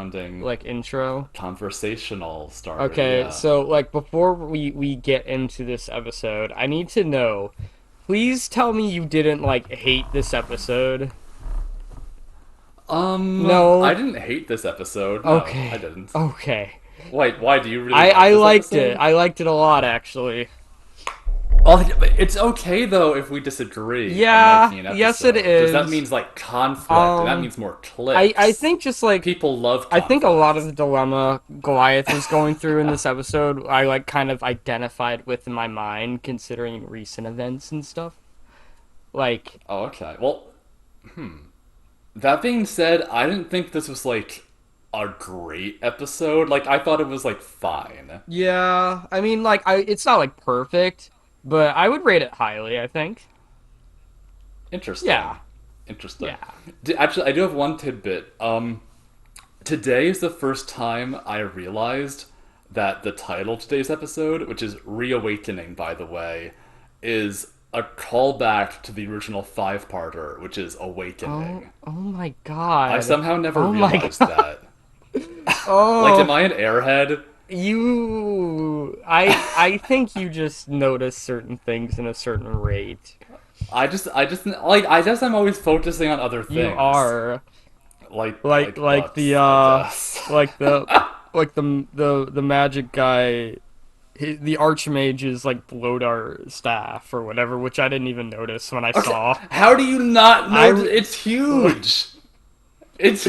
Sounding like intro. conversational starter, Okay, yeah. so like before we get into this episode, I need to know. Please tell me you didn't like hate this episode. I No. didn't hate this episode. No, I Okay. didn't. Okay. Wait, why do you really like I this liked it. episode? I liked it a lot actually. Oh, it's okay though if we disagree on Yeah, liking an yes it episode, because that is. means like conflict, and that Um means more I clicks. think just like People love I think a lot of conflict. the dilemma Goliath is going through in this episode I like kind of identified with in my mind considering recent events and stuff. Like Oh, okay. Well, that being said, I didn't think this was like a great episode. Like I thought it was like fine. yeah, I mean, like, it's not like perfect, but I would rate it highly, I think. Interesting. Yeah, Interesting. yeah. Actually, I do have one tidbit. Today is the first time I realized that the title of today's episode, which is Reawakening, by the way, is a callback to the original five-parter, which is Oh, Awakening. oh my I God. somehow never Oh my realized God. that. Like, am Oh, I an airhead? I think you just notice certain things in a certain rate. I guess I'm always focusing on other You things, are like like the butts, I guess. like the the magic guy. The Archmage is like Bloatar staff or whatever, which I didn't even notice when I Okay, saw. how do you not know? I It's huge. It's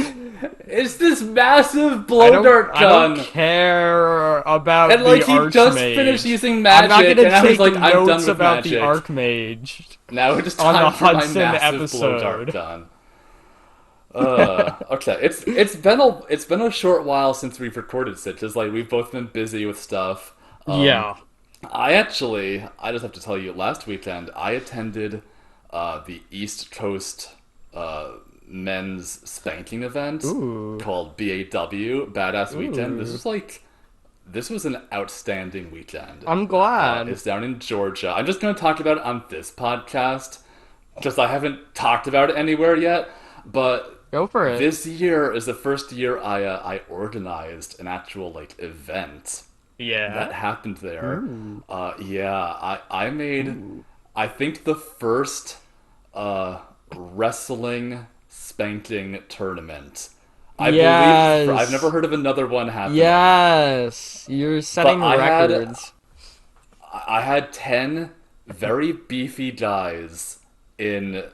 it's this massive I blow don't dart I don't gun, care and about the like he just finished Archmage. using I'm not magic, gonna and now he's take like, I'm done notes with about the magic. Archmage Now it is on the time for my Hudson massive blow dart episode. gun. Okay. It's been a short while since we've recorded Sitch, because like we've both been busy with stuff. Um, Yeah. I just have to tell you, last weekend I attended the East Coast men's spanking event Ooh. called BAW Badass Weekend. Ooh. This was an outstanding weekend. I'm glad. It's down in Georgia. I'm just going to talk about it on this podcast because I haven't talked about it anywhere yet. But Go for it. this year is the first year I organized an actual like event that Yeah. happened there. Ooh. Yeah, I made Ooh. I think the first wrestling spanking tournament. I believe I've never Yes. heard of another one happening, Yes. You're but setting records. I had 10 very beefy guys in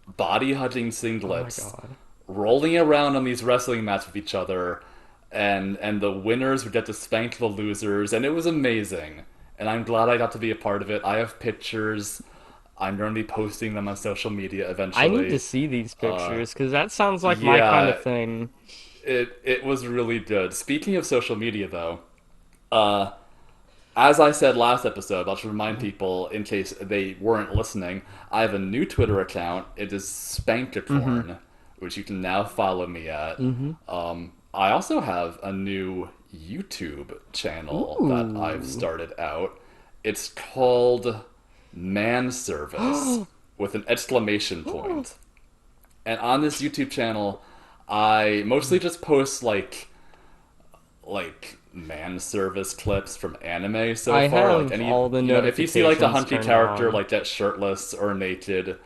body hugging Oh my singlets God. rolling around on these wrestling mats with each other, and the winners would get to spank the losers, and it was amazing. And I'm glad I got to be a part of it. I have pictures. I'm going to be posting them on social media I need to eventually. see these Uh, pictures because that sounds like my kind of yeah, thing. it was really good. Speaking of social media, though, uh, as I said last episode, I'll just remind people in case they weren't listening. I have a new Twitter account. It is Mm-hmm. Spankacorn, which you can now follow me at. Mm-hmm. I also have a new YouTube channel that I've Ooh. started out. It's called Man Service with an exclamation point. And on this YouTube channel, I mostly just post like man service clips from anime so I far. Like have any, all the if you see like a notifications hunky turned character on. like get shirtless or naked,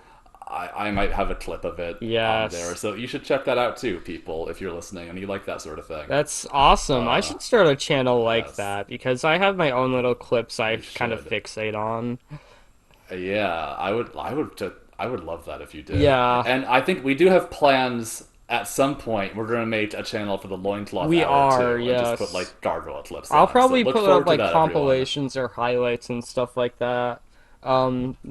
I might have a clip of it on there. Yes. So you should check that out too, people, if you're listening and you like that sort of thing. That's awesome. I Uh, should start a channel like yes, that because I have my own little clips I you kind of should. fixate on. Yeah, I would love that if you did. Yeah, And I think we do have plans at some point. We're gonna make a channel for the Loincloth we Hour are, too, and just put yes. like gargoyle clips I'll on. So probably look put up forward to like that, everyone. compilations or highlights and stuff like that.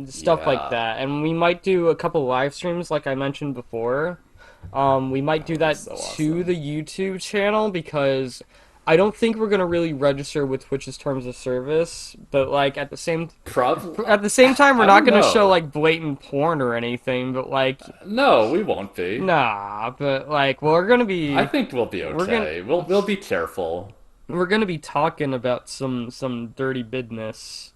Stuff like Yeah, that. And we might do a couple live streams like I mentioned before. We might that do would be that so to awesome. the YouTube channel because I don't think we're gonna really register with Twitch's terms of service, but like Probably, at the same time we're I not don't gonna show know. like blatant porn or anything, but like No, we won't be. nah, but like I think we'll be we're gonna okay. We'll be careful. we're gonna be talking about some dirty business.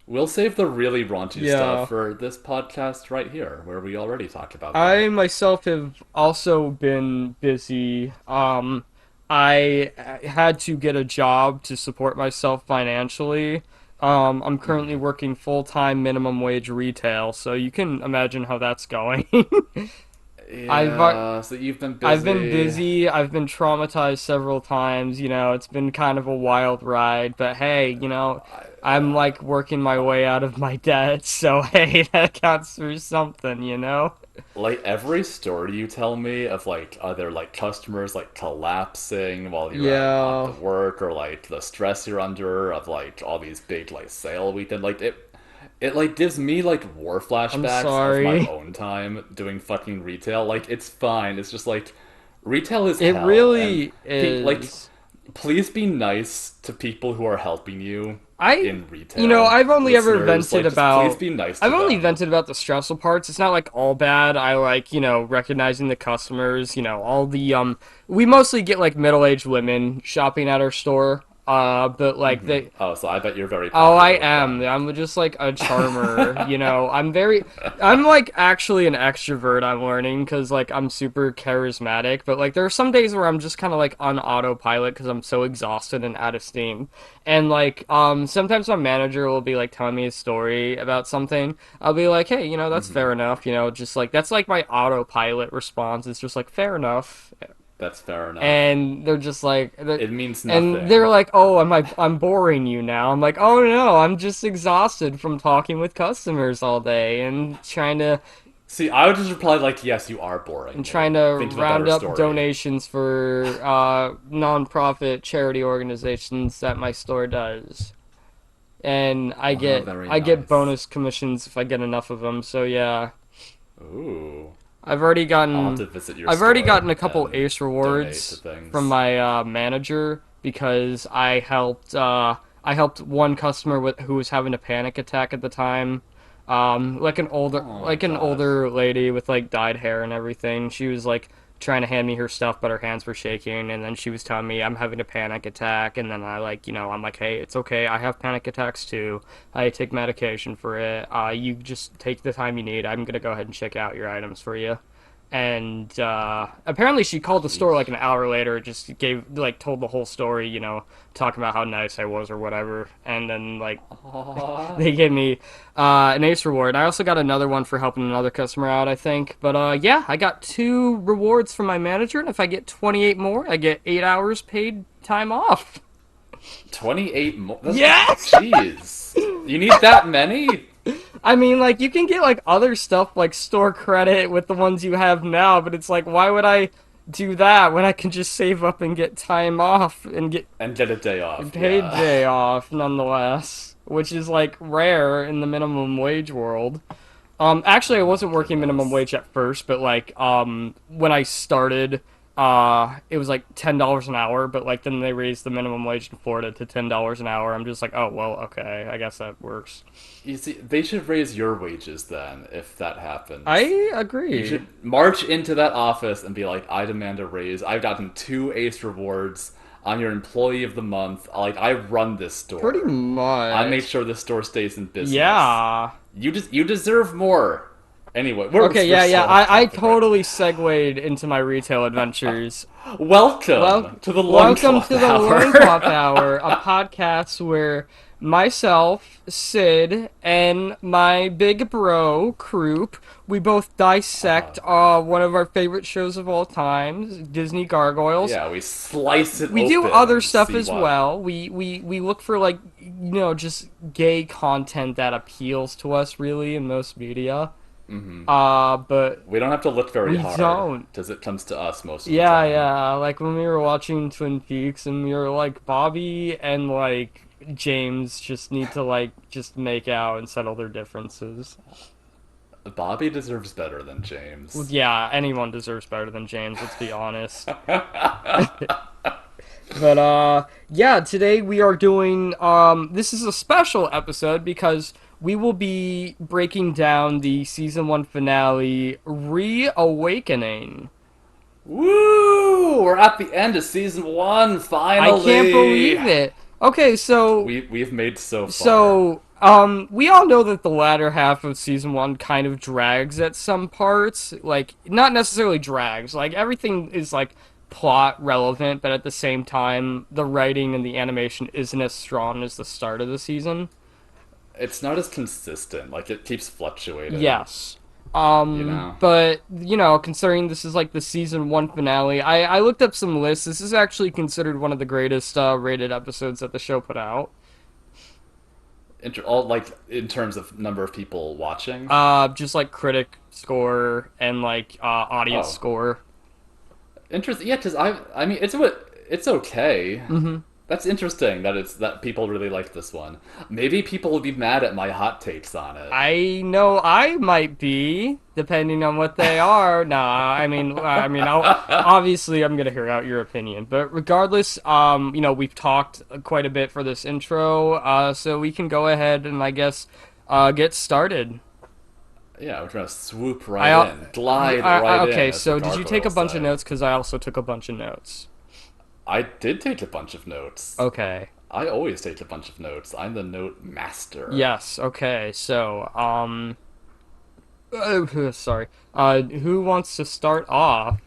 We'll save the really raunchy stuff Yeah. for this podcast right here, where we already talked about that. I myself have also been busy. I had to get a job to support myself financially. I'm currently Hmm. working full-time minimum wage retail, so you can imagine how that's going. I've Yeah, so you've been I've been busy. busy. I've been traumatized several times. It's been kind of a wild ride, but hey, I'm like working my way out of my debt, so hey, that counts for something. Like every story you tell me of like other like customers like collapsing while you're at the Yeah, work, or like the stress you're under of like all these big like sale weekend, like it like gives me like war I'm flashbacks of my sorry. own time doing fucking retail. Like it's fine. It's just like retail is It hell, and really like is. please be nice to people who are helping you I, in retail. I've only ever Listeners, vented like just please about. be nice I've to only them. vented about the stressful parts. It's not like all bad. I like, recognizing the customers, all the we mostly get like middle-aged women shopping at our store. But like Hmm. they Oh, so I bet you're very Oh, I popular with am. them. I'm just like a charmer, I'm like actually an extrovert. I'm learning because like I'm super charismatic, but like there are some days where I'm just kind of like on autopilot because I'm so exhausted and out of steam. And like sometimes my manager will be like telling me a story about something. I'll be like, hey, that's Hmm. fair enough. Just like that's like my autopilot response. It's just like fair enough, That's fair enough. and they're just like It means and they're nothing. like, oh, I'm boring you now. I'm like, oh no, I'm just exhausted from talking with customers all day and See, I would just reply like, "Yes, you are boring trying me." to Think of a better round up story. donations for nonprofit charity organizations that my store does, and I Wow, get very I get nice. bonus commissions if I get enough of them. So yeah, Ooh, I've already I'll have gotten to visit your I've already store gotten a couple and Ace donate to rewards from things. my manager because I helped one customer who was having a panic attack at the time. Oh my Like an god. older lady with like dyed hair and everything. She was like trying to hand me her stuff, but her hands were shaking, and then she was telling me I'm having a panic attack, and then I'm like, hey, it's okay. I have panic attacks too. I take medication for it. You just take the time you need. I'm gonna go ahead and check out your items for you. And apparently she called the store like Sheesh. an hour later, just told the whole story, talking about how nice I was or whatever. And then like Aww. they gave me an ace reward. I also got another one for helping another customer out, I think. But yeah, I got two rewards from my manager, and if I get 28 more, I get 8 hours paid time off. 28 more. That's Yes. jeez. You need that many? I mean, like, you can get, like, other stuff, like, store credit with the ones you have now, but it's like, why would I do that when I can just save up and get time off and get And get a day off. paid Yeah. day off, nonetheless? Which is, like, rare in the minimum wage world. Actually, I Oh my wasn't working minimum goodness. wage at first, but like, when I started, it was like $10 an hour. But like, then they raised the minimum wage in Florida to $10 an hour. I'm just like, oh well, okay, I guess that works. You see, they should raise your wages then if that happens. I You agree. should march into that office and be like, I demand a raise. I've gotten two Ace rewards. I'm your employee of the month. Like, I run this Pretty store. I make much. sure this store stays in business. Yeah. You deserve more. Anyway, Okay. we're Yeah. Yeah. so off I topic right totally segued into my retail adventures. now. Welcome to the Welcome Loincloth to the Hour. Loincloth Hour, a podcast where myself, Sid, and my big bro, Croup, we both dissect one of our favorite shows of all time, Disney Gargoyles. Yeah, we slice it We do open other and stuff see as what. well. We look for like just gay content that appeals to us really in most media. But We don't have to look very we hard, don't. because it comes to us most of the Yeah, time. yeah. Like when we were watching Twin Peaks and we were like Bobby and like James just need to like just make out and settle their differences. Bobby deserves better than Well, James. yeah, anyone deserves better than James, let's be honest. But yeah, today we are doing this is a special episode because we will be breaking down the season 1 finale Reawakening. Woo! We're at the end of season one, I can't finally! believe it. Okay, We've made so far. we all know that the latter half of season 1 kind of drags at some parts. Like, not necessarily drags. Like, everything is, like, plot relevant, but at the same time, the writing and the animation isn't as strong as the start of the season. It's not as consistent. Like it keeps fluctuating. Yes. You know. But considering this is like the season one finale, I looked up some lists. This is actually considered one of the greatest rated episodes that the show put out. All like in terms of number of people watching. Just like critic score and like audience Oh, score. interesting. Yeah, because I mean, it's okay. Mm-hmm. That's interesting that it's that people really like this one. Maybe people will be mad at my hot takes on it. I know I might be, depending on what they are. Nah, obviously I'm gonna hear out your opinion, but regardless, we've talked quite a bit for this intro, so we can go ahead and I guess, get started. Yeah, we're gonna swoop I, right in, glide right in, okay, as the so did you take a gargoyles bunch of say. notes? Because I also took a bunch of notes. I did take a bunch of notes. Okay. I always take a bunch of notes. I'm the note master. Yes. Okay. So, sorry. Who wants to start off?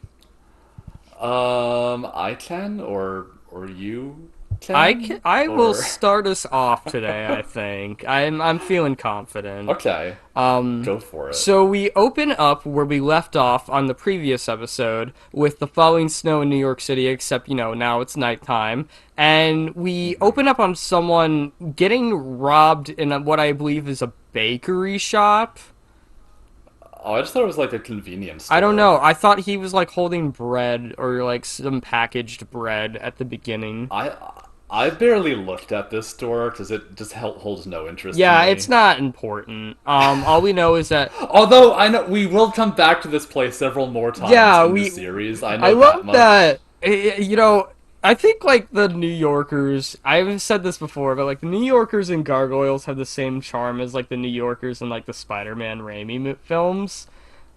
I can, or you can, I will or start us off today, I think. I'm feeling confident. okay, go for it. So we open up where we left off on the previous episode with the falling snow in New York City, except, now it's nighttime. And we open up on someone getting robbed in what I believe is a bakery shop. Oh, I just thought it was like a convenience I don't store. know. I thought he was like holding bread or like some packaged bread at the beginning. I I barely looked at this store because it just holds no interest to Yeah, it's me. not important. All we know is that Although I know we will come back to this place several more times yeah, in the we series. I I know that love much. that. I think like the New Yorkers. I've said this before, but like the New Yorkers and Gargoyles have the same charm as like the New Yorkers in like the Spider-Man Raimi films,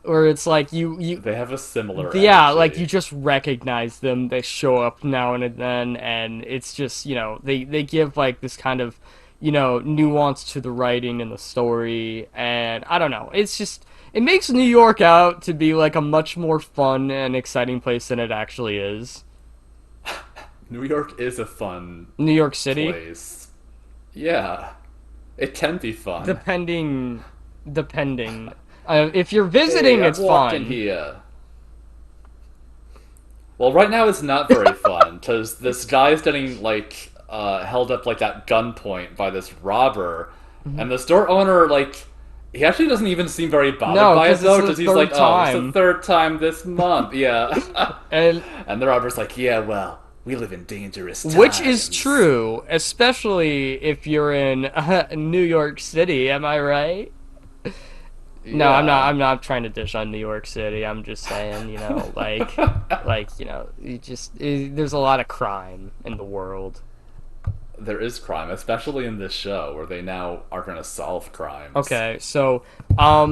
where it's like They have a similar yeah, like you energy. just recognize them. They show up now and then, and it's just they give like this kind of nuance to the writing and the story, and I don't know. It's just it makes New York out to be like a much more fun and exciting place than it actually is. New York is a fun New York City, place. Yeah, it can be fun. depending, depending. If you're Hey, visiting, I've it's walked in fun. here. Well, right now it's not very fun because this guy's getting like held up like at gunpoint by this robber, and the store owner like he actually doesn't even seem very bothered No, by it because it's though, the because he's like, third "Oh, it's the time, third time this month." Yeah, and and the robber's like, "Yeah, well, we live in dangerous which is times." true, especially if you're in New York City. Am I right? No, I'm not. Yeah. I'm not trying to dish on New York City. I'm just saying, there's a lot of crime in the world. There is crime, especially in this show where they now are going to solve crimes. Okay, so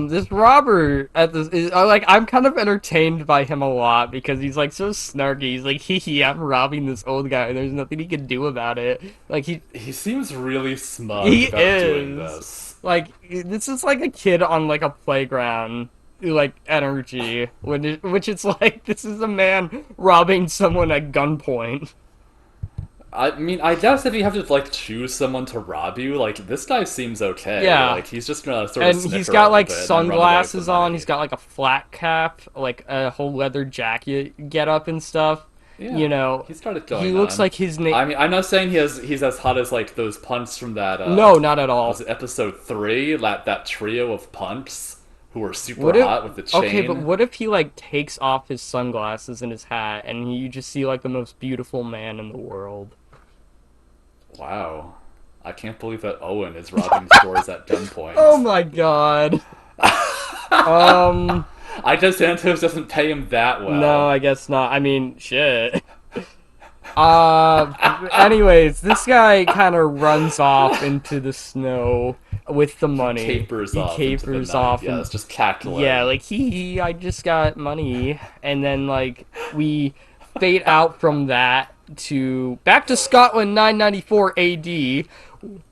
this robber at this is I'm kind of entertained by him a lot because he's like so snarky. He's like, hee hee, I'm robbing this old guy, and there's nothing he can do about it. Like He seems really smug he about doing is this. like this is like a kid on like a playground like energy which it's like this is a man robbing someone at gunpoint. I mean, I guess if you have to like choose someone to rob you, like this guy seems okay. Yeah, Like he's just gonna sort of and he's snicker a got little like bit and then run away with the sunglasses on. He's money. got like a flat cap, like a whole leather jacket get up and stuff. Yeah, You know, he started he going looks on. like his name. I mean, I'm not saying he's as hot as like those punks from that No, not at was all. it episode 3? That trio of punks who were super What if hot with the Okay, but chain. what if he like takes off his sunglasses and his hat and you just see like the most beautiful man in the world? Wow. I can't believe that Owen is robbing stores at Oh gunpoint. my god. Um, I guess Santos doesn't pay him that no, well. I guess not. I mean, shit. Anyways, this guy kind of runs off into the snow with the He money. capers He off into the capers night. off Yeah, and it's just yeah, cackling. like I just got money, and then like we fade out from that to back to Scotland 994 AD,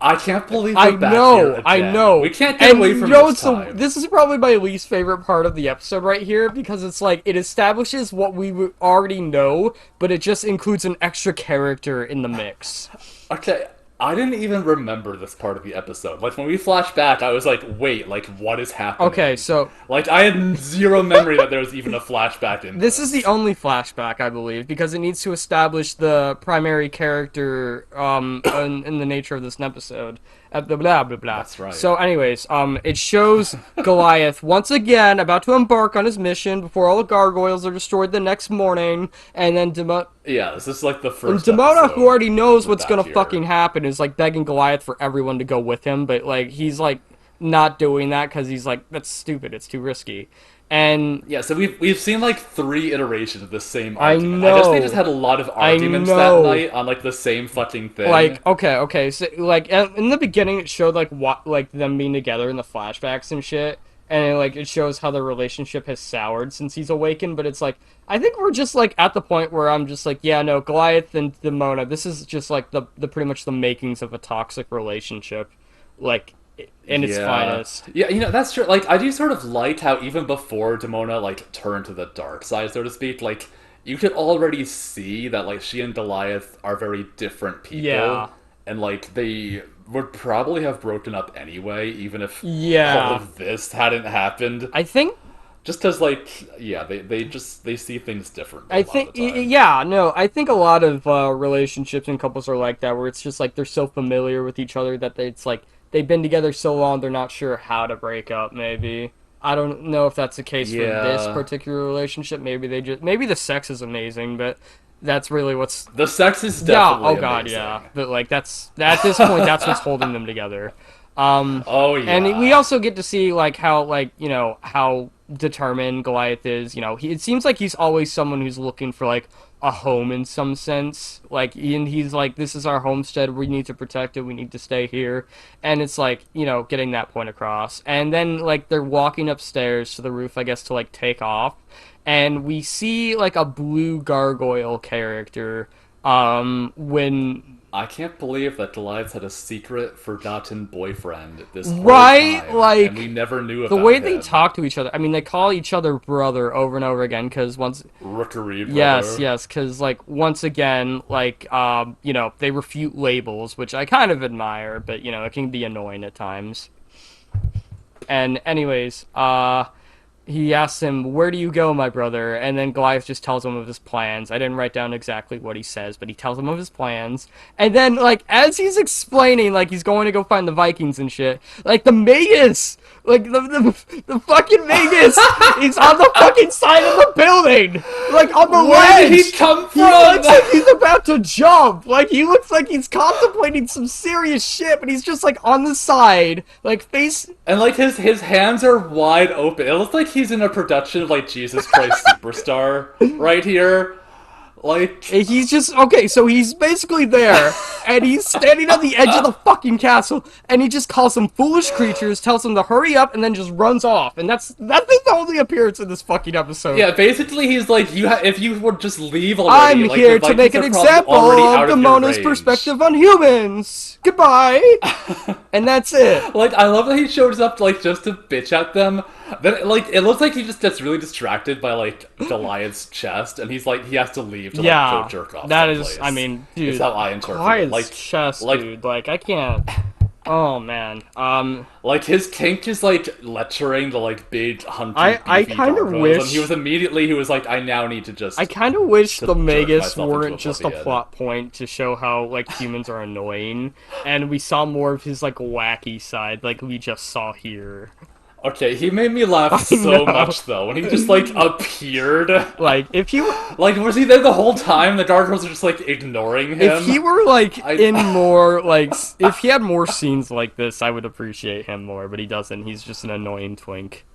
I can't believe I we're back here know, I again. We know. can't get away from this time. This is probably my least favorite part of the episode right here because it's like it establishes what we already know, but it just includes an extra character in the mix. Okay, I didn't even remember this part of the episode. Like, when we flash back, I was like, wait, like, what is Okay, happening? so Like, I had zero memory that there was even a flashback in this is the this. only flashback, I believe, because it needs to establish the primary character in the nature of this episode. Blah blah blah blah. That's right. So, anyways, it shows Goliath once again about to embark on his mission before all the gargoyles are destroyed the next morning, and then Yeah, this is like the and first Demona, who episode. already knows We're what's back gonna here. fucking happen, is like begging Goliath for everyone to go with him, but like he's like not doing that because he's like that's stupid, it's too risky, and Yeah, so we've seen like 3 iterations of the same I argument. I guess they just know. had a lot of I arguments know. that night on like the same fucking thing. Like okay, so like in the beginning it showed like what like them being together in the flashbacks and shit, and like it shows how their relationship has soured since he's awakened. But it's like I think we're just like at the point where I'm just like yeah no Goliath and Demona, this is just like the pretty much the makings of a toxic relationship, like in its finest. Yeah, that's true. Like, I do sort of like how even before Demona, like, turned to the dark side, so to speak, like, you could already see that, like, she and Goliath are very different Yeah, people, and, like, they would probably have broken up anyway, even if all yeah. of this hadn't happened. I think Just because, like, yeah, they see things differently I a lot think, of the time. yeah, no, I think a lot of relationships and couples are like that, where it's just like they're so familiar with each other that it's like they've been together so long they're not sure how to break up. Maybe I don't know if that's the case for this Yeah. particular relationship. Maybe the sex is amazing, but that's really what's The sex is yeah. definitely Oh God, amazing. yeah. But like that's at this point that's what's holding them together. Oh, And we yeah. also get to see like how like how determined Goliath is. It seems like he's always someone who's looking for like a home in some sense. Like and he's like, this is our homestead. We need to protect it. We need to stay here. And it's like getting that point across. And then like they're walking upstairs to the roof, I guess, to like take off. And we see like a blue gargoyle character. When I can't believe that Goliath had a secret, forgotten boyfriend this whole right time, and we like never knew the about way they him. talk to each other. I mean, they call each other brother over and over again because once, Rookery yes, brother. yes, because like once again, like they refute labels, which I kind of admire, but it can be annoying at times. And anyways, he asks him, "Where do you go, my brother?" And then Goliath just tells him of his plans. I didn't write down exactly what he says, but he tells him of his plans. And then, like, as he's explaining, like, he's going to go find the Vikings and shit, like, the Magus, like, the fucking Magus is on the fucking side of the building! Like, on the Where did ledge! he come He looks from? like he's about to jump! Like, he looks like he's contemplating some serious shit, but he's just, like, on the side, like, face... And like his hands are wide open. It looks like he's in a production of like Jesus Christ Superstar right here. Like, He's just okay, so he's basically there, and he's standing on the edge of the fucking castle, and he just calls them foolish creatures, tells them to hurry up, and then just runs off. And that's the only appearance in this fucking episode. yeah, basically he's like, if you would just leave already, I'm like, here the to make an Vikings are probably example already of out of your Damona's range. perspective on humans. Goodbye. And that's it. Like, I love that he shows up like just to bitch at them. Then like it looks like he just gets really distracted by like Goliath's chest, and he's like he has to leave to like Yeah, go jerk off. that someplace. is. I mean, dude, is how I interpret it. Goliath's Like, chest, like, dude. Like, I can't. Oh man. like his kink is like lecturing the like big hunky I beefy kind of gargoyles, wish. and he was like, I now need to just. I kind of wish to the jerk Magus myself weren't into just a oblivion. plot point to show how like humans are annoying, and we saw more of his like wacky side, like we just saw here. Okay, he made me laugh I so know. much though when he just like appeared. Like if you Like, was he there the whole time? The gargoyles are just like ignoring him. if he were like I- in more like if he had more scenes like this, I would appreciate him more. But he doesn't. He's just an annoying twink.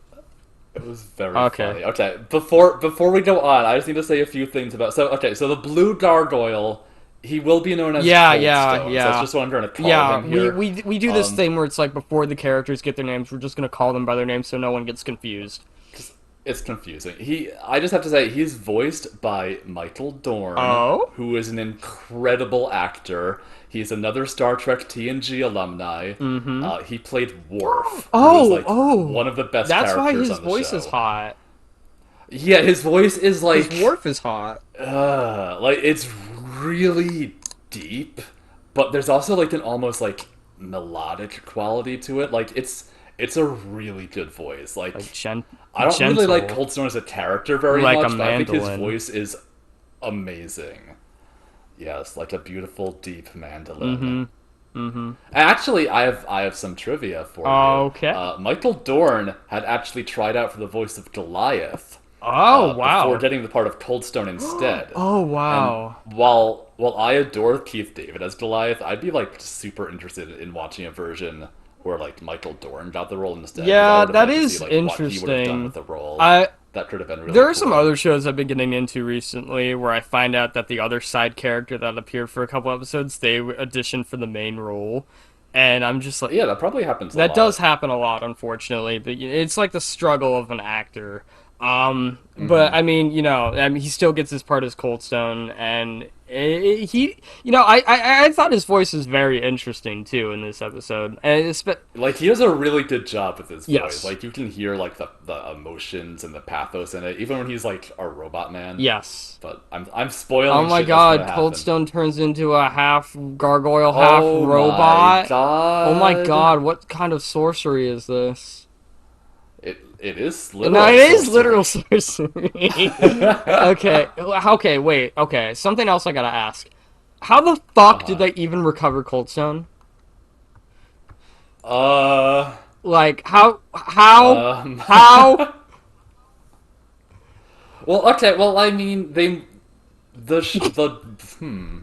It was very Okay. funny. Okay, before we go on, I just need to say a few things about. So the blue gargoyle, he will be known as Yeah, Coldstone, yeah. so that's just what I'm trying to call Yeah, him here. we do this Um, thing where it's like before the characters get their names, we're just gonna call them by their names so no one gets confused. it's confusing. I just have to say, he's voiced by Michael Dorn, Oh? who is an incredible actor. He's another Star Trek TNG alumni. Mm-hmm. He played Worf, who is Oh, like oh. one of the best That's why characters his on the voice is show. hot. Yeah, his voice is Because like, Worf is hot. it's really deep, but there's also like an almost like melodic quality to it. Like it's a really good voice. Like, I don't really like gentle. Cold Stone as a character very Like a much, but I think his mandolin. voice is amazing. Yes, like a beautiful deep mandolin. Mm-hmm. Mm-hmm. Actually, I have some trivia for you. Okay. Michael Dorn had actually tried out for the voice of Goliath Oh, before wow. getting the part of Coldstone instead. Oh, And wow. while I adore Keith David as Goliath, I'd be like super interested in watching a version where like Michael Dorn got the role instead, because I Yeah, would have that liked to see is like what he would have done with interesting. the role. I That could have been really There are some cool. other shows I've been getting into recently where I find out that the other side character that appeared for a couple episodes, they auditioned for the main role. And I'm just like, Yeah, that probably happens a that does lot. happen a lot, unfortunately, but it's like the struggle of an actor. But Hmm. I mean, he still gets his part as Cold Stone, and he, I thought his voice was very interesting too in this episode, and Like he does a really good job with his voice. yes, Like you can hear like the emotions and the pathos in it, even when he's like a robot man. yes. But I'm Oh spoiling my shit that's gonna god, Cold happen. Stone turns into a half gargoyle, half Oh my robot. Oh my god! god, what kind of sorcery is this? It is No, it literal is sorcery. literal sorcery. Okay, okay, wait, okay. Something else I gotta ask. How the fuck did uh, they even recover Cold Stone? uh, Like, how, um. how? Well, okay. Well, I mean, the hmm.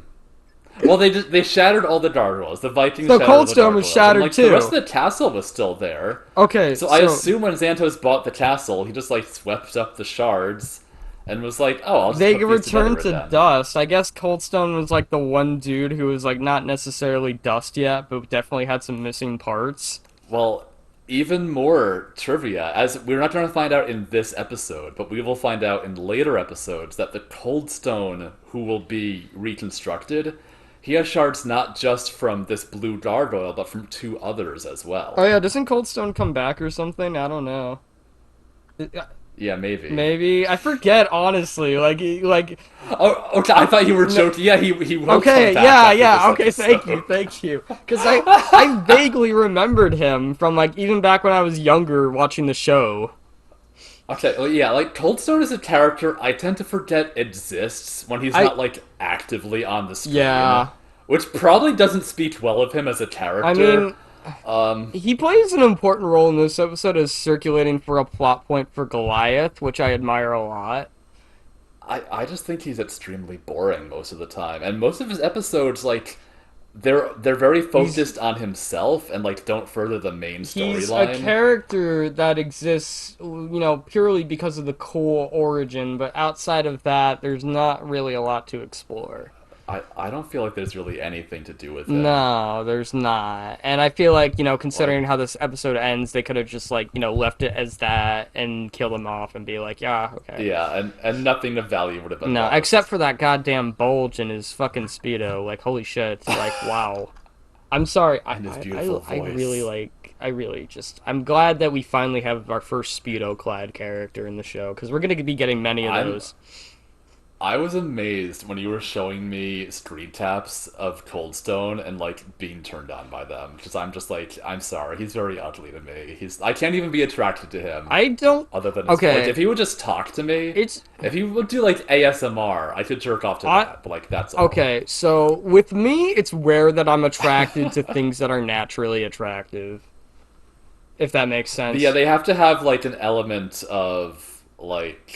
Well, they shattered all the gargoyles. The Vikings So shattered all Cold the Stone was gargoyles, and shattered like the rest too. of the castle was still there. Okay, So I so assume when Xantos bought the castle, he just like swept up the shards and was like, "Oh, I'll just they put these returned together to again." dust. I guess Cold Stone was like the one dude who was like not necessarily dust yet, but definitely had some missing parts. Well, even more trivia, as we're not going to find out in this episode, but we will find out in later episodes that the Cold Stone who will be reconstructed, he has shards not just from this blue gargoyle, but from two others as Oh well. yeah, doesn't Cold Stone come back or something? I don't know. Yeah, maybe. Maybe I forget honestly. Like Oh, okay. I thought you were no. joking. Yeah, he will come Okay, back yeah, after yeah. this Okay, episode. thank you. Because I vaguely remembered him from like even back when I was younger watching the show. Okay, well, yeah, like Coldstone is a character I tend to forget exists when he's I not like actively on the screen, Yeah. which probably doesn't speak well of him as a I character. mean, Um, he plays an important role in this episode as circulating for a plot point for Goliath, which I admire a lot. I just think he's extremely boring most of the time, and most of his episodes like they're very He's focused on himself and like don't further the main he's a storyline. character that exists, purely because of the cool origin, but outside of that, there's not really a lot to explore. I don't feel like there's really anything to do with him. No, there's not. And I feel like, considering Like, how this episode ends, they could have just, like, left it as that and killed him off and be like, yeah, okay. yeah, and nothing of value would have been No, except lost. for that goddamn bulge in his fucking Speedo. Like, holy shit. Like, wow. I'm sorry. And his beautiful I really, voice. like, I really just. I'm glad that we finally have our first Speedo clad character in the show, because we're going to be getting many of I'm those. I was amazed when you were showing me screen taps of Coldstone and like being turned on by them, because I'm just like, I'm sorry, he's very ugly to me. I can't even be attracted to him I don't. other than his voice. Okay. If he would just talk to me, It's. if he would do like ASMR, I could jerk off to I, that, but like that's all. Okay, so with me, it's rare that I'm attracted to things that are naturally attractive, if that makes But yeah, sense. they have to have like an element of like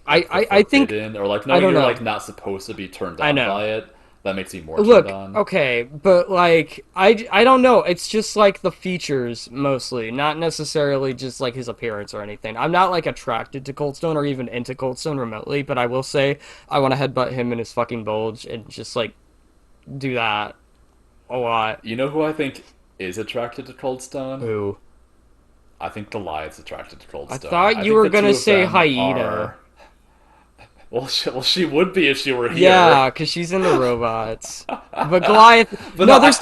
the I think forbidden, or like I knowing don't you're know. like not supposed to be turned I on know. by it. That makes me more turned Look, on. okay, but like I don't know. It's just like the features mostly, not necessarily just like his appearance or anything. I'm not like attracted to Coldstone or even into Coldstone remotely, but I will say I want to headbutt him in his fucking bulge and just like do that a lot. You know who I think is attracted to Coldstone? Ooh. I think Goliath's attracted to I Coldstone. thought I you think were the two gonna of say them Hyena. are. Well, she would be if she were here. Yeah, because she's in the robots. But Goliath, But no, no, there's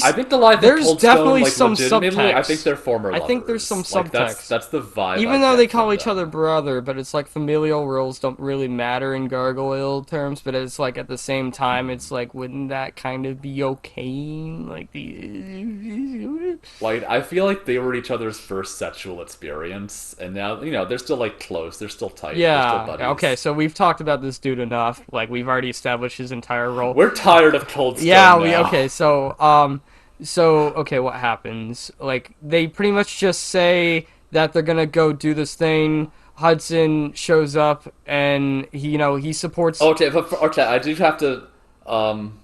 I think Goliath and there's Coldstone, definitely like some legitimately, I think subtext. they're former I think there's some lovers. Like subtext. that's the vibe I Even though they get from call each other them. brother, but it's like familial roles don't really matter in gargoyle terms, but it's like at the same time, it's like, wouldn't that kind of be okay? Like the. Like I feel like they were each other's first sexual experience, and now they're still like close, they're still tight, they're still Yeah, okay, buddies. so we've talked about this dude enough. Like, we've already established his entire role. We're tired of Coldstone Yeah, now. okay, okay, what happens? Like, they pretty much just say that they're gonna go do this thing. Hudson shows up and he supports. Okay, okay, I do have to. Um,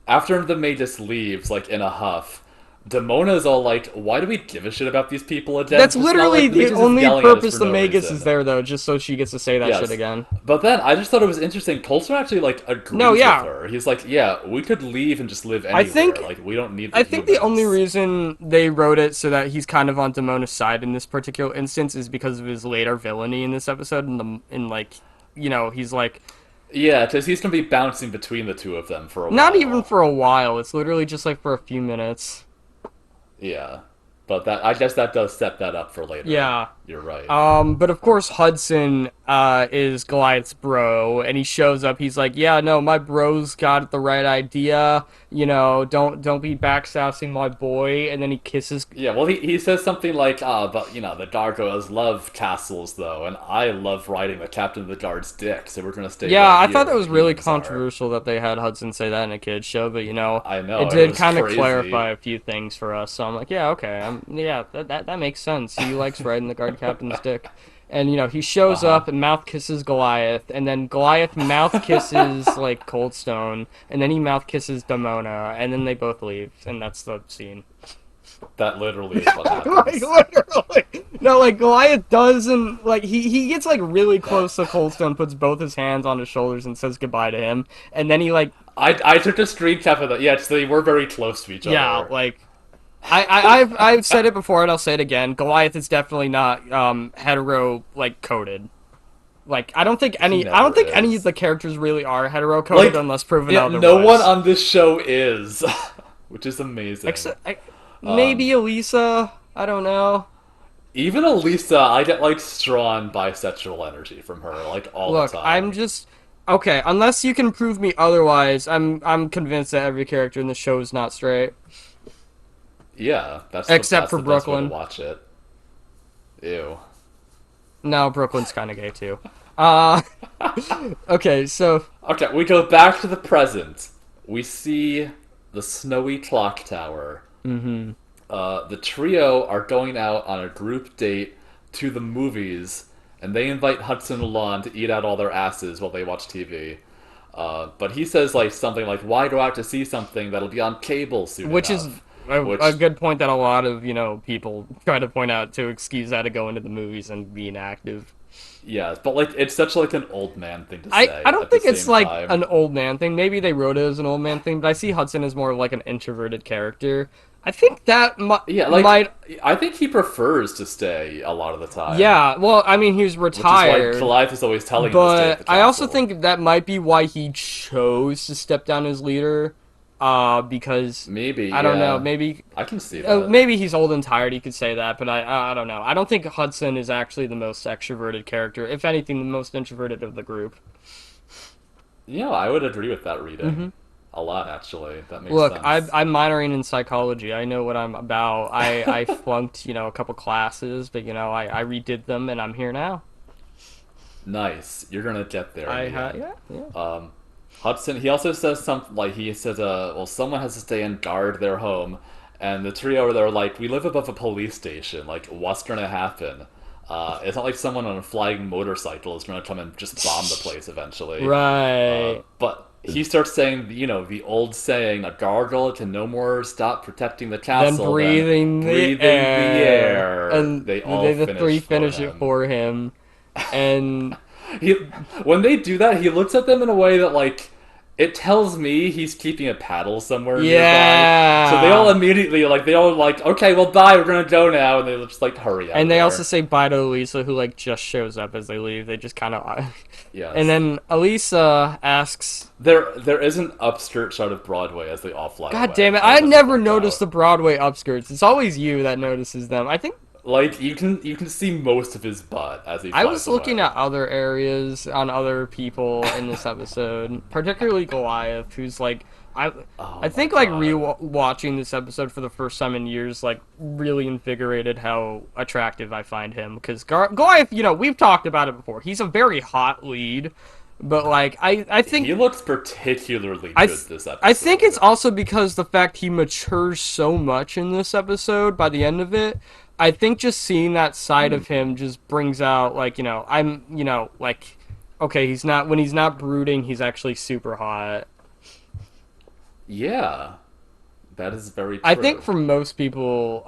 After the Magus leaves, like in a huff, Damona's all like, "Why do we give a shit about these people again?" That's Just not literally like the the Magus is only yelling at us purpose for the no Magus is reason. there, though, just so she gets to say that shit Yes, again. but then I just thought it was interesting. Coulson actually like No, agrees with yeah. her. He's like, "Yeah, we could leave and just live I anywhere. think Like we don't need the I think the only humans." reason they wrote it so that he's kind of on Damona's side in this particular instance is because of his later villainy in this episode. He's like Yeah, because he's gonna be bouncing between the two of them for a not even while. for a while. It's literally just like for a few minutes. Yeah, but that I guess that does set that up for later. Yeah. You're right. But of course Hudson is Goliath's bro, and he shows up. He's like, "Yeah, no, my bro's got the right idea. Don't be backsassing my boy." And then he kisses. Yeah, well, he says something like, but, the Gargoyles love castles, though, and I love riding the captain of the guard's dick, so we're gonna stay Yeah, right I here thought that where the was really humans are. controversial that they had Hudson say that in a kids show, but I it know, it did was kind of crazy. clarify a few things for us. So I'm like, yeah, okay, yeah, that makes sense. He likes riding the guard captain's dick. And he shows Uh-huh. up and mouth kisses Goliath, and then Goliath mouth kisses like Coldstone, and then he mouth kisses Demona, and then they both leave, and that's the scene. That literally is what Like happens. literally, no, like Goliath doesn't like he gets like really close to Coldstone, puts both his hands on his shoulders, and says goodbye to him, and then he like I took a screen cap of that. Yeah, so they were very close to each yeah, other. like I've said it before and I'll say it again. Goliath is definitely not hetero like coded. Like He I don't never think any of is. the characters really are hetero coded Like, unless proven yeah, no one otherwise. on this show is, which is amazing. Except Um, maybe Elisa. I don't know. Even Elisa, I get like strong bisexual energy from her, like all the Look, I'm time. just okay. Unless you can prove me otherwise, I'm convinced that every character in the show is not straight, Yeah, except that's for the best way to Brooklyn. watch it. Ew. No, Brooklyn's kind of gay too. Uh, okay, so Okay, we go back to the present. We see the snowy clock tower. mhm. The trio are going out on a group date to the movies, and they invite Hudson along to eat out all their asses while they watch TV. But he says like something like, "Why go out to see something that'll be on cable soon Which is enough?" a Which, good point that a lot of people try to point out to excuse how to go into the movies and be inactive. yeah, but like it's such like an old man thing to I say don't at the think it's same like time. an old man thing. Maybe they wrote it as an old man thing, but I see Hudson as more of like an introverted character. I think that Yeah, like might. I think he prefers to stay a lot of the time, Yeah, well, I mean, he was which is why retired, Goliath is always telling him to stay at but the I also castle. think that might be why he chose to step down as leader. Because Maybe, I don't know, yeah, maybe I can see that. maybe he's old and tired. He could say that, but I don't know. I don't think Hudson is actually the most extroverted character. If anything, the most introverted of the group. Yeah, I would agree with that reading. Hmm. A lot, actually. That makes Look, sense. I'm minoring in psychology. I know what I'm about. I flunked a couple classes, but I redid them, and I'm here now. Nice. You're gonna get there in the end. Yeah, yeah. Hudson, he also says something like, he says, well, someone has to stay and guard their home. And the trio are there like, we live above a police station. Like, what's gonna happen? It's not like someone on a flying motorcycle is gonna come and just bomb the place eventually. Right. But he starts saying, the old saying, a gargoyle can no more stop protecting the Then castle than breathing the breathing the air, air. and They all the finish three for finish it him. for him, and He, when they do that, he looks at them in a way that, like, it tells me he's keeping a paddle somewhere nearby. So they all Yeah. immediately like, okay, well, bye, we're gonna go now, and they just like hurry out And of they also there. say bye to Elisa, who like just shows up as they leave. They just kind of, and Yes. then Elisa asks, There is an upskirt shot of Broadway as they all fly "God away. damn it! I I would like to never point noticed out. the Broadway upskirts. It's always you that notices them. I think Like you can see most of his butt as he I flies was looking away. at other areas on other people in this episode, particularly Goliath, who's like I Oh I my think like god. re-watching this episode for the first time in years like really invigorated how attractive I find him because Goliath, we've talked about it before. He's a very hot lead, but like I think He looks particularly I good th- this I think it's episode. also because the fact he matures so much in this episode by the end of it. I think just seeing that side of him just brings out like, like okay, he's not brooding, he's actually super hot. Yeah, that is very I think true. for most people,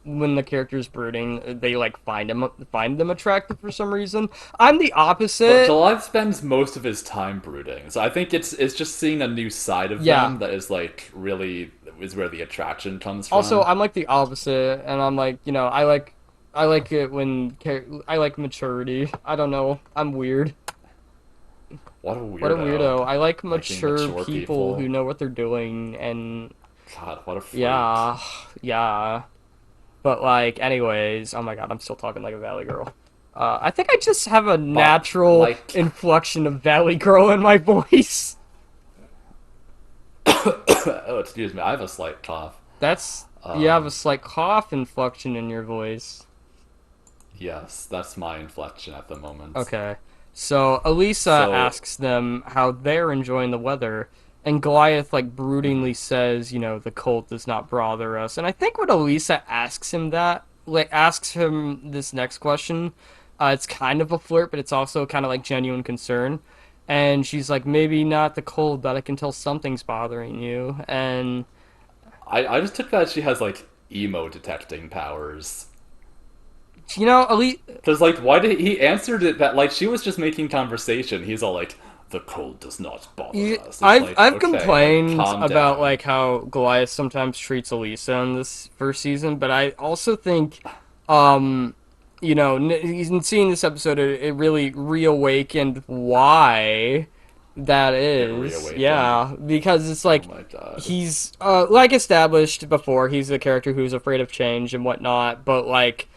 when the character's brooding, they like find them attractive for some reason. I'm the But opposite. July spends most of his time brooding, so I think it's just seeing a new side of Yeah. them that is like really is where the attraction comes Also, from. I'm like the opposite, and I'm like, I like it when I like maturity. I don't know. I'm weird. What a What a weirdo. weirdo. I like Liking mature mature people who people. know what they're doing, and God, what a freak. yeah, yeah. But like, anyways, oh my god, I'm still talking like a Valley Girl. I think I just have a But natural like, inflection of Valley Girl in my voice. oh excuse me, I have a slight cough. You have a Um, slight cough inflection in your voice. yes, that's my inflection at the moment. Okay. So Elisa So, asks them how they're enjoying the weather, and Goliath like mhm. broodingly says, the cold does not bother us. And I think when Elisa asks him this next question, it's kind of a flirt, but it's also kind of like genuine concern. And she's like, maybe not the cold, but I can tell something's bothering you. And I just took that she has like emo detecting powers. Elise, Because, like, why did he answered it that, like, she was just making conversation. He's all like, the cold does not bother us. It's like, I've okay, like, complained calm about down. like how Goliath sometimes treats Elisa in this first season, but I also think, um, in seeing this episode, it really reawakened why that It is. reawakened. Yeah, because it's Oh like my god. he's like established before. He's a character who's afraid of change and whatnot, but like.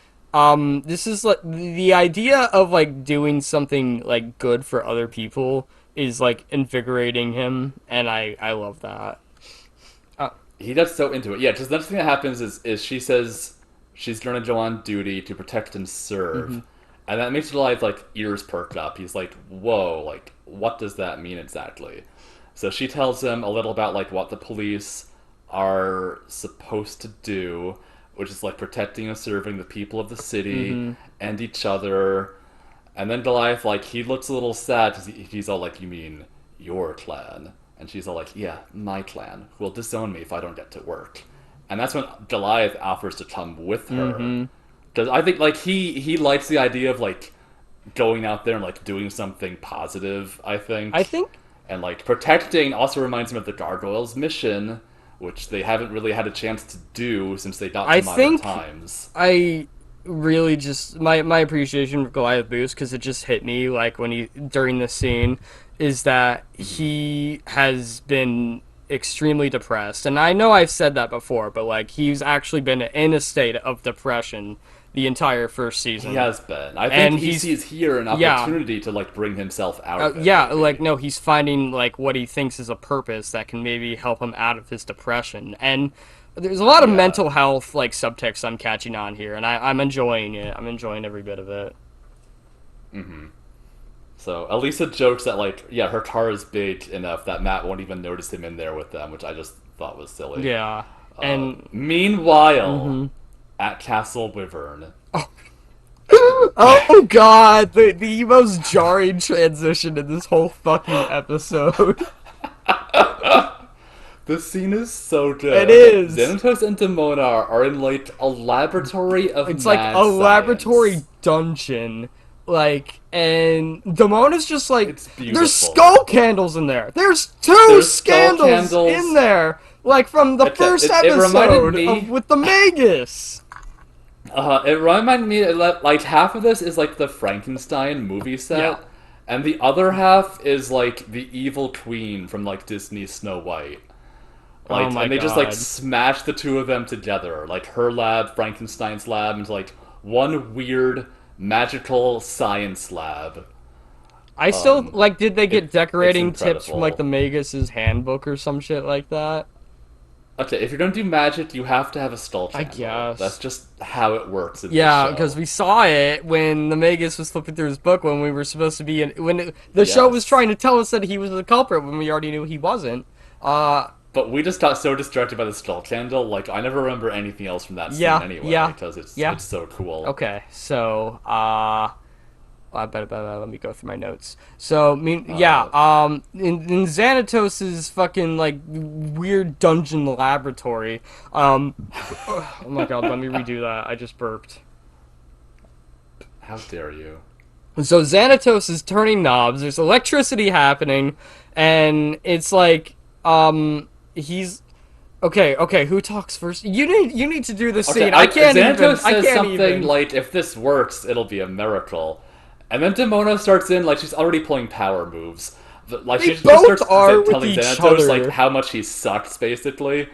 This is like the idea of like doing something like good for other people is like invigorating him, and I love that. Uh, He gets so into it. Yeah, because the next thing that happens is she says she's gonna go on duty to protect and hmm serve. And that makes July's, like, ears perk up. He's like, whoa, like, what does that mean exactly? So she tells him a little about, like, what the police are supposed to do, which is, like, protecting and serving the people of the city hmm and each other. And then Goliath, like, he looks a little sad because he's all like, you mean your clan? And she's all like, yeah, my clan, who will disown me if I don't get to work. And that's when Goliath offers to come with her. hmm Because I think, like, he likes the idea of, like, going out there and, like, doing something positive, I I think. think And, like, protecting also reminds me of the Gargoyles mission, which they haven't really had a chance to do since they got I to modern think times. I really just my appreciation for Goliath boost because it just hit me like when he during this scene is that Mm-hmm. he has been extremely depressed, and I know I've said that before, but like he's actually been in a state of depression the entire first He season, has been. I think and he he's sees here an yeah. opportunity to, like, bring himself out of it. Yeah, like Maybe. no, he's finding like what he thinks is a purpose that can maybe help him out of his depression. And there's a lot of Yeah. mental health like subtext I'm catching on here, and I'm enjoying it. I'm enjoying every bit of it. Mm-hmm. So Elisa jokes that, like, yeah, her car is big enough that Matt won't even notice him in there with them, which I just thought was silly. Yeah, and Meanwhile, hmm at Castle Wyvern, oh god, the most jarring transition in this whole fucking episode. the scene is so It good. is. Xanatos and Demona are in, like, a laboratory of It's like a mad laboratory science. dungeon. And Damona's just like, It's there's beautiful. skull candles in there. There's two There's skull scandals in candles. there, like from the Okay, first it reminded episode of me. with the Magus. It reminded me like half of this is like the Frankenstein movie Yeah. set, and the other half is like the evil queen from like Disney's Snow White. Oh Like, my and they just like god. smash the two of them together, like her lab, Frankenstein's lab, into like one weird magical science lab. I still like. Did they get It's decorating tips from like the incredible. Magus's handbook or some shit like that? Okay, if you're gonna do magic, you have to have a skull I candle. That's guess. just how it works in this Yeah, because show. we saw it when the Magus was flipping through his book when we were supposed to be in. The show was Yes. trying to tell us that he was the culprit when we already knew he wasn't. But we just got so distracted by the skull candle, like I never remember anything else from that scene Yeah, anyway, yeah, because it's yeah. it's so cool. Okay, so let me go through my notes. So, yeah, Uh, in Xanatos's fucking like weird dungeon laboratory, oh my god, let me redo that. I just burped. how dare you? So Xanatos is turning knobs. There's electricity happening, and it's like, he's okay. Okay, who talks first? You need to do the Okay, scene. I can't even. Xanatos I says can't something even. like, "If this works, it'll be a miracle," and then Demona starts in like she's already pulling power moves. Like They she just both starts are with telling each Xanatos like other. how much he sucks. Basically,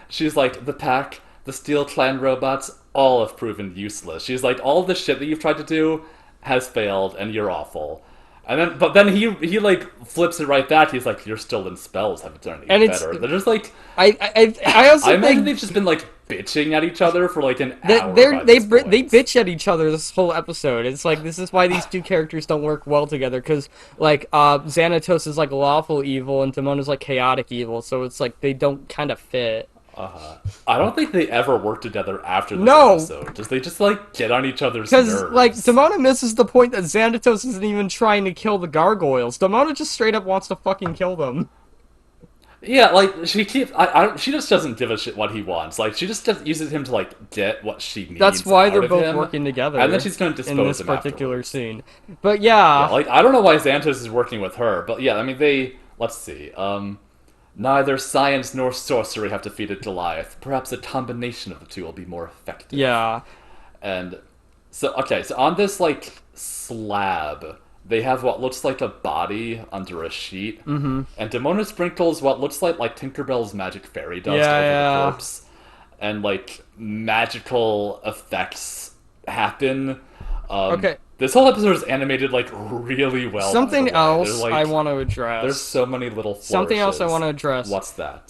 she's like, "The pack, the Steel Clan robots, all have proven useless." She's like, "All the shit that you've tried to do has failed, and you're awful." And then, but then he like flips it right back. He's like, "You're still in spells. Haven't done any And it's better." They're just like, I I also imagine think they've just been like bitching at each other for like an that hour by this they point. bitch at each other this whole episode. It's like this is why these two characters don't work well together because like Xanatos is like lawful evil and Timon is like chaotic evil, so it's like they don't kind of fit. I don't think they ever work together after this No, episode. Does they just like get on each other's because like nerves? Demona misses the point that Xanatos isn't even trying to kill the gargoyles. Demona just straight up wants to fucking kill them. Yeah, like she keeps. She just doesn't give a shit what he wants. Like she just uses him to like get what she That's needs why they're out of both him, working and then together she's gonna in dispose this him particular afterwards. scene. But Yeah, yeah, like I don't know why Xantos is working with her, but yeah, I mean they. Let's see. Neither science nor sorcery have defeated Goliath. Perhaps a combination of the two will be more effective. yeah. And so, okay, so on this like slab, they have what looks like a body under a sheet, and Demona sprinkles what looks like Tinkerbell's magic fairy dust Yeah, over the yeah. corpse, and like magical effects happen. Okay. This whole episode is animated like really well, by the Something way. There's else I like want to there's address. so many little Something else I want flourishes. to address. What's that?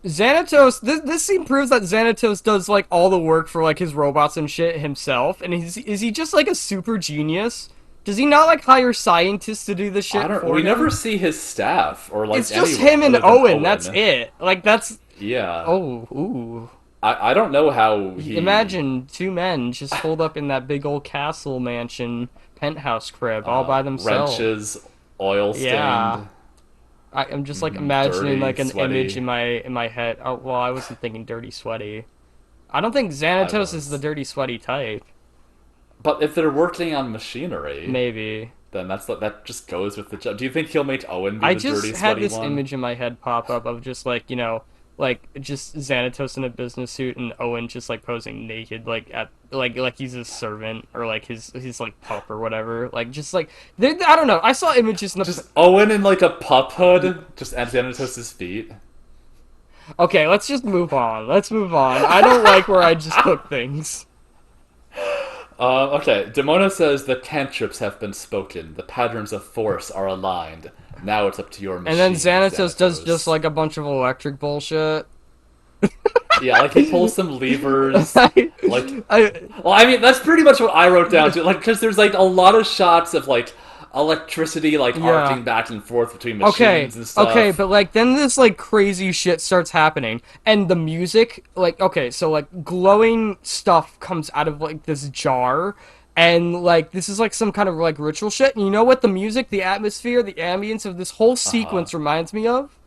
Xanatos. This scene proves that Xanatos does like all the work for like his robots and shit himself. And is he just like a super genius? Does he not like hire scientists to do the I shit don't. for We never him? see his staff or like It's just anyone him and other than Owen. That's Owen. it. Like that's Yeah. oh ooh. I don't know how he. Imagine two men just holed up in that big old castle mansion penthouse crib all by themselves. Wrenches, oil Yeah. stained, I'm just like imagining dirty, like an image sweaty. in my head. Oh well, I wasn't thinking dirty sweaty. I don't think I Xanatos is the was. dirty sweaty type. But if they're working on machinery, Maybe. then that just goes with the job. Do you think he'll make Owen be I the just dirty, had sweaty this one? image in my head pop up of just like, like just Xanatos in a business suit and Owen just like posing naked like at like he's his servant or like his like pup or whatever. Like just like I don't know. I saw images in the Just Owen in like a pup hood, just at Xanatos' feet. Okay, let's just move on. Let's move on. I don't like where I just took things. Okay, Demona says the cantrips have been spoken. The patterns of force are aligned. Now it's up to your And then machine, Xanatos does just Xanatos. like a bunch of electric bullshit. Yeah, like he pulls some levers. I, Like, I, well, I mean, that's pretty much what I wrote down too. Like, because there's like a lot of shots of like electricity like yeah. arcing back and forth between Okay, machines and okay, stuff. but like then this like crazy shit starts happening, and the music, like okay, so like glowing stuff comes out of like this jar, and like this is like some kind of like ritual shit. And you know what the music, the atmosphere, the ambience of this whole Uh huh. sequence reminds me of?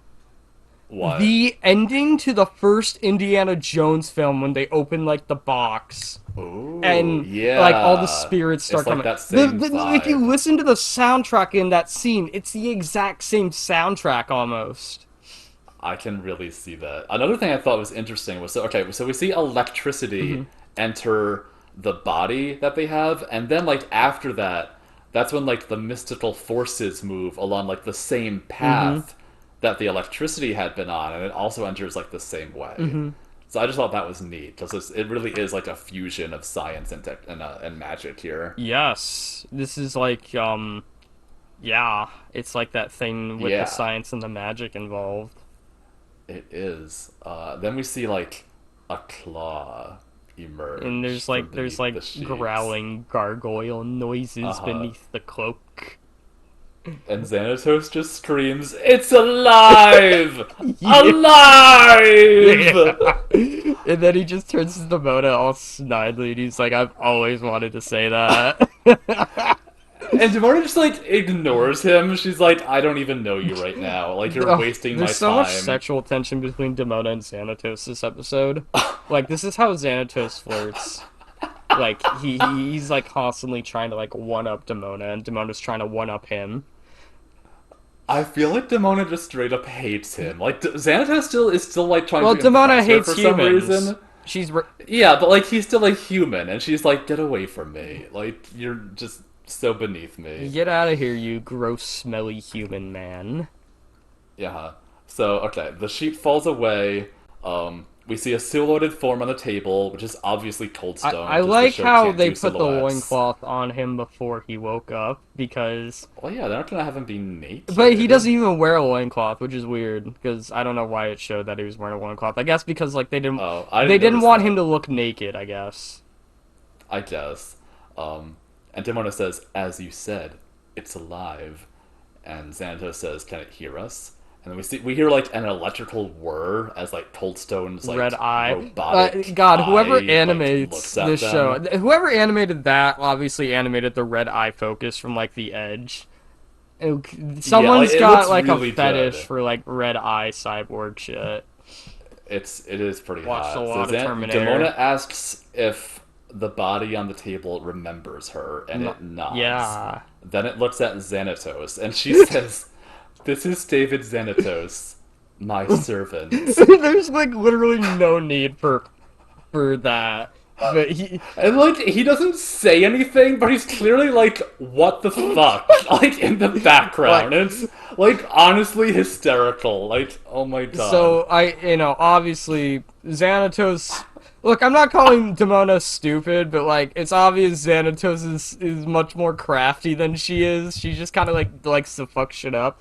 What? The ending to the first Indiana Jones film when they open like the box Ooh, and like all the yeah. spirits start It's like coming. that same If you vibe. listen to the soundtrack in that scene, it's the exact same soundtrack almost. I can really see that. Another thing I thought was interesting was so we see electricity enter the body that they have, and then like after that, that's when like the mystical forces move along like the same Mm-hmm. path that the electricity had been on, and it also enters like the same way. Mm-hmm. So I just thought that was neat because it really is like a fusion of science and and magic here. Yes, this is like yeah, it's like that thing with the Yeah, science and the magic involved. it is. Then we see like a claw And emerge from there's beneath like the sheets. growling gargoyle Uh noises huh. beneath the cloak. And Xanatos just screams, "It's alive! Yeah. Alive!" Yeah. And then he just turns to the Mona all snidely and he's like, I've always wanted to say that. And Demona just like ignores him. She's like, "I don't even know you right now. Like you're Ugh, wasting there's my so much time." sexual tension between Demona and Xanatos this episode. Like, this is how Xanatos flirts. Like, he's like constantly trying to like one up Demona, and Demona's trying to one up him. I feel like Demona just straight up hates him. Like Xanatos still is still like trying Well, to Demona impress her hates for some humans. reason. She's Yeah, but like he's still a human, and she's like, "Get away from me! Like you're just so beneath me." get out of here, you gross, smelly human man. Yeah. So okay, the sheep falls away. We see a silhouetted form on the table, which is obviously Coldstone I because the like show how can't they do put the silhouettes. loincloth on him before he woke up because Well, yeah, they're not gonna have him be but he naked. doesn't even wear a loincloth, which is weird because I don't know why it showed that he was wearing a loincloth. I guess because like Oh, I they didn't didn't notice want him that. to look naked, I guess. I guess. And Demona says, "As you said, it's alive." And Xanatos says, "Can it hear us?" And then we hear like an electrical whir as like Coldstone's Red like Eye. robotic God, whoever eye like animates looks at this show, them. whoever animated that obviously animated the Red Eye focus from like the Edge. Yeah, like Someone's it got looks like a really fetish good. for like Red Eye cyborg shit. It is pretty Watched a hot. So lot of Terminator. Demona asks if the body on the table remembers her, and No, it nods. yeah. Then it looks at Xanatos, and she says, "This is David Xanatos, my servant." There's like literally no need for that. But he And like he doesn't say anything, but he's clearly like, "What the fuck?" Like in the like background. And it's like honestly hysterical. Like, oh my god. so obviously Xanatos. Look, I'm not calling Demona stupid, but like it's obvious Xanatos is much more crafty than she is. She just kind of like likes to fuck shit up.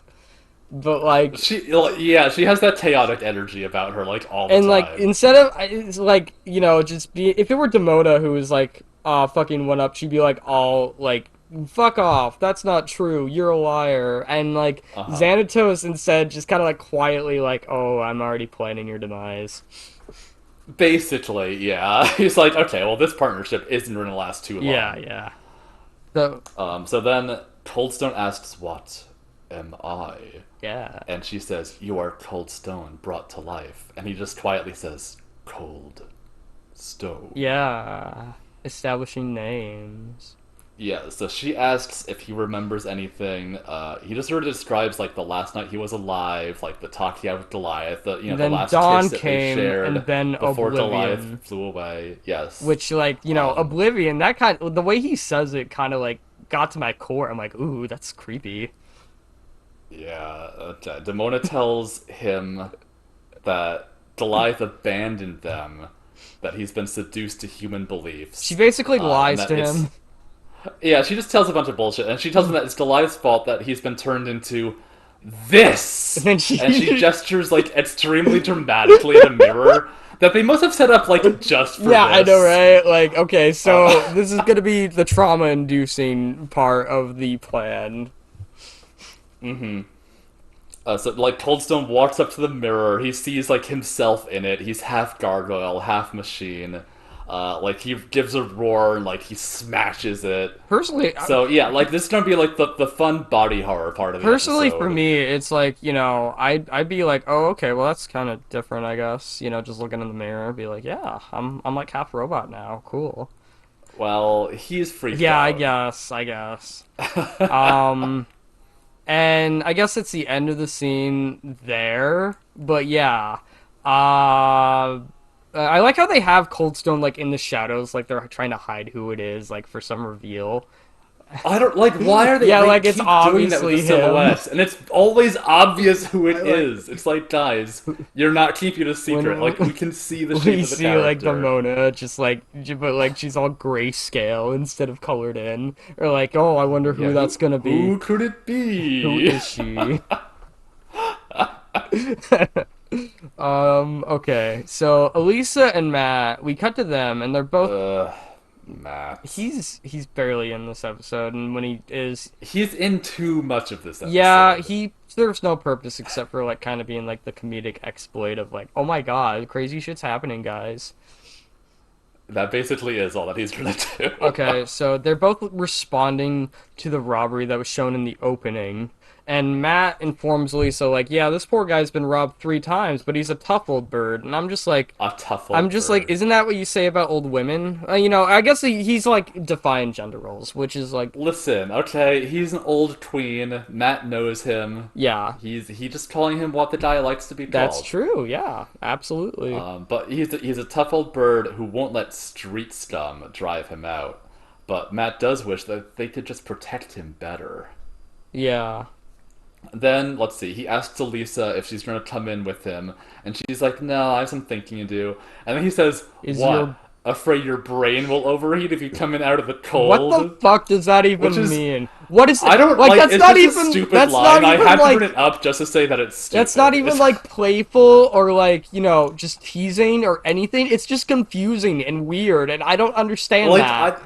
But like Yeah, she has that chaotic energy about her like all the and like time. instead of it's like just be if it were Demona who was like fucking one up, she'd be like all like fuck off, that's not true, you're a liar. And like Uh huh. Xanatos instead just kind of like quietly like, oh, I'm already planning your demise. Basically, yeah. He's like, okay, well, this partnership isn't going to last too Yeah, long. yeah. So So then Coldstone asks, "What am I?" yeah, And she says, "You are Cold Stone brought to life." And he just quietly says, "Cold Stone." yeah, establishing names. Yeah, so she asks if he remembers anything. He just sort of describes like the last night he was alive, like the talk he had with Goliath, the Then last kiss Dawn that they came, and shared then before Goliath Oblivion, flew away. Yes. which like Um, Oblivion. That kind, the way he says it, kind of like got to my core. I'm like, ooh, that's creepy. yeah. Okay. Demona tells him that Goliath abandoned them, that he's been seduced to human She beliefs, basically and lies that to it's him. yeah. She just tells a bunch of bullshit, and she tells him that it's Goliath's fault that he's been turned into And this, then and she she, gestures like extremely dramatically at a mirror that they must have set up like just for yeah, I know, this. right? Like, okay, so Uh, this is gonna be the trauma-inducing part of the plan. so like Coldstone walks up to the mirror. He sees like himself in it. He's half gargoyle, half machine. Like he gives a roar and like he smashes it. Personally, So yeah, like this is gonna be like the fun body horror part of the personally for episode. me, it's like, I'd be like, oh, okay, well that's kind of different, I guess. Just looking in the mirror, be like, yeah, I'm like half robot now. Cool. Well, he's freaked Yeah, I out. guess, I guess. Um, and I guess it's the end of the scene there. But yeah, I like how they have Cold Stone like in the shadows, like they're trying to hide who it is, like for some reveal. I don't like why are they Yeah, they like it's keep doing that with the obviously him. silhouettes and it's always obvious who it I like is. It's like guys, you're not keeping a secret. when Like we can see the shape we of the see like the character. Mona just like, but like she's all grayscale instead of colored in, or like, oh, I wonder Yeah, who that's gonna be. who could it Who be? is she? Okay. So Elisa and Matt, we cut to them, and they're both. Matt. He's barely in this episode, and when he is, He's in too much of this yeah, episode. he serves no purpose except for like kind of being like the comedic exploit of like, oh my god, crazy shit's happening, guys. That basically is all that he's gonna do. Okay, so they're both responding to the robbery that was shown in the opening. And Matt informs Lisa, like, yeah, this poor guy's been robbed 3 times, but he's a tough old bird. And A tough I'm old just like, bird. isn't that what you say about old women? I guess he's like defying gender roles, which is like, Listen, okay, he's an old tween. Matt knows him. yeah, He just calling him what the guy likes to be that's called. true. Yeah, absolutely. But he's a tough old bird who won't let street scum drive him out. But Matt does wish that they could just protect him better. Yeah. Then, let's see, he asks Elisa if she's going to come in with him, and she's like, no, I have some thinking to do. And then he says, Is your what? Afraid your brain will overheat if you come in out of the What the cold? fuck does that Which even is, mean? What is I don't, like like, it's just a stupid that's not line. I even had to like bring it up just to say that it's that's not stupid. even like playful or like, just teasing or anything. It's just confusing and weird and I don't understand like, that.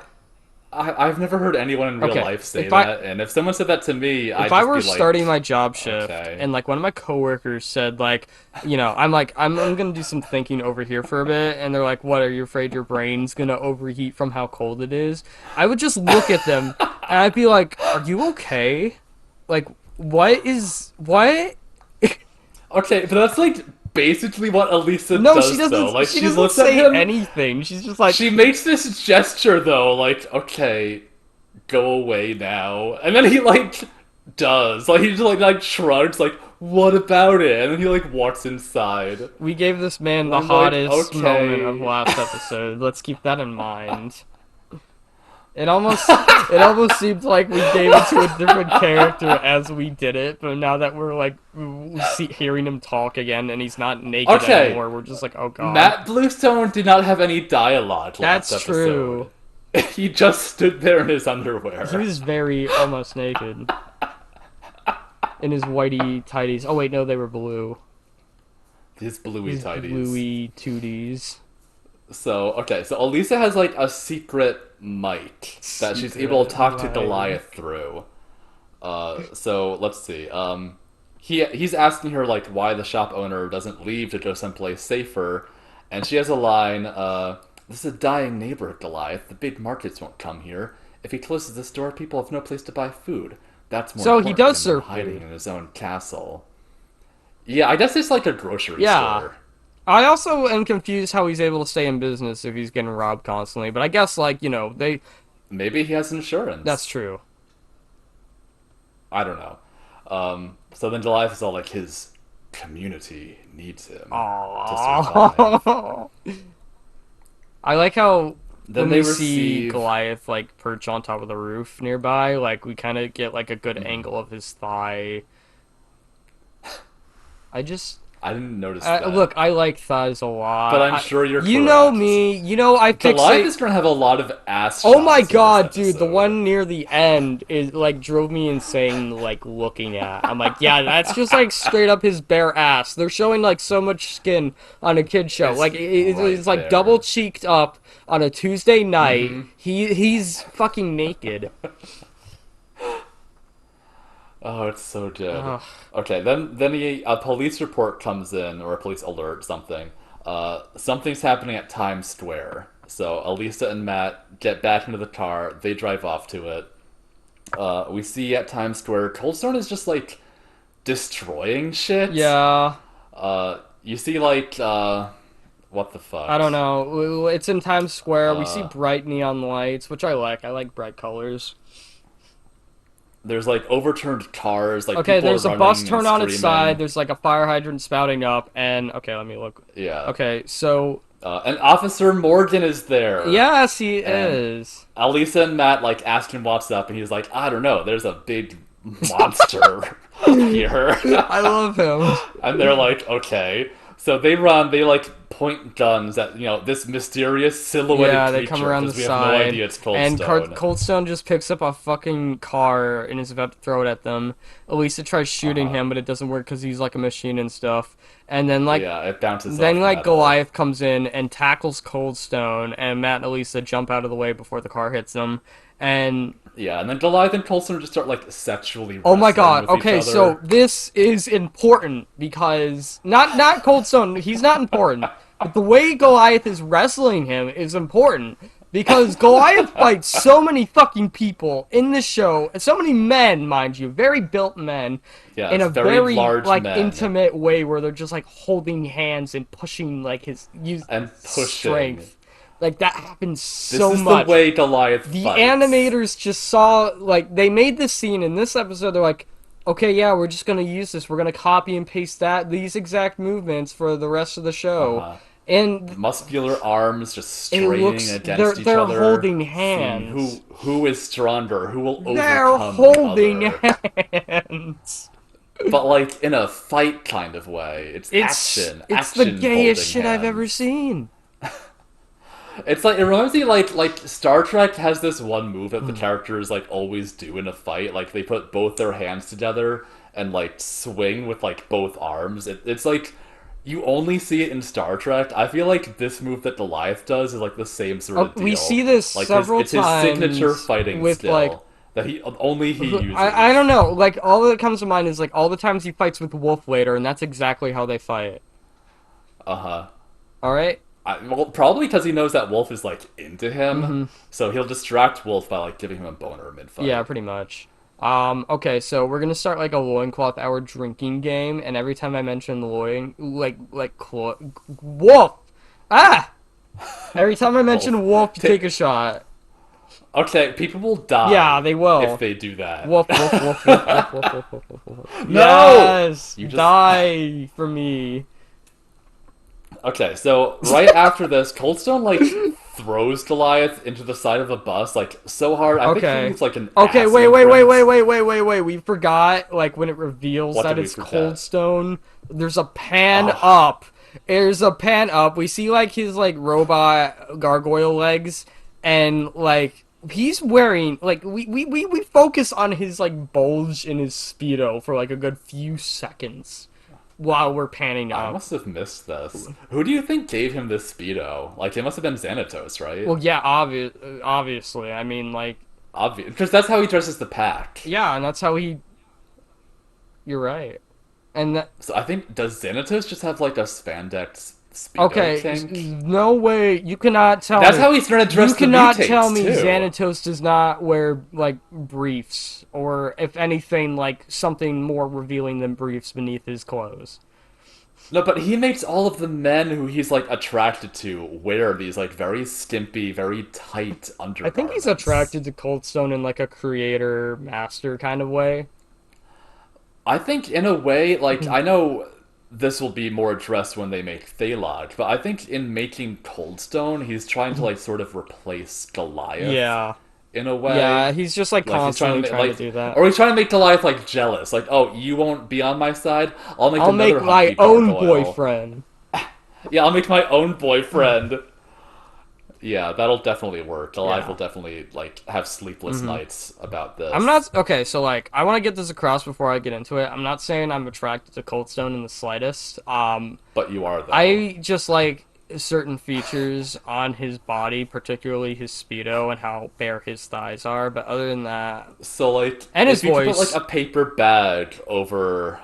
I've never heard anyone in real Okay, life say that, and if someone said that to me, if I'd I just were be like, starting my job shift okay. and like one of my coworkers said like, I'm gonna do some thinking over here for a bit, and they're like, what, are you afraid your brain's gonna overheat from how cold it is? I would just look at them and I'd be like, are you okay? Like, what? Okay, but that's like basically what Elisa No, she does though. doesn't. Like She she doesn't looks at say him, anything. She's just like, she makes this gesture though, like, okay, go away now. And then he like does. Like he just like shrugs, like, what about it? And then he like walks inside. we gave this man And the I'm like, hottest moment of okay. last episode. Let's keep that in mind. It almost seemed like we gave it to a different character as we did it, but now that we're like hearing him talk again and he's not naked Okay. anymore, we're just like, oh god. Matt Bluestone did not have any dialogue last That's true. episode. He just stood there in his He underwear. was very almost naked in his whitey tighties. Oh wait, no, they were blue. His bluey His tighties. bluey tooties. So, okay, so Elisa has like a secret mic that she's able to Secret talk to life. Goliath through. So let's see. He's asking her like why the shop owner doesn't leave to go someplace safer, and she has a line. This is a dying neighbor, Goliath. The big markets won't come here. If he closes the store, people have no place to buy food. That's more So he important to does him than serve hiding food. in his own castle. Yeah, I guess it's like a grocery Yeah. store. I also am confused how he's able to stay in business if he's getting robbed constantly, but I guess like, they Maybe he has that's insurance. true. I don't know. So then Goliath is all like his community needs him to survive. Aww. I like how Then when they we see receive. Goliath like perch on top of the roof nearby, like we kind of get like a good Mhm. angle of his thigh. I just I didn't notice that, look, I like thighs a but lot. I'm sure you're You know correct. me, I Goliath fixate. is gonna have a lot of ass Oh my shots in this god, dude, the episode. one near the end is like drove me insane like looking at. I'm like, yeah, that's just like straight up his bare ass. They're showing like so much skin on a kid show. It's Like it's right like double there. cheeked up on a Tuesday night. Hmm. He's fucking naked. Oh, it's so good. Ugh. Okay, then a police report comes in or a police alert something. Something's happening at Times Square. So Elisa and Matt get back into the car. They drive off to it. We see at Times Square, Coldstone is just like destroying shit. Yeah, You see like what the I fuck? don't know. It's in Times Square. We see Uh, bright neon lights, which I like. I like bright colors. there's like overturned cars, like Okay, people are there's a bus running and turned on its side. screaming. There's like a fire hydrant spouting up, and okay, let me look. Yeah. Okay, so And Officer Morgan is there, yes, he and is. Elisa and Matt like ask him what's up, and he's like, I don't know. There's a big monster here. I love him. And they're like, okay. So they run, they like point guns at, this mysterious silhouetted Yeah, they come creature around the because we have no side, idea it's and Coldstone. Coldstone just picks up a fucking car and is about to throw it at them. Elisa tries shooting Uh-huh. him, but it doesn't work because he's like a machine and stuff. And then Yeah, it bounces off metal. Goliath comes in and tackles Coldstone, and Matt and Elisa jump out of the way before the car hits them. And Yeah, and then Goliath and Coulson just start like sexually oh my wrestling god, with each okay, so other. this is important because not Coldstone, he's not important, but the way Goliath is wrestling him is important because Goliath fights so many fucking people in the show, and so many men, mind you, very built men, in Yes, a very very large like men intimate way where they're just like holding hands and pushing like his use and pushing. strength. Like that happens This so is the much. way Goliath The fights. animators just saw like they made this scene in this episode. They're like, okay, yeah, we're just gonna use this. We're gonna copy and paste these exact movements for the rest of the show, Uh-huh. and Muscular arms just it straining looks against each they're other, holding seeing hands. who is stronger, who will They're overcome the holding other. hands. But like in a fight kind of way. It's action, It's the action gayest holding shit I've ever hands. seen. It's like it reminds me like Star Trek has this one move that the characters like always do in a fight. Like they put both their hands together and like swing with like both arms. It's like you only see it in Star Trek. I feel like this move that Goliath does is like the same sort Oh, of we deal. see this Like his several it's his signature times fighting with like skill that he only he I don't uses. know. Like all that comes to mind is like all the times he fights with Wolf later, and that's exactly how they fight. Uh huh. All right. Well, probably because he knows that Wolf is like into him, Mm-hmm. so he'll distract Wolf by like giving him a boner mid Yeah, fight. pretty much. Okay, so we're gonna start like a loincloth hour drinking game, and every time I mention wolf, ah, every time I mention Wolf. wolf, you take a shot. Okay, people will Yeah, die they if will. they do that. Wolf, wolf, wolf, wolf, wolf, wolf, wolf, wolf, wolf, wolf, wolf. No! Yes, You just. die for me. Okay, so right after this, Coldstone, like, throws Goliath into the side of the bus, like, so hard. I think he Okay. needs, like, an Okay, acid wait, rinse. wait. We forgot, like, when it reveals What that did we it's forget? Coldstone, there's a pan Oh, up. There's a pan up. We see, like, his, like, robot gargoyle legs, and, like, he's wearing, like, we focus on his, like, bulge in his Speedo for, like, a good few seconds while we're panning I up. must have missed this. Who do you think gave him this Speedo? Like, it must have been Xanatos, right? Well, yeah, obviously. I mean, like, Obvious. Because that's how he dresses the pack. yeah, and that's how he. You're right. And that, So I think, does Xanatos just have, like, a spandex Speedo okay, kink? no way. You cannot tell That's me. how he's trying to You dress the cannot tell mutates, me too. Xanatos does not wear like briefs, or if anything, like something more revealing than briefs beneath his clothes. No, but he makes all of the men who he's like attracted to wear these like very skimpy, very tight I think he's undergarments. attracted to Coldstone in like a creator master kind of way. I think in a way, like I know this will be more addressed when they make Thalog, but I think in making Coldstone, he's trying to like sort of replace Goliath Yeah, in a yeah. way. He's just like Like he's trying to constantly make trying to like, do that. or he's trying to make Goliath like jealous. Like, oh, you won't be on my side. I'll make I'll make another my hunky own gargoyle. boyfriend. Yeah, I'll make my own boyfriend. Yeah, that'll definitely work. Goliath will Yeah. definitely like have sleepless nights about I'm this. not okay. So like, I want to get this across before I get into it. I'm not saying I'm attracted to Coldstone in the slightest. But you are though. I just like certain features on his body, particularly his speedo and how bare his thighs are. But other than that, So like and his if you could put like voice. a paper bag over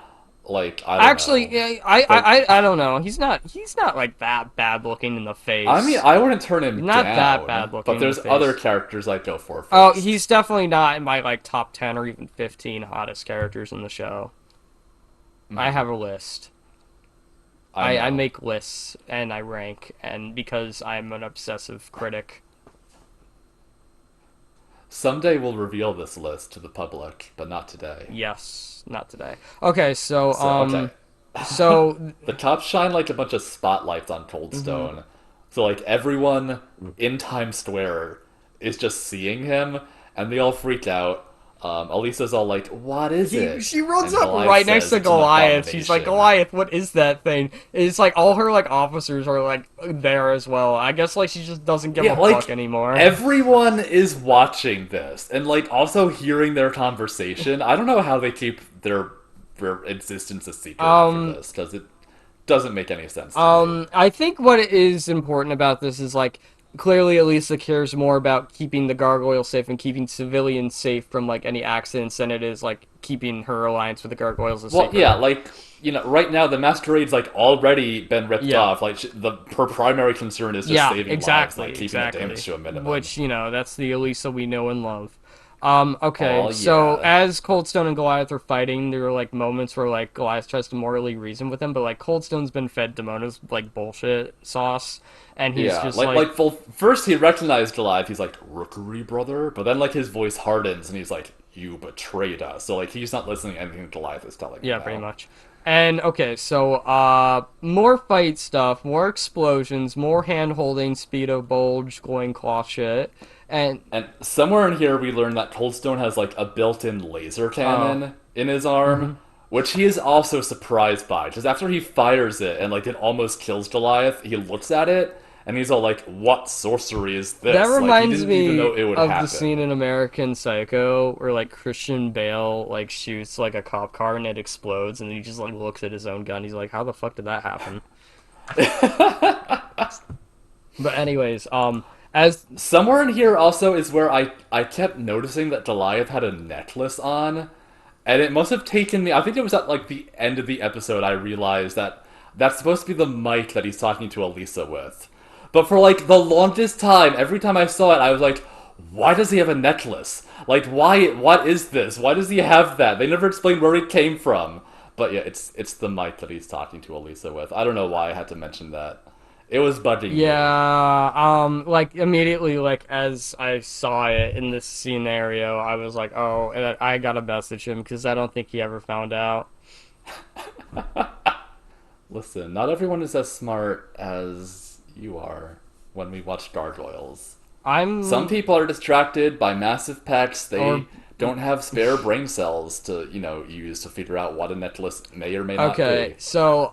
Like, I don't Actually, know. yeah, But I don't know. He's not like that bad looking in the I mean, face. I wouldn't turn He's him not that down, bad looking but in the there's other face. characters I'd go for Oh, first. he's definitely not in my like top 10 or even 15 hottest characters in the show. I Mhm. have a list. I I know. make lists and I rank, and because I'm an obsessive critic. Someday we'll reveal this list to the public, but not today. Yes, not today. Okay, so So, okay. so The cops shine like a bunch of spotlights on mhm. Coldstone. So, like, everyone in Times Square is just seeing him, and they all freak out. Elisa's all like, "What is it?" She runs And up Goliath right next says to it's an Goliath. She's like, abomination. Goliath, what is that thing? It's like all her like officers are like there as well. I guess like she just doesn't give Yeah, a fuck like, anymore. everyone is watching this, and, like, also hearing their conversation. I don't know how they keep their existence a secret after Um, this, because it doesn't make any sense to me. I think what is important about this is like clearly Elisa cares more about keeping the gargoyle safe and keeping civilians safe from like any accidents than it is like keeping her alliance with the gargoyles a Well, yeah, secret. like, right now the masquerade's like already been ripped Yeah. off. Like, her primary concern is just Yeah, saving lives, like exactly, keeping the exactly. damage to a minimum. Which, that's the Elisa we know and love. Okay, Oh so yeah, as Coldstone and Goliath are fighting, there are like moments where like Goliath tries to morally reason with him, but like Coldstone's been fed Damona's like bullshit sauce, and he's yeah. just like, Well, first he recognized Goliath. He's like, "Rookery, brother," but then like his voice hardens and he's like, "You betrayed us." So like he's not listening to anything Goliath is telling him yeah, pretty now. much. And okay, so more fight stuff, more explosions, more hand holding, speedo bulge, loincloth shit, and And somewhere in here, we learn that Coldstone has like a built-in laser oh, cannon in his arm, mm-hmm. which he is also surprised by. Just after he fires it and like it almost kills Goliath, he looks at it and he's all like, "What sorcery is That this?" Like he reminds didn't even me know it would of the scene happen. in American Psycho where like Christian Bale like shoots like a cop car and it explodes and he just like looks at his own gun. He's like, "How the fuck did that happen?" But anyways, as Somewhere in here also is where I kept noticing that Goliath had a necklace on, and it must have taken me. I think it was at like the end of the episode I realized that that's supposed to be the mic that he's talking to Elisa with. But for like the longest time, every time I saw it, I was like, "Why does he have a necklace? Like, why? What is this? Why does he have that?" They never explained where it came from. But yeah, it's the mic that he's talking to Elisa with. I don't know why I had to mention that. It was bugging me. yeah, like immediately like as I saw it in this scenario, I was like, "Oh, and I gotta message him because I don't think he ever found out." Listen, not everyone is as smart as you are when we watch Gargoyles. Some I'm people are distracted by massive packs or they don't have spare brain cells to, use to figure out what a necklace may or may not Okay, be. so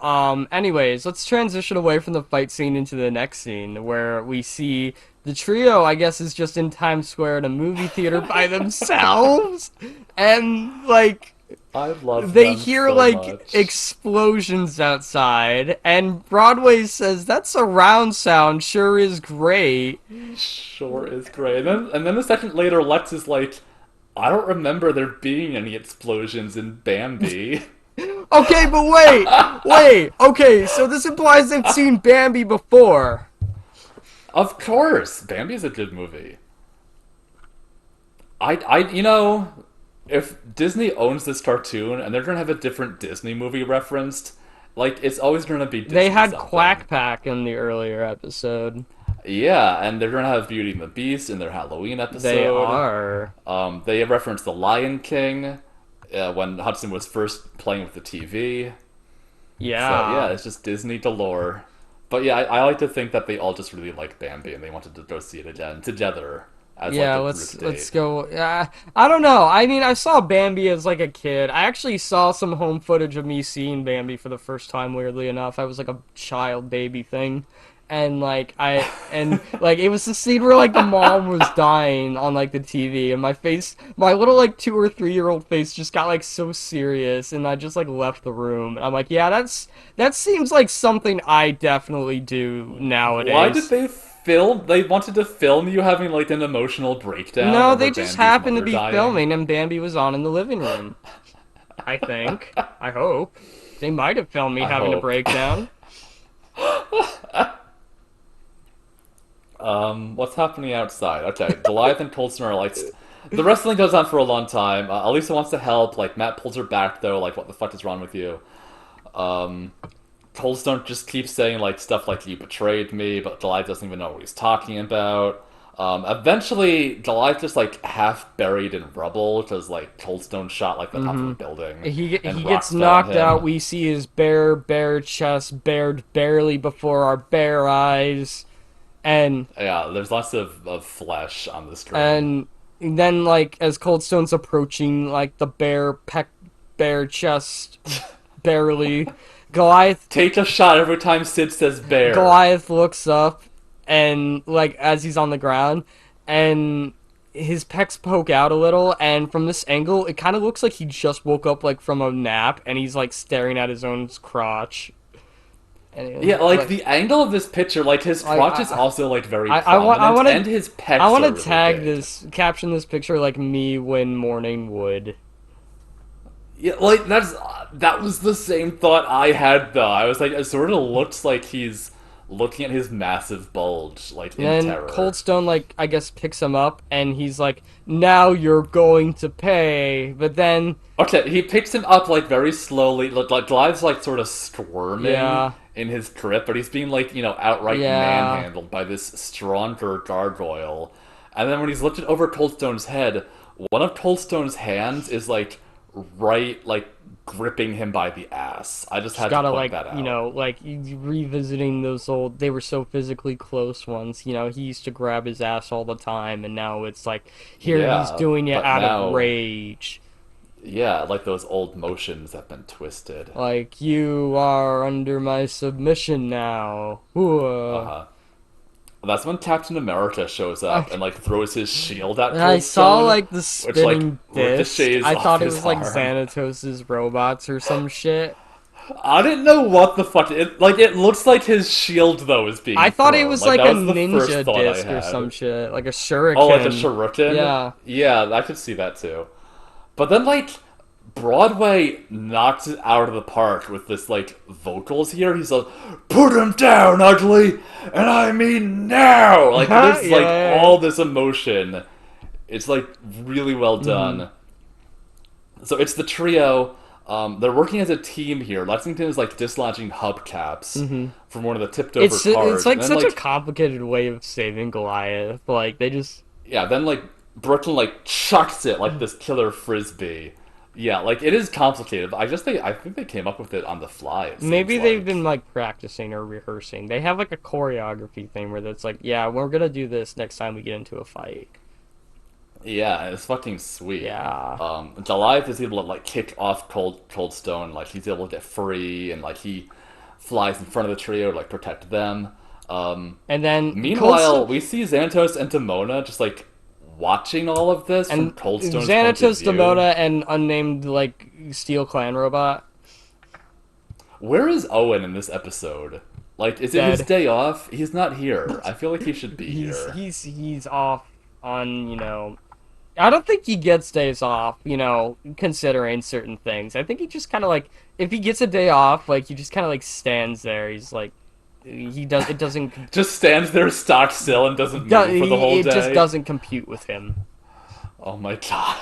anyways, let's transition away from the fight scene into the next scene where we see the trio, I guess, is just in Times Square at a movie theater by themselves, and like I love they them hear so like much. explosions outside, and Broadway says that surround sound sure is great. Sure is great. And then a second later, Lex is like, I don't remember there being any explosions in Bambi. Okay, but wait, okay, so this implies they've seen Bambi before. Of course, Bambi's a good movie. If Disney owns this cartoon and they're gonna have a different Disney movie referenced, like it's always gonna be They Disney had something. Quack Pack in the earlier episode. Yeah, and they're gonna have Beauty and the Beast in their Halloween They episode. are. They referenced The Lion King when Hudson was first playing with the TV. So yeah, Yeah. it's just Disney galore. But yeah, I like to think that they all just really like Bambi and they wanted to go see it again together as like Yeah, a let's group date. go. I don't know. I mean, I saw Bambi as like a kid. I actually saw some home footage of me seeing Bambi for the first time, weirdly enough. I was like a child baby thing. And it was the scene where like the mom was dying on like the TV and my little like 2 or 3 year old face just got like so serious and I just like left the room. I'm like, yeah, that seems like something I definitely do Why did nowadays. they film? They wanted to film you having like an emotional breakdown No, over they just Bambi's happened to mother be dying. filming and Bambi was on in the living room. I think. I hope. They might have filmed me I having a hope. breakdown. What's happening outside? Okay, Goliath and Coldstone are like. The wrestling goes on for a long time. Elisa wants to help. Like, Matt pulls her back, though. Like, what the fuck is wrong with you? Um, Coldstone just keeps saying, like, stuff like, you betrayed me, but Goliath doesn't even know what he's talking about. Eventually, Goliath just, like, half buried in rubble, because, like, Coldstone shot, like, the top of a Hmm. building, He and gets rocks fell on knocked out. him. We see his bare chest bared barely before our bare eyes, and Yeah, there's lots of flesh on the screen. and then like as Coldstone's approaching like the bare chest barely, Goliath Take a shot every time Sid says bear. Goliath looks up and like as he's on the ground and his pecs poke out a little and from this angle it kind of looks like he just woke up like from a nap and he's like staring at his own crotch and Yeah, like like the angle of this picture, like his like crotch is also like very I prominent, want and to his I pecs want are to really tag big. this caption this picture like me when morning would. Yeah, like that was the same thought I had though. I was like, it sort of looks like he's looking at his massive bulge, like And in then terror. Coldstone, like, I guess picks him up, and he's like, now you're going to pay. But then, Okay, he picks him up like very slowly. Like Glyde's like sort of squirming yeah, in his grip, but he's being like outright yeah. manhandled by this stronger gargoyle. And then when he's lifted over Coldstone's head, one of Coldstone's hands is like right like gripping him by the ass. I just Just had to gotta, point like, that out. revisiting those old, they were so physically close once. He used to grab his ass all the time, and now it's like, here he's Yeah, doing it but out of now, rage. yeah, like those old motions have been twisted. Like, you are under my submission now. Uh Ooh. huh. That's when Captain America shows I, up and like throws his shield at I saw Coldstone, like the which like spinning disc. ricochets I off thought it his was like arm. Xanatos's robots or some shit. I didn't know what the fuck it looks like his shield though is I being thought it thrown. was Like like that a was the first ninja thought I disc or some had. shit, like a Oh, like a shuriken. shuriken? Yeah. Yeah, I could see that too. But then like Broadway knocks it out of the park with this like vocals here. He's like, "Put him down, ugly, and I mean now." Like Yeah, there's like yeah. all this emotion. It's like really well Hmm. done. So it's the trio. They're working as a team here. Lexington is like dislodging hubcaps Hmm. from one of the tipped over It's cars, and like then such a like complicated way of saving Goliath. Like they just yeah, then like Brooklyn like chucks it like this killer frisbee. Yeah, like it is complicated. I think they came up with it on the fly. It seems maybe they've been like. like practicing or rehearsing. They have like a choreography thing where it's like, yeah, we're gonna do this next time we get into a fight. Yeah, it's fucking sweet. Yeah. Goliath is able to like kick off Coldstone, like he's able to get free, and like he flies in front of the trio to like protect them. Um, And then Coldstone Meanwhile, we see Xantos and Demona just like watching all of this from and Coldstone's point of Xanatos, view. Demona, and unnamed like Steel Clan robot Where is Owen in this episode? Like, is it his dead. day off? He's not here. I feel like he should be He's here. he's he's off on I don't think he gets days off. Considering certain things. I think he just kind of like if he gets a day off, like he just kind of like stands there. He's like he does it doesn't Just stands there stock still and doesn't move for the whole it just day. doesn't compute with him. Oh my god.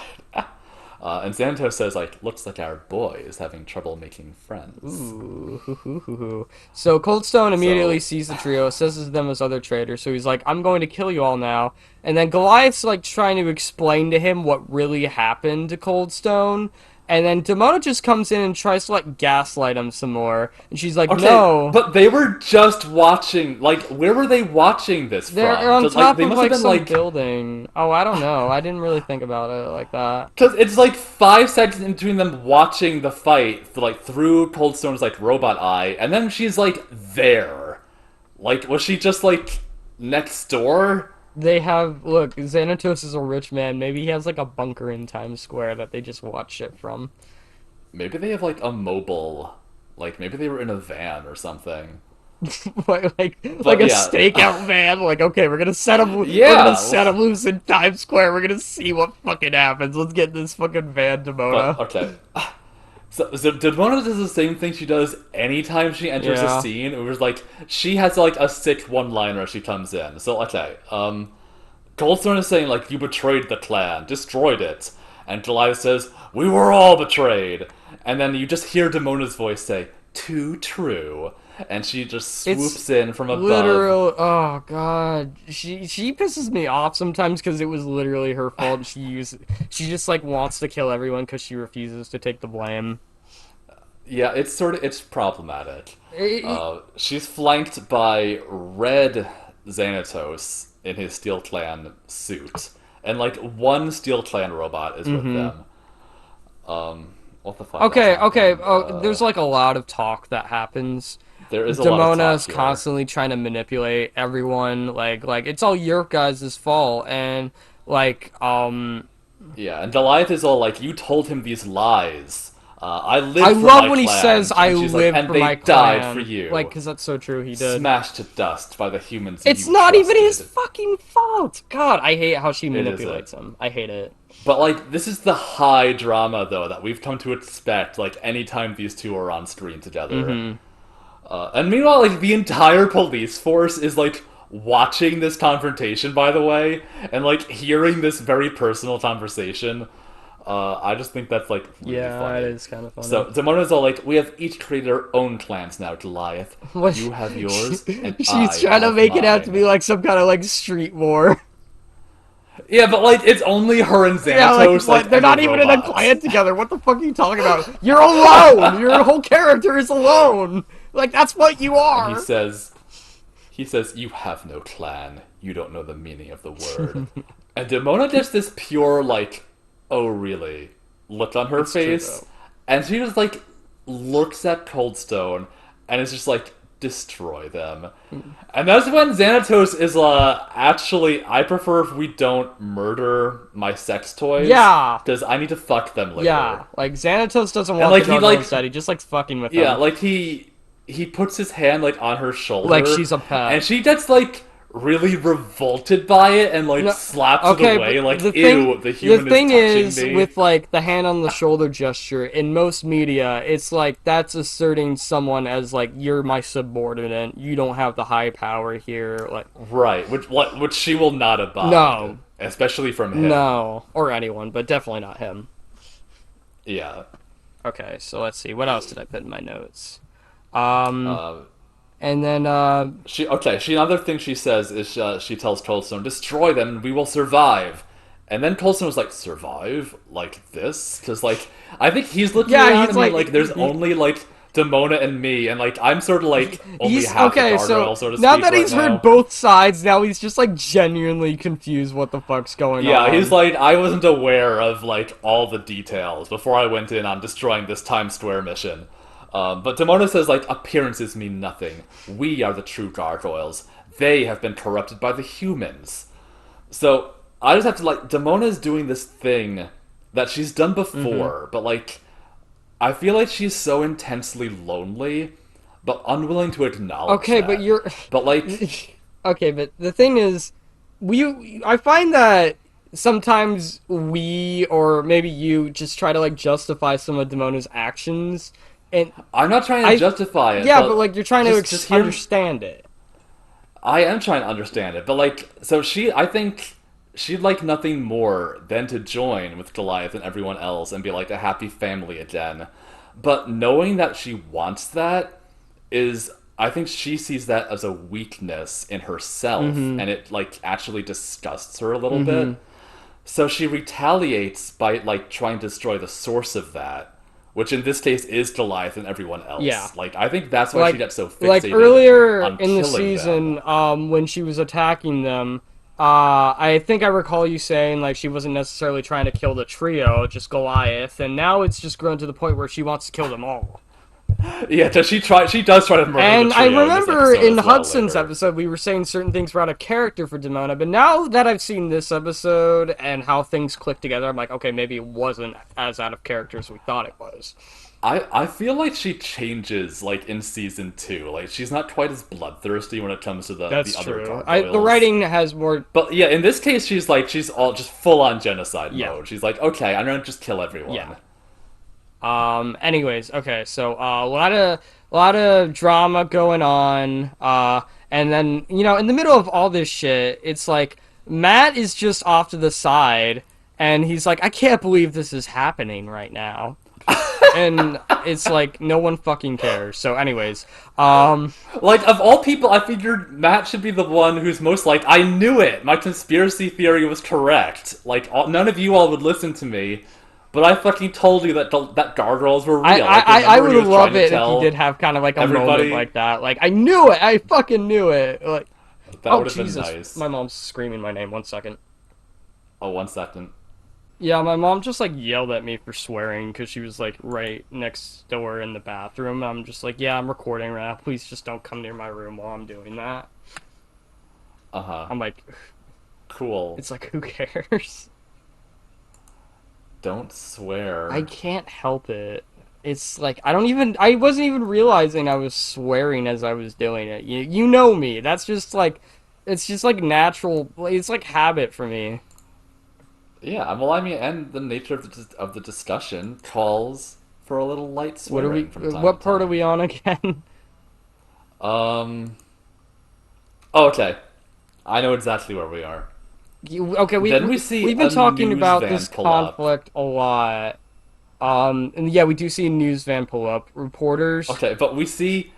And Xantos says, like, looks like our boy is having trouble making friends. Ooh, hoo, hoo, hoo, hoo. So Coldstone immediately So, sees the trio, assesses them as other traitors. So he's like, "I'm going to kill you all now." And then Goliath's like trying to explain to him what really happened to Coldstone. And then Demona just comes in and tries to like gaslight him some more. And she's like, okay, "No, but they were just watching. Like, where were they watching this they're from? on Because, like, top they of must have like been, some like, building." Oh, I don't know. I didn't really think about it like that. because it's like 5 seconds in between them watching the fight, like through Coldstone's like robot eye, and then she's like there. Like, was she just like next door? They have look. Xanatos is a rich man. Maybe he has like a bunker in Times Square that they just watch shit from. Maybe they have like a mobile. Like maybe they were in a van or something. like But a yeah, stakeout van. Like, okay, we're gonna set him. We're gonna yeah. set him loose in Times Square. We're gonna see what fucking happens. Let's get this fucking van to But Mona. okay, So Demona does the same thing she does anytime she enters a Yeah. scene. It was like she has like a sick one-liner as she comes in. So okay, Goldstone is saying like you betrayed the clan, destroyed it, and Goliath says we were all betrayed, and then you just hear Demona's voice say too true, and she just It's swoops in from above. literal. Oh god, she pisses me off sometimes because it was literally her fault. She just like wants to kill everyone because she refuses to take the blame. Yeah, it's problematic. It- She's flanked by Red Xanatos in his Steel Clan suit, and like one Steel Clan robot is with them. What the fuck else okay, okay. happened? Oh, there's like a lot of talk that happens. There is a lot of talk Demona's here. constantly trying to manipulate everyone. Like it's all your guys' fault, and like Yeah, and Goliath is all like, "You told him these lies. I I live for love my when he says, clan," "I and she's like, live "And for they my died for clan," like, you, because that's so true. He did. smashed to dust by the humans It's you not even his trusted." fucking fault. God, I hate how she It isn't. manipulates him. I hate it. But like this is the high drama though that we've come to expect like anytime these two are on screen together. And meanwhile like the entire police force is like watching this confrontation by the way and like hearing this very personal conversation. I just think that's like really Yeah, it funny. is kind of So funny. Demona's all like, we have each created our own clans now, Goliath. What? You have yours, and She's I trying to have make it out to be mine. like some kind of like street war. Yeah, but like it's only her and Yeah, like Xanatos, what? like, They're and the not even in a robots. clan together. What the fuck are you talking about? You're alone. Your whole character is alone. Like that's what you And he are. says, you have no clan. You don't know the meaning of the word. And Demona gets this pure, like, oh, really? Look on her It's true face. though. And she just, like, looks at Coldstone and is just like, destroy them. And that's when Xanatos is, actually, I prefer if we don't murder my sex toys. Yeah, Because I need to fuck them yeah. later. Like Xanatos doesn't And, want the like, he, gargoyles like, dead. He just likes fucking with yeah, them. like he puts his hand like on her Like shoulder, she's a pet. and she gets like really revolted by it and like No, slaps it okay, but away, like ew, the the human is thing touching is me. with like the hand on the shoulder gesture in most media, it's like that's asserting someone as like you're my subordinate. You don't have the high power here. Like Right, which she will not abide, no, especially from him. no, or anyone, but definitely not him. Yeah. Okay, so let's see. What else did I put in my notes? Um, Uh, and then she another thing she says is she tells Coldstone, "Destroy them, and we will survive." And then Coulson was like, "Survive like this?" Because like I think he's looking yeah, around he's and being like like, "There's only like Demona and me," and like I'm sort of like only he's half the okay. So gargoyle, so to now speak, that right he's heard now. both sides, now he's just like genuinely confused. What the fuck's going Yeah, he's on? like, I wasn't aware of like all the details before I went in on destroying this Times Square mission. But Demona says like appearances mean nothing. We are the true gargoyles. They have been corrupted by the humans. So I just have to like Demona's doing this thing that she's done before, but like I feel like she's so intensely lonely, but unwilling to acknowledge Okay, but that. you're But like, okay, but the thing is, I find that sometimes we or maybe you just try to like justify some of Demona's actions, and I'm not trying to I justify it, yeah, but but like you're trying to just hear. understand it. I am trying to understand it, but like, so I think she'd like nothing more than to join with Goliath and everyone else and be like a happy family again. But knowing that she wants that is, I think she sees that as a weakness in herself, and it like actually disgusts her a little bit. So she retaliates by like trying to destroy the source of that, which in this case is Goliath and everyone Yeah. else. Like I think that's why she like gets so like fixated earlier on in the killing them. season when she was attacking them, I think I recall you saying like she wasn't necessarily trying to kill the trio, just Goliath, and now it's just grown to the point where she wants to kill them all. Yeah, so she does try to murder the And I trio in this remember episode in as well Hudson's later. episode we were saying certain things were out of character for Demona, but now that I've seen this episode and how things click together, I'm like, okay, maybe it wasn't as out of character as we thought it was. I feel like she changes like in season 2. Like she's not quite as bloodthirsty when it comes to the That's other true. The gargoyles. writing has more. But yeah, in this case she's all just full on genocide Yeah. mode. She's like, okay, I'm gonna just kill Yeah. everyone. Anyways, okay, so a lot of drama going on. And then in the middle of all this shit, it's like Matt is just off to the side, and he's like, I can't believe this is happening right now, and it's like no one fucking cares. So, anyways, Like, of all people, I figured Matt should be the one who's most like, I knew it! My conspiracy theory was correct. Like, none of you all would listen to me, but I fucking told you that gargoyles were I real. Like, I remember he would was trying love to it if he did tell have kind of like a moment everybody? like that. Like I knew it, I fucking knew it. Like, That oh would have been Jesus, nice. my mom's screaming my name. 1 second. Oh, 1 second. Yeah, my mom just like yelled at me for swearing because she was like right next door in the bathroom. I'm just like, yeah, I'm recording right now. Please just don't come near my room while I'm doing that. Uh-huh. I'm like, Cool. it's like, who cares? Don't I swear. can't help it. It's like I wasn't even realizing I was swearing as I was doing it. You know me. That's just like it's just like natural. It's like habit for me. Yeah, well, I mean, and the nature of the discussion calls for a little light What are we? swearing from time to What part are time. we on again? Um. Oh, okay. I know exactly where we are. Okay, Then we see we've been a talking news about van this pull up. conflict a lot. And yeah, we do see a news van pull up. Reporters. Okay, but we see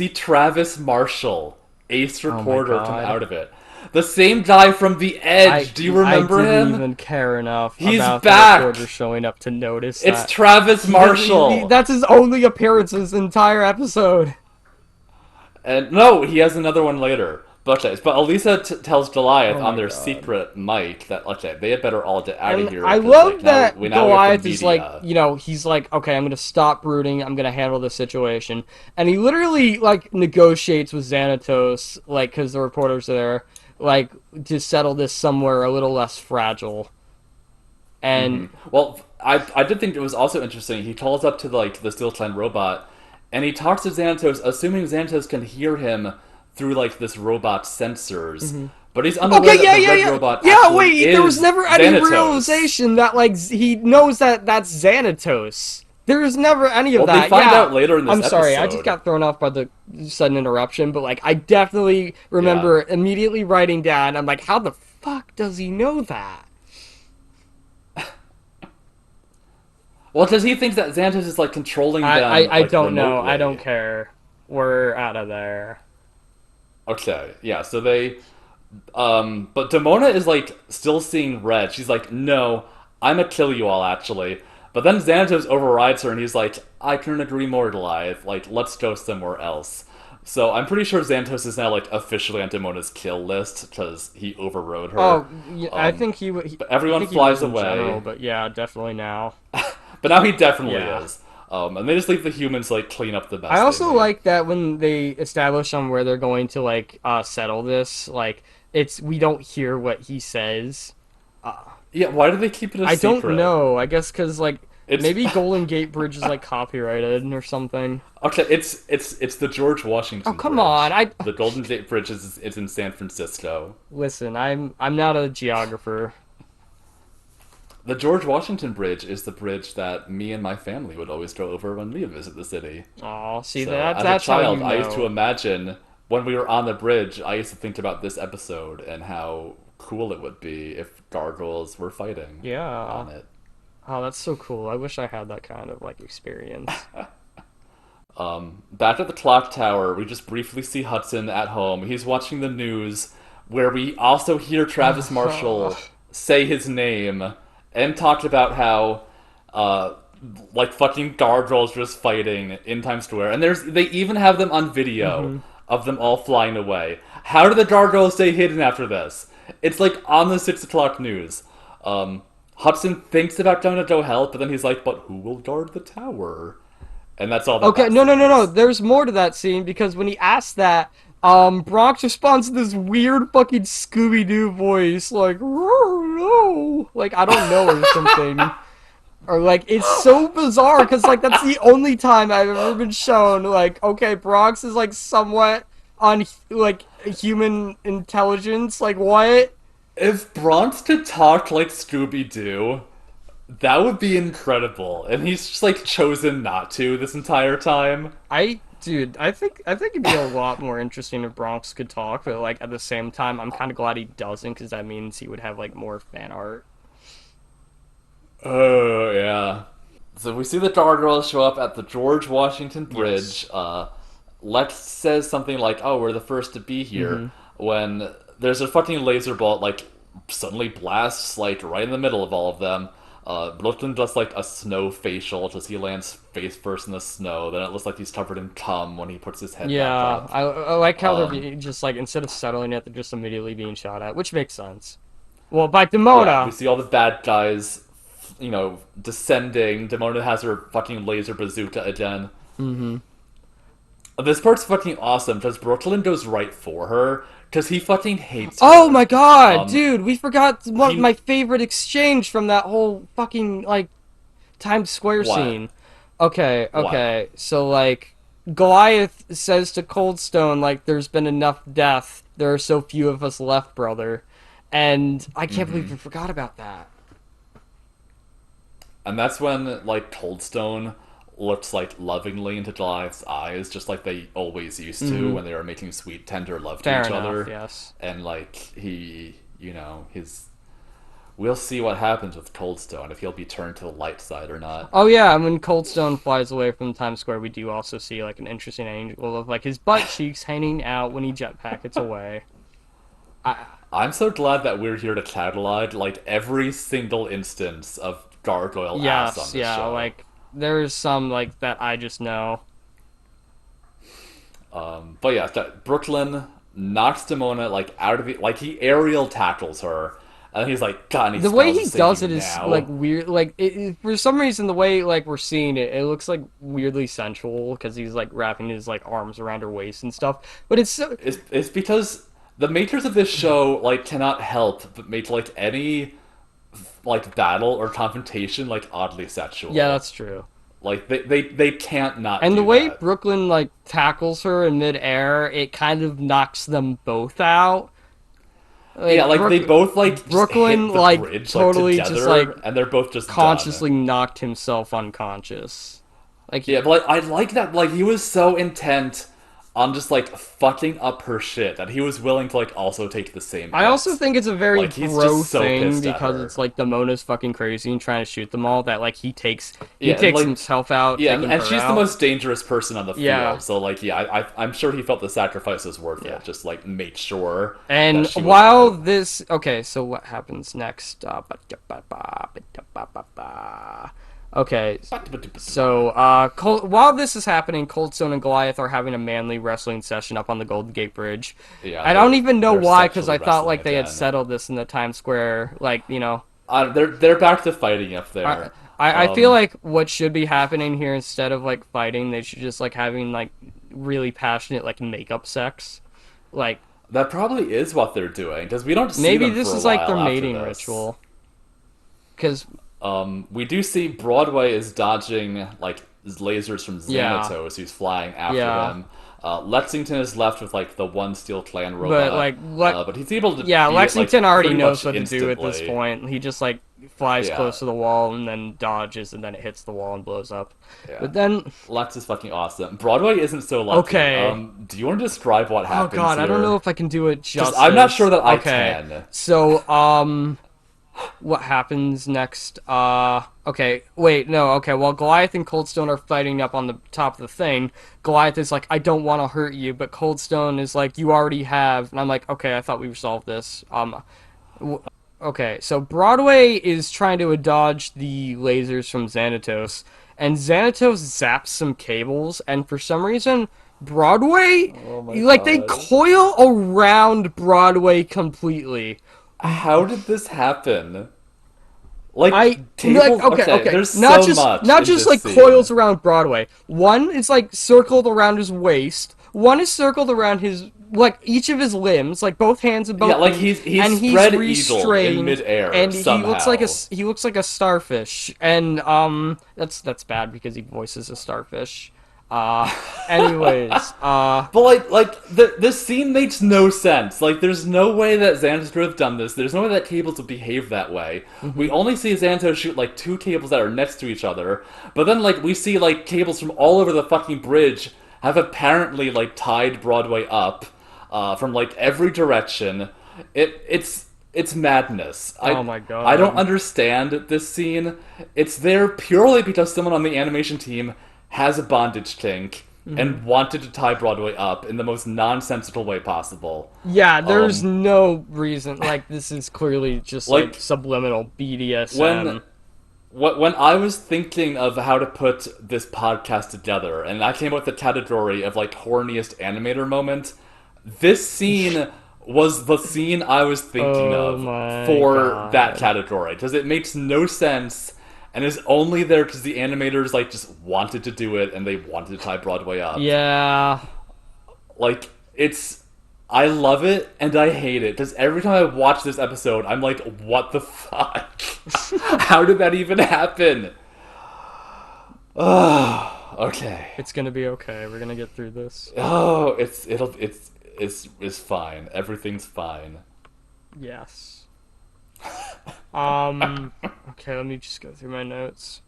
Travis Marshall, ace Oh my reporter, come God. out of it. The same guy from The I Edge. Do you I remember didn't him? even care enough He's about the back. reporter showing up to notice It's that Travis he doesn't. Marshall. That's his only appearance this entire episode. And no, he has another one later. But okay, but Elisa tells Goliath Oh on my their God. secret mic that okay, they had better all get out of And here I because like love now we that now we have the Goliath is like, media. he's like, okay, I'm gonna stop brooding. I'm gonna handle the situation, and he literally like negotiates with Xanatos, like, because the reporters are there, like, to settle this somewhere a little less fragile. And Well, I did think it was also interesting. He calls up to like the Steel Clan robot, and he talks to Xanatos, assuming Xanatos can hear him through like this robot's sensors. But he's unaware okay, that yeah, the yeah, red yeah, robot yeah. actually Wait, there was is never any Xanatos. realization that like he knows that that's Xanatos. There was never any of Well, they that. find Yeah, out later in this I'm sorry, I just episode. got thrown off by the sudden interruption, but like I definitely Yeah. remember immediately writing down. I'm like, how the fuck does he know that? Well, because he thinks that Xanatos is like controlling I them I, I like don't know. I don't remotely. care. We're out of there. Okay, yeah. So they, but Demona is like still seeing red. She's like, no, I'm gonna kill you all actually. But then Xanatos overrides her and he's like, I couldn't agree more, Goliath. Like, let's go somewhere else. So I'm pretty sure Xanatos is now like officially on Demona's kill list because he overrode her. Oh, yeah, I Um, think but I everyone think he flies was in general, away. but yeah, definitely now. But now he definitely Yeah. is. And they just leave the humans like clean up the I mess they also made. like that when they establish on where they're going to like settle this, like it's we don't hear what he says. Yeah, why do they keep it a I don't secret? know. I guess because like It's maybe Golden Gate Bridge is like copyrighted or something. okay. It's the George Oh Washington come on! Bridge. I The Golden Gate Bridge is in San Francisco. listen. I'm not a geographer. The George Washington Bridge is the bridge that me and my family would always go over when we visit the city. Oh, see So that as a that's how child, you I used to know. imagine when we were on the bridge, I used to think about this episode and how cool it would be if gargoyles were fighting Yeah. on it. Oh, that's so cool. I wish I had that kind of like experience. Back at the clock tower, we just briefly see Hudson at home. He's watching the news, where we also hear Travis Marshall say his name and talk about how, uh, like fucking gargoyles just fighting in Times Square, and they even have them on video hmm of them all flying away. How do the gargoyles stay hidden after this? It's like on the 6 o'clock news. Hudson thinks about going to go help, but then he's like, "But who will guard the tower?" And that's all that Okay, that no, no, scene no, no. is. There's more to that scene because when he asks that, Bronx responds to this weird fucking Scooby Doo voice, like, "Oh, no," like I don't know or something, or like it's so bizarre because like that's the only time I've ever been shown like, okay, Bronx is like somewhat on like human intelligence, like what? If Bronx could talk like Scooby Doo, That would be incredible. And he's just like chosen not to this entire time. Dude, I think it'd be a lot more interesting if Bronx could talk, but like at the same time, I'm kind of glad he doesn't because that means he would have like more fan art. Oh, yeah. So we see the Gargoyles show up at the George Washington Yes. Bridge. Lex says something like, "Oh, we're the first to be here," Mm-hmm. when there's a fucking laser bolt like suddenly blasts like right in the middle of all of them. Brooklyn does like a snow facial as he lands face first in the snow. Then it looks like he's covered in cum when he puts his head back Yeah, up. I like how they're Um, just like instead of settling it, they're just immediately being shot at, which makes sense. Well, by yeah, we Demona. see all the bad guys, descending. Demona has her fucking laser bazooka again. Mm-hmm. This part's fucking awesome because Brooklyn goes right for her because he fucking hates Oh her. my god, Um, dude, we forgot one of he my favorite exchange from that whole fucking like Times Square what? scene. Okay, What? okay. So like Goliath says to Coldstone like there's been enough death. There are so few of us left, brother. And I can't believe Mm-hmm. we forgot about that. And that's when like Coldstone looks like lovingly into Goliath's eyes, just like they always used to Mhm. when they were making sweet, tender love to Fair each enough, other. yes. And like his. We'll see what happens with Coldstone if he'll be turned to the light side or not. Oh yeah, and when Coldstone flies away from Times Square, we do also see like an interesting angle of like his butt cheeks hanging out when he jetpackets away. I, I'm so glad that we're here to catalog like every single instance of gargoyle ass on yes, this yeah, show. like there's some like that I just know. But yeah, Brooklyn knocks Demona like out of the like he aerial tackles her, and he's like, "God, any The way spells to he save does you it is like now?" weird. Like for some reason, the way like we're seeing it, it looks like weirdly sensual because he's like wrapping his like arms around her waist and stuff. But it's so It's because the makers of this show like cannot help but make like any like battle or confrontation like oddly yeah, sexual. that's true. Like they can't not And the do way that. Brooklyn like tackles her in midair, it kind of knocks them both out. Yeah, Like like they both like just Brooklyn hit the like bridge like totally just like together, and they're both just done. consciously knocked himself unconscious. Like Yeah, but like I like that like he was so intent on just like fucking up her shit that he was willing to like also take the same I also hits. think it's a very Like he's bro just so thing pissed at because her. it's like Damona's fucking crazy and trying to shoot them all that like he Yeah, and takes like himself out yeah, taking and her she's the out. most dangerous person on the Yeah. field. So like yeah, I'm sure he felt the sacrifice was worth Yeah. it. Just like make sure that And she was while out. this okay, so what happens next? Okay, so while this is happening, Coldstone and Goliath are having a manly wrestling session up on the Golden Gate Bridge. Yeah, I don't even know they're why, because sexually I thought wrestling like they had again. settled this in the Times Square, like They're back to fighting up I, there. I feel Um, like what should be happening here instead of like fighting, they should just like having like really passionate like makeup sex. Like that probably is what they're doing because we don't see maybe them this for a is like their while after mating this. ritual. Because We do see Broadway is dodging like lasers from yeah, Xanatos, who's flying after yeah, them. Lexington is left with like the one Steel Clan but robot, but he's able to yeah, beat it Lexington like already pretty knows much what to do at this instantly. point. He just like flies Yeah, close to the wall and then dodges and then it hits the wall and blows up. yeah. But then Lex is fucking awesome. Broadway isn't so lucky. okay. Do you want to describe what Oh happens god, I don't know here? if I can do it Because I'm not sure justice. that I Okay. can. So, what happens next? Okay, wait, no, okay, while Goliath and Coldstone are fighting up on the top of the thing, Goliath is like, I don't want to hurt you, but Coldstone is like, you already have, and I'm like, okay, I thought we resolved this. Okay, so Broadway is trying to dodge the lasers from Xanatos, and Xanatos zaps some cables, and for some reason, Broadway, Oh my like, they god. coil around Broadway completely. How did this happen? Like I like tables. okay, Okay, okay. there's so much Not in just this like scene. coils around Broadway. One is like circled around his waist. One is circled around his like each of his limbs, like both hands and Yeah, both like feet, he's and he's spread eagled in restrained midair and somehow. he looks like a starfish. And that's bad because he voices a starfish. Uh, anyways, But this scene makes no sense. Like, there's no way that Xanatos would have done this. There's no way that cables would behave that way. We mhm. only see Xanatos shoot like two cables that are next to each other, but then like we see like cables from all over the fucking bridge have apparently like tied Broadway up, from like every direction. It's madness. Oh my I don't god. understand this scene. It's there purely because someone on the animation team has a bondage kink Mhm. and wanted to tie Broadway up in the most nonsensical way possible. Yeah, there's Um, no reason. Like, this is clearly just like like subliminal when BDSM. when I was thinking of how to put this podcast together, and I came up with the category of like horniest animator moment, this scene was the scene I was thinking Oh of my for that god. category because it makes no sense and is only there because the animators like just wanted to do it and they wanted to tie Broadway up. Yeah. Like it's I love it and I hate it because every time I watch this episode, I'm like, what the fuck? How did that even happen? Oh, okay. It's gonna be okay. We're gonna get through this. Oh, it's fine. Everything's fine. Yes. Okay, let me just go through my notes.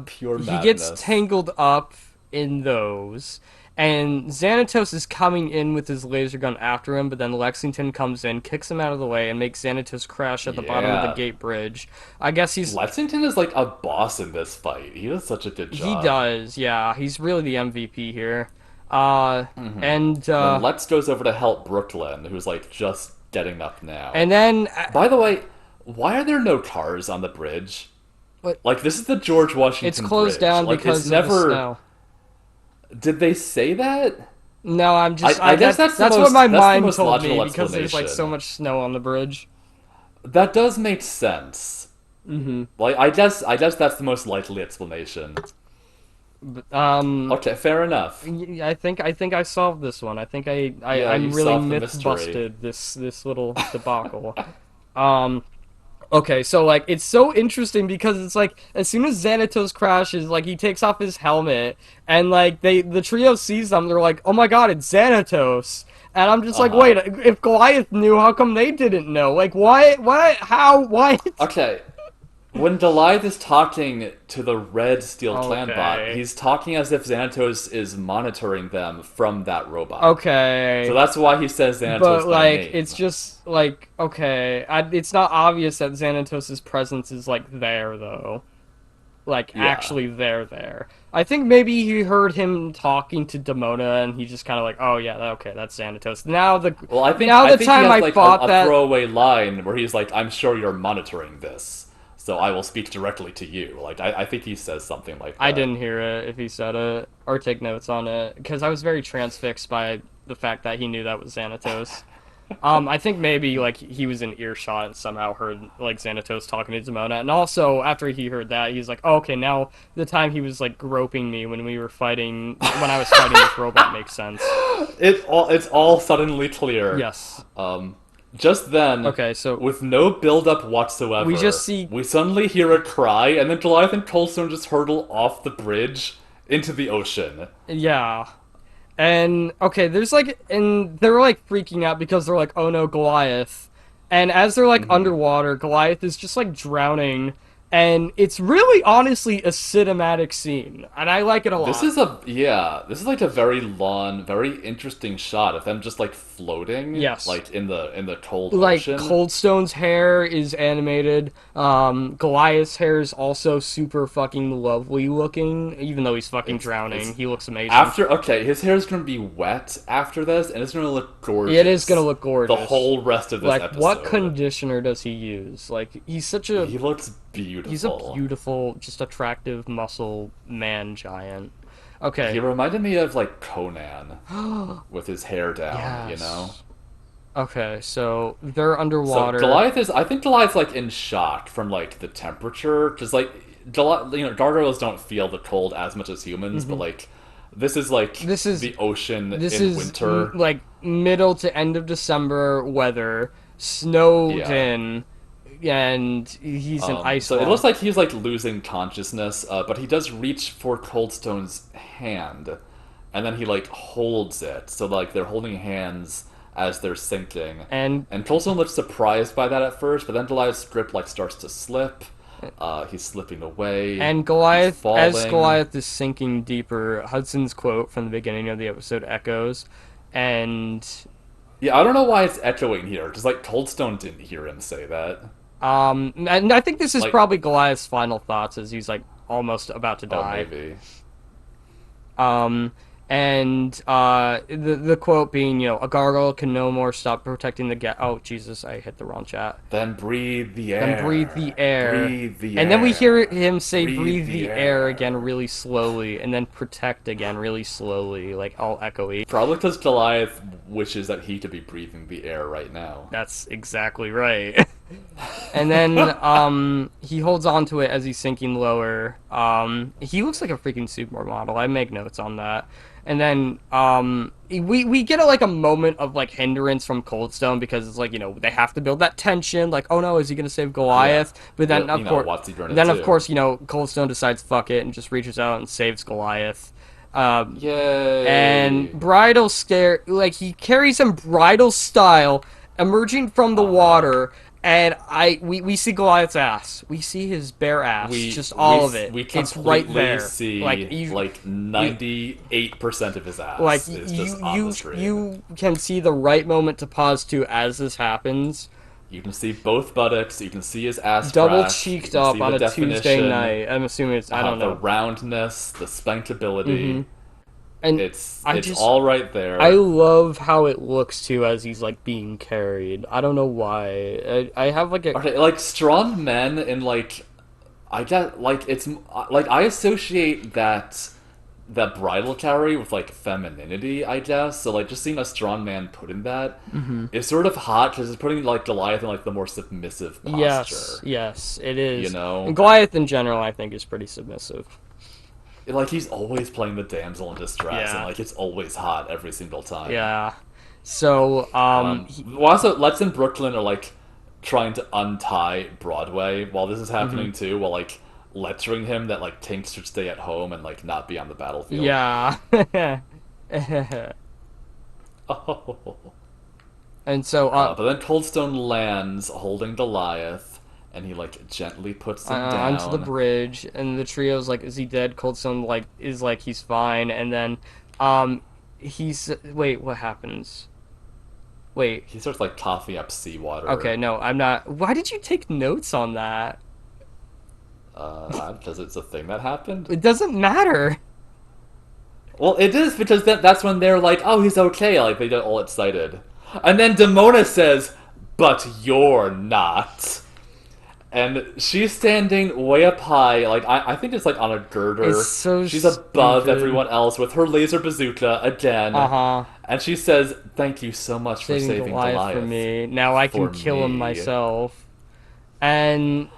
Pure He gets madness. tangled up in those, and Xanatos is coming in with his laser gun after him, but then Lexington comes in, kicks him out of the way, and makes Xanatos crash at the bottom of the Yeah. gate bridge. I guess Lexington is like a boss in this fight. He does such a good he job. does, yeah. He's really the MVP here. Uh, and Then Lex goes over to help Brooklyn, who's like just getting up now. and then By the way, why are there no cars on the bridge? what? Like this is the George It's Washington closed Bridge. down Like it's because of the never. snow. Did they say that? No, I'm just I guess that's what my that's the mind most told me logical because there's like so explanation. much snow on the bridge. That does make sense. Mm-hmm. Like I guess that's the most likely explanation. But, Okay, fair enough. I think I solved this one. I think Yeah, I'm you really solved the myth mystery. busted this little debacle. Um, okay, so like it's so interesting because it's like as soon as Xanatos crashes, like he takes off his helmet and like the trio sees them, they're like, "Oh my god, it's Xanatos." And I'm just Uh like, huh. "Wait, if Goliath knew, how come they didn't know? Like why how why?" Okay, when Goliath is talking to the red steel clan bot, Okay. he's talking as if Xanatos is monitoring them from that robot. So Okay. that's why he says But Xanatos by like it's name. just like okay, it's not obvious that Xanatos' presence is like there though. Like Yeah. actually there. I think maybe he heard him talking to Demona and he just kind of like, "Oh yeah, okay, that's Xanatos." Well, Now I the think he time has I like thought a that throwaway line where he's like, "I'm sure you're monitoring this, so I will speak directly to you." Like I think he says something like I that. didn't hear it if he said it or take notes on it because I was very transfixed by the fact that he knew that was Xanatos. I think maybe like he was in earshot and somehow heard like Xanatos talking to Demona, and also after he heard that, he's like, oh, okay, now the time he was like groping me when we were fighting, when I was fighting this robot makes sense. It's all suddenly clear. Yes. Um, just then, Okay, so with no build up we just whatsoever, see, we suddenly hear a cry, and then Goliath and Coldstone just hurtle off the bridge into the ocean. yeah, and okay, there's like, and they're like freaking out because they're like, oh no, Goliath, and as they're like hmm underwater, Goliath is just like drowning. And it's really honestly a cinematic scene, and I like it a This lot. is a yeah. This is like a very long, very interesting shot of them just like floating, Yes. like in the cold Like ocean. Coldstone's hair is animated. Goliath's hair is also super fucking lovely looking. Even though he's fucking drowning, It's he looks amazing. after okay. His hair is gonna be wet after this, and it's gonna look It is gonna gorgeous look the gorgeous. whole rest of this Like, what episode. conditioner does he use? Like, He looks he's a beautiful. beautiful, just attractive muscle man giant. He Okay. reminded me of like Conan with his hair down, you know? Yes. Okay, so they're So underwater. Goliath is I think Goliath's like in shock from like the temperature cuz like gargoyles don't feel the cold as much as humans, but hmm like this is like This is the ocean This in is winter. like middle to end of December weather, snowed Yeah. in, and he's an ice So it wall. looks like he's like losing consciousness, but he does reach for Coldstone's hand, and then he like holds it. So like they're holding hands as they're sinking, And and Coldstone looks surprised by that at first, but then Goliath's grip like starts to slip. He's slipping away. And He's Goliath, as falling. Goliath is sinking deeper, Hudson's quote from the beginning of the episode echoes, and Yeah, I don't know why it's echoing here, because like Coldstone didn't hear him say that. and I think this is Like, probably Goliath's final thoughts as he's like almost about to oh, die. maybe. Um, and the quote being, a gargoyle can no more stop protecting the get. Oh Jesus, I hit the wrong chat. Then breathe the Then breathe the air. air. Breathe the And then we hear air. him say Breathe breathe the the air again air. really slowly, and then protect again really slowly, like all echoey. Probably because Goliath wishes that he could be breathing the air right now. That's exactly right. And then he holds on to it as he's sinking lower. He looks like a freaking supermodel. I make notes on that. And then we get like a moment of like hindrance from Coldstone because it's like, they have to build that tension, like, oh no, is he going to save Yeah. Goliath? But then But, of course what's he gonna then of do? course, Coldstone decides fuck it and just reaches out and saves Goliath. And Yay! bridal scare, like he carries him bridal style emerging from the Uh-huh. water, and we see Goliath's ass. We see his bare ass, We just we all of it. we It's right completely there. see like You, 98% of his like ass is you just on the screen. you can see the right moment to pause to as this happens. You can see both buttocks, you can see his ass Double crack, you cheeked can up see on the a Tuesday definition, night. I'm assuming it's I don't the know. roundness, the spankability. And It's I it's just all right I there. love how it looks too as he's like being carried. I don't know why. I have like a Okay, like strong men in like I get like it's like I associate that bridal carry with like femininity, I guess. So like just seeing a strong man put in that is sort of hot because it's putting like Goliath in like the more submissive yes, posture. yes, it You is. And know, Goliath in general, I think, is pretty submissive. like he's always playing the damsel in distress, and Yeah, like it's always hot every single time. yeah. So, Lots of Lex and Brooklyn are like trying to untie Broadway while this is mhm. happening too, while like lecturing him that like Tinks should stay at home and like not be on the battlefield. Yeah. Oh. And so, But then Coldstone lands holding Goliath, and he like gently puts him onto the down. bridge, and the trio's like, "Is he dead?" Coldstone like is like, "He's fine," and then, um, wait, what happens? Wait, He starts like coughing up seawater. okay, no, I'm not. Why did you take notes on that? Because it's a thing that happened. It doesn't matter. Well, it is because that's when they're like, "Oh, he's okay." Like they get all excited, and then Demona says, "But you're not." And she's standing way up high, like I think it's like on a It's girder. so She's above stupid. everyone else with her laser bazooka Uh again, huh. and she says, "Thank you so much for Saving saving Goliath for Goliath me. Now I can for kill him me." myself. And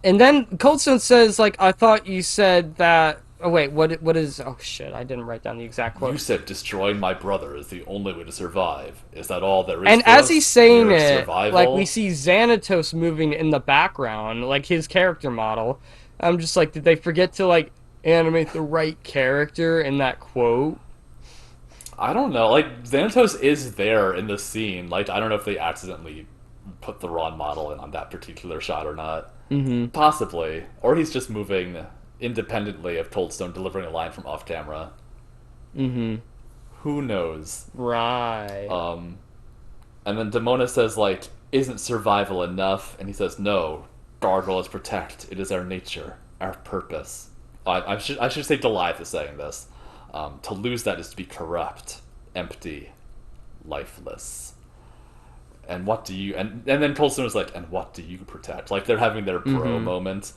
and then Coldstone says like, I thought you said that. Oh wait, what is? Oh shit, I didn't write down the exact You quote. said destroying my brother is the only way to survive. Is that all there is And for as he's us? saying Mere it, like we survival? see Xanatos moving in the background, like his character model. I'm just like, did they forget to like animate the right character in that quote? I don't know. Like Xanatos is there in the scene. Like I don't know if they accidentally put the wrong model in on that particular shot or not. Mm-hmm. Possibly, or he's just moving independently of Coldstone delivering a line from off camera. Mm-hmm. Who knows? Right. Um, and then Demona says like, "Isn't survival enough?" And he says, "No. Gargoyles protect. It is our nature, our purpose." I should say Goliath is saying this. To lose that is to be corrupt, empty, lifeless. And what do you and then Coulson was like, "And what do you protect?" Like they're having their bro Mm-hmm. moment.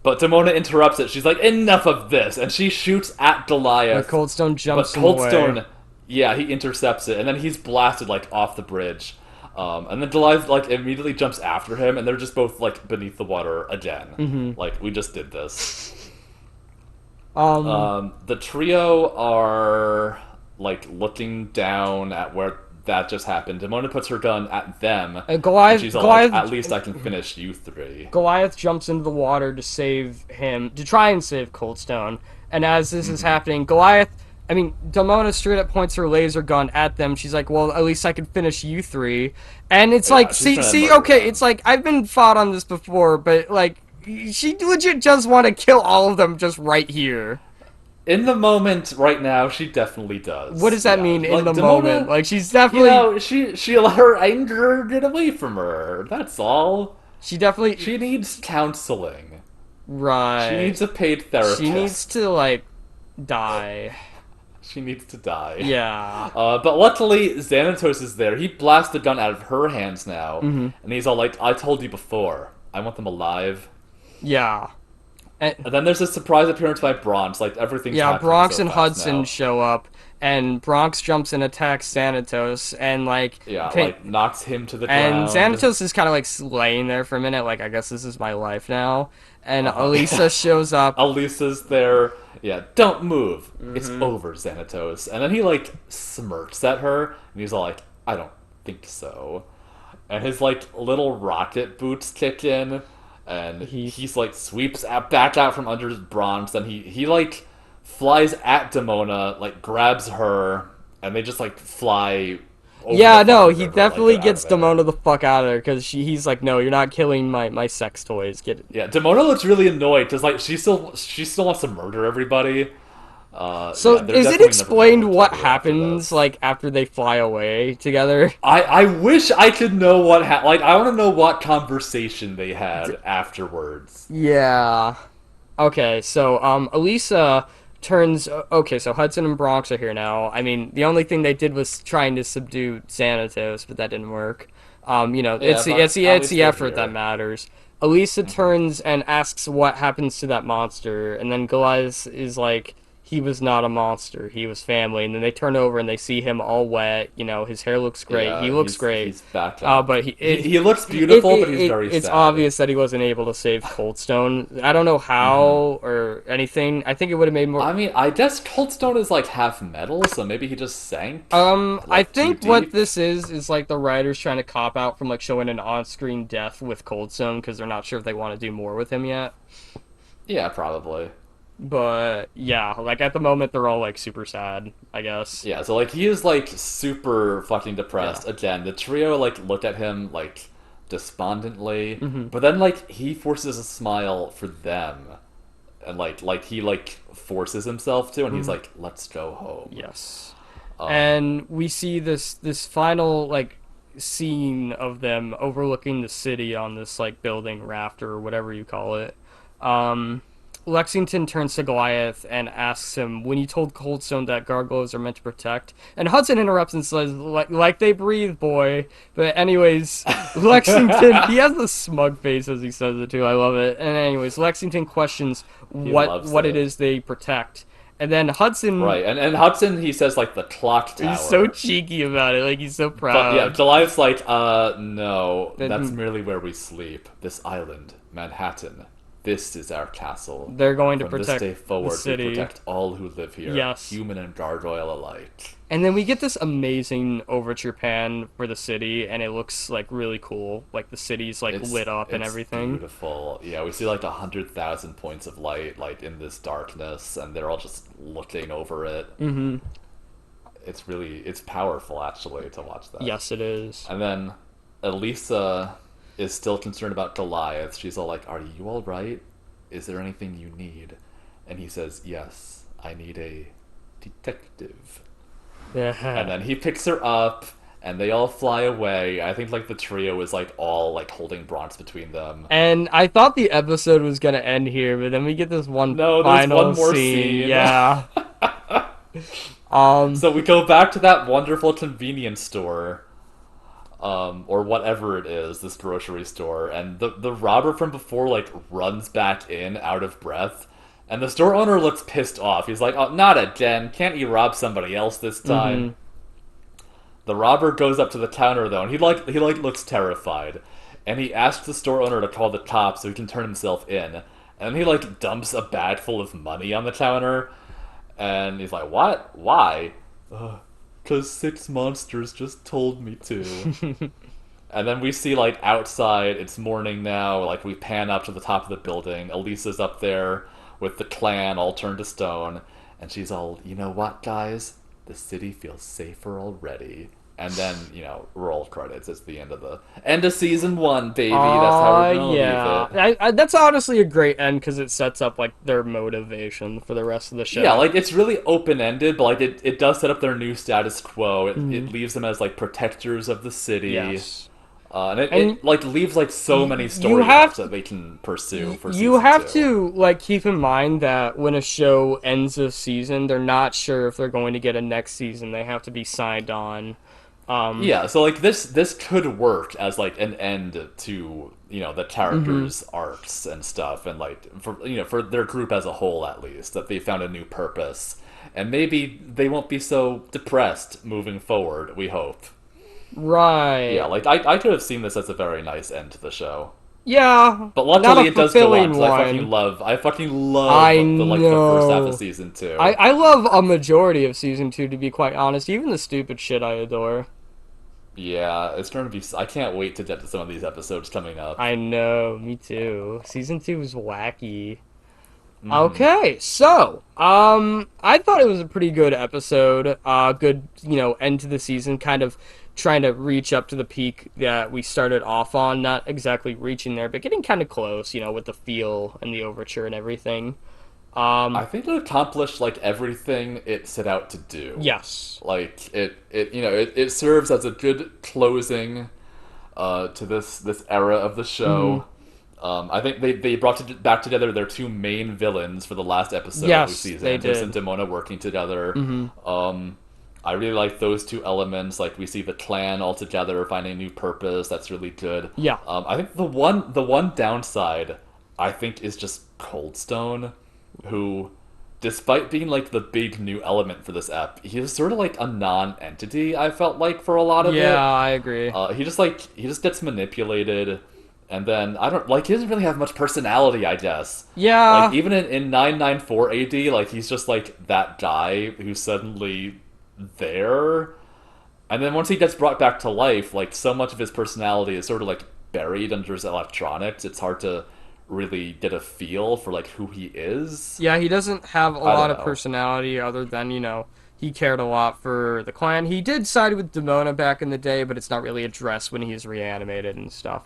But Demona interrupts it. She's like, "Enough of this," and she shoots at But Goliath. Coldstone But jumps in the way. Coldstone, yeah, he intercepts it, and then he's blasted like off the bridge. And then Goliath like immediately jumps after him, and they're just both like beneath the water again. Mm-hmm. Like we just did this. Um. The trio are like looking down at where that just happened. Demona puts her gun at them, and Goliath, she's all like, Goliath, "At least I can finish you three." Goliath jumps into the water to save him, to try and save Coldstone. And as this is happening, Demona straight up points her laser gun at them. She's like, "Well, at least I can finish you three." And it's Yeah, like, she's trying to see, murder okay, them. it's like I've been fought on this before, but like, she legit just want to kill all of them just right here. In the moment, right now, she definitely What does. does that Yeah, mean in like the moment? Demona, Like, she's definitely, she let her anger get away from her. That's all. she definitely, She needs counseling. She right. needs a paid She needs therapist. to like die. She needs to die. Yeah. But luckily, Xanatos is there. He blasts the gun out of her hands now, Mm-hmm. and he's all like, "I told you before. I want them alive." Yeah. And, And then there's a surprise appearance by Bronx. Like everything's yeah, happening Bronx so and fast Hudson now. show up, and Bronx jumps and attacks Xanatos, and like, Yeah, like knocks him to the and ground. Xanatos is kind of like laying there for a minute, like, I guess this is my life now. And Yeah. Elisa shows up. Elisa's there. Yeah, don't move. It's Hmm. over, Xanatos. And then he like smirks at her, and he's all like, "I don't think so." And his like little rocket boots kick in, and He, he's like sweeps back out from under his bronze. And he like flies at Demona, like grabs her, and they just like fly over the yeah, no, fucking he river. Like definitely get out of gets there. Demona the fuck out of there because he's like, no, you're not killing my sex toys. Get it. Yeah, Demona looks really annoyed because like she still wants to murder everybody. So Yeah, they're is it definitely never gonna explained work what together after happens this. like after they fly away together? I wish I could know what like I want to know what conversation they had afterwards. Yeah. Okay, so Elisa turns okay, so Hudson and Bronx are here now. I mean, the only thing they did was trying to subdue Xanatos, but that didn't work. Yeah, It's but at the least they're effort that here. matters. Elisa turns and asks what happens to that monster, and then Goliath is like, he was not a monster, he was family. And then they turn over and they see him all wet. His hair looks great. He Yeah, looks great. he's back up. But He looks beautiful, but he's very it's sad. obvious that he wasn't able to save Coldstone. I don't know Hmm. how or anything. I think it would have made more. I mean, I guess Coldstone is like half metal, so maybe he just sank I like too think what deep. this is like the writers trying to cop out from like showing an on-screen death with Coldstone because they're not sure if they want to do more with him yet. Yeah, probably. But yeah, like at the moment they're all like super sad, I guess. Yeah, so like he is like super fucking Yeah. depressed. Again, the trio like look at him like despondently, Hmm. but then like he forces a smile for them, and like he like forces himself to, and he's Hmm. like, "Let's go home." Yes. Um, And we see this final like scene of them overlooking the city on this like building rafter or whatever you call it. Um, Lexington turns to Goliath and asks him, "When you told Coldstone that gargoyles are meant to protect?" And Hudson interrupts and says, "Like they breathe, boy." But anyways, Lexington he has the smug face as he says it too. I love it. And anyways, Lexington questions he what loves what it it. is they protect, and then Hudson. Right, and Hudson he says like the clock He's so tower. cheeky about it. Like he's so But yeah, proud. Goliath's like, no, that's Then merely where we sleep. This island, Manhattan. This is our castle. they're going to From this protect day the forward, we city. protect all who live here, Yes. human and gargoyle alike. And then we get this amazing overture pan for the city, and it looks like really cool. Like the city's like lit up and It's everything. beautiful. Yeah, we see like 100,000 points of light, like in this darkness, and they're all just looking over it. Mm-hmm. It's powerful actually to watch that. Yes, it is. And then Elisa is still concerned about Goliath. She's all like, "Are you all right? Is there anything you need?" And he says, "Yes, I need a detective." And Yeah. then he picks her up, and they all fly away. I think like the trio is like all like holding Bronx between them. And I thought the episode was gonna end here, but then we get this one No, there's final one more scene. scene. Yeah. Um. So we go back to that wonderful convenience store, or whatever it is, this grocery store, and the robber from before like runs back in out of breath, and the store owner looks pissed off. He's like, "Oh, not again! Can't you rob somebody else this time?" Mhm. The robber goes up to the counter though, and he looks terrified, and he asks the store owner to call the cops so he can turn himself in, and he like dumps a bag full of money on the counter, and he's like, "What? Why?" Ugh. 'cause 6 monsters just told me to. And then we see, like, outside, it's morning now, like, we pan up to the top of the building. Elisa's up there with the clan all turned to stone, and she's all, you know what, guys? The city feels safer already. And then, roll credits. It's the end of season 1, baby. That's how we're gonna leave Yeah. it. That's honestly a great end because it sets up like their motivation for the rest of the Yeah, show. like, it's really open-ended, but, like, it does set up their new status quo. It Mhm. leaves them as, like, protectors of the city. Yes. And it, And it like leaves like so many you story arcs have that they can pursue for you season have 2. to like keep in mind that when a show ends a season, they're not sure if they're going to get a next season. They have to be signed on. Um, Yeah, so like this could work as like an end to the mhm. characters' arcs and stuff, and like for their group as a whole at least that they found a new purpose, and maybe they won't be so depressed moving forward. We hope. Yeah, Right. like I could have seen this as a very nice end to the show. Yeah, But not a luckily it does go on fulfilling because one. I fucking love I the first half of know. season I 2. I love a majority of season 2 to be quite honest. Even the stupid shit I adore. Yeah, it's going to be. I can't wait to get to some of these episodes coming up. I know, me too. Season 2 is wacky. Hmm. Okay, so I thought it was a pretty good episode. Good, end to the season, kind of trying to reach up to the peak that we started off on. Not exactly reaching there, but getting kind of close, with the feel and the overture and everything. I Um, think it accomplished like everything it set out to do. yes. Like it serves as a good closing to this era of the Hmm. show. I think they brought back together their two main villains for the last episode. We Yes, see they Xanthos and did. Demona working together. Hmm. Um, I really like those two elements. Like we see the clan all together finding a new purpose. That's really good. Yeah. I think the one downside I think is just Coldstone, who, despite being like the big new element for this app, he is sort of like a non-entity. I felt like for a lot of Yeah, it. I agree. He just gets manipulated, and then I don't like he doesn't really have much personality. I guess like Yeah, even in 994 AD, like he's just like that guy who's suddenly there, and then once he gets brought back to life, like so much of his personality is sort of like buried under his electronics. It's hard to really get a feel for like who he is. yeah, he doesn't have a I don't lot of know. personality other than, he cared a lot for the clan. He did side with Demona back in the day, but it's not really addressed when he's reanimated and stuff.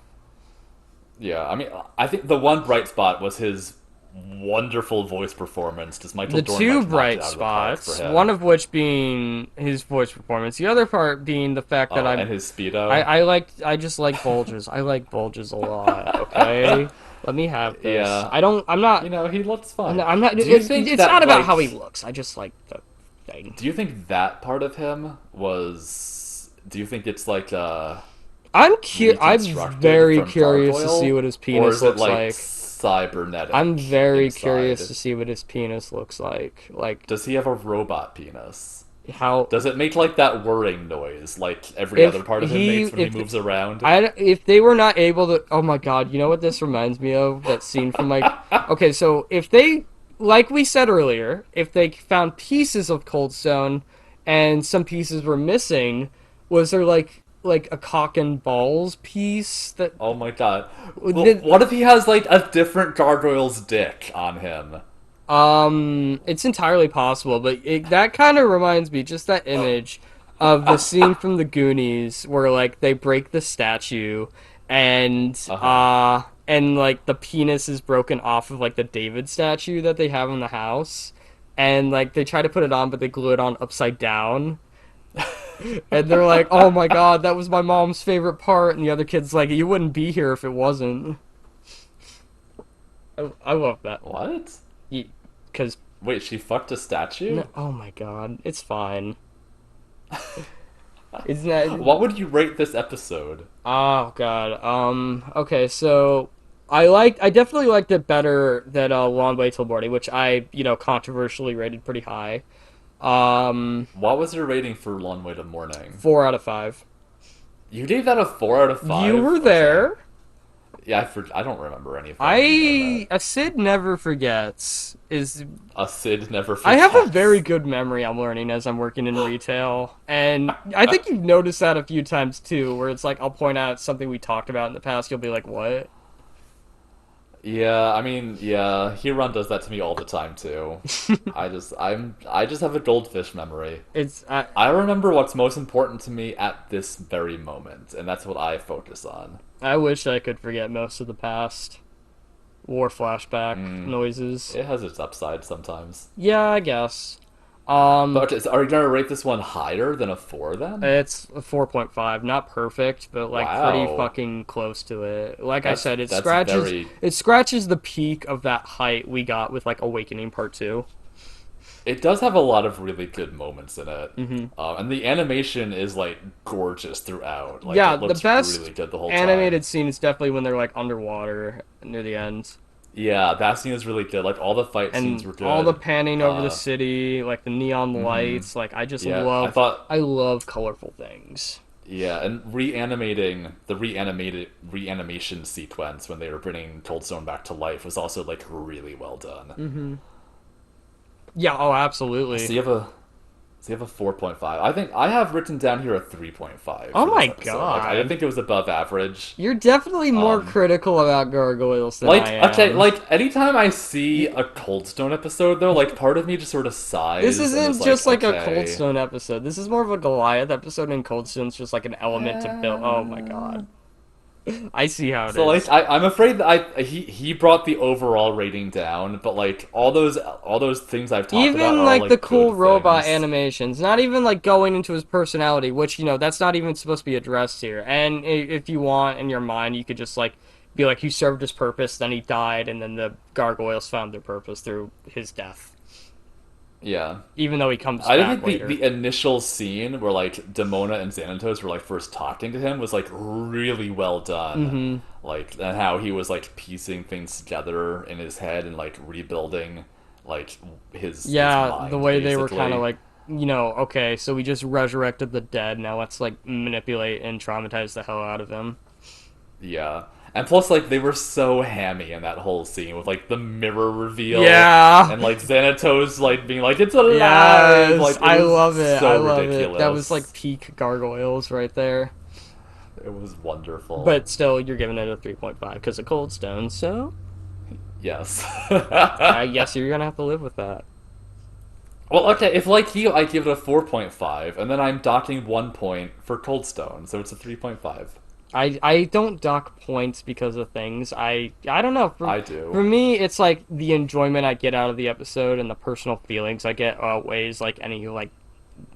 Yeah, I mean, I think the one bright spot was his wonderful voice performance. Does Michael The Dorn two like knocked it bright out of the park for spots, one him? of which being his voice performance, the other part being the fact that Oh, I'm and his I, speedo. I like I just like Bulges. I like Bulges a lot, okay? Let me have this. Yeah, I'm not he looks fine. I'm not Do you think it's not that about like? how he looks. I just like the thing. Do you think that part of him was? Do you think it's like I'm reconstructed very from curious to see Gargoyle, what his or penis is it looks like like. I'm cybernetic very curious inside? to see what his penis looks like. Like Does he have a robot penis? how Does it make like that whirring noise like every other part of him makes when he if moves around? if they were not able to, oh my god, you know what this reminds me of? That scene from like, okay, so if they, like we said earlier, if they found pieces of Coldstone and some pieces were missing, was there like a cock and balls piece that Oh my god. Well, did, what if he has like a different gargoyle's dick on him? it's entirely possible, but that kind of reminds me, just that image of the scene from the Goonies where like they break the statue and Uh huh. like the penis is broken off of like the David statue that they have in the house, and like they try to put it on but they glue it on upside down, and they're like, "Oh my god, that was my mom's favorite part," and the other kid's like, "You wouldn't be here if it wasn't." I love that What? because Wait, she fucked a statue? oh my god, it's fine. Isn't that? What would you rate this episode? Oh god. Okay, so I definitely liked it better than Long Way Till Morning, which I controversially rated pretty high. Um, What was your rating for Long Way to Morning? 4 out of 5. You gave that a 4 out of You 5? were Okay. there. I don't remember anything in that. A Sid never forgets is A Sid never I have a very forgets. good memory, I'm learning as I'm working in retail. And I think you've noticed that a few times too, where it's like I'll point out something we talked about in the past, you'll be like, "What?" Yeah, I mean, yeah, Hiran does that to me all the time too. I just have a goldfish memory. It's I remember what's most important to me at this very moment, and that's what I focus on. I wish I could forget most of the past war flashback noises. It has its upside sometimes. Yeah, I guess. But Um okay, so are you gonna rate this one higher than a 4 then? It's a 4.5, not perfect, but like pretty Wow. fucking close to it. Like I said, That's very. it scratches the peak of that height we got with like Awakening Part 2. It does have a lot of really good moments in it. Mhm. And the animation is like gorgeous throughout. Like Yeah, it the looks really best good the whole time. animated scene is definitely when they're like underwater near the end. Yeah, that scene is really good. Like all the fight scenes And were all the good. panning over the Uh, city, like the neon lights, like yeah, I thought. I love colorful things. Yeah, and reanimating the reanimated reanimation sequence when they were bringing Coldstone back to life was also like really well done. Mhm. Yeah, oh So absolutely. you have a so you have a 4.5. I think I have written down here a 3.5 Oh for this my episode. Like I didn't god. think it was above average. You're definitely more Um critical about gargoyles than I like okay, am. like anytime I see You, a Coldstone episode though, like part of me just sort of this sighs and is isn't like, just like a okay. Coldstone episode. This is more of a Goliath episode, and Coldstone's just like an element to build. Oh my Uh, god. I see how it So like is. I'm afraid that he brought the overall rating down, but like all those things I've talked about Even are all like the like good cool robot things. animations, not even like going into his personality, which, that's not even supposed to be addressed here. And if you want in your mind, you could just like be like, he served his purpose, then he died, and then the gargoyles found their purpose through his death. Yeah. Even though he comes I did back think later. the initial scene where like Demona and Xanatos were like first talking to him was like really well done. Mm-hmm. Like and how he was like piecing things together in his head and like rebuilding like his Yeah, the mind way they were kind of basically. like, okay, so we just resurrected the dead. Now let's like manipulate and traumatize the hell out of him. Yeah. And plus, like, they were so hammy in that whole scene with, like, the mirror reveal Yeah. and, like, Xanatos, like, being like, it's alive! Yes, Like, it I was love it. I so love it. That was like ridiculous. peak gargoyles right there. It was wonderful. But still, you're giving it a 3.5 because of Cold Stone. So Yes. I guess you're gonna have to live with that. Well, okay, if, like you, I give it a 4.5, and then I'm docking 1 point for Coldstone, so it's a 3.5. I don't dock points because of things. I don't know. I For do. me, it's like the enjoyment I get out of the episode and the personal feelings I get outweighs like any like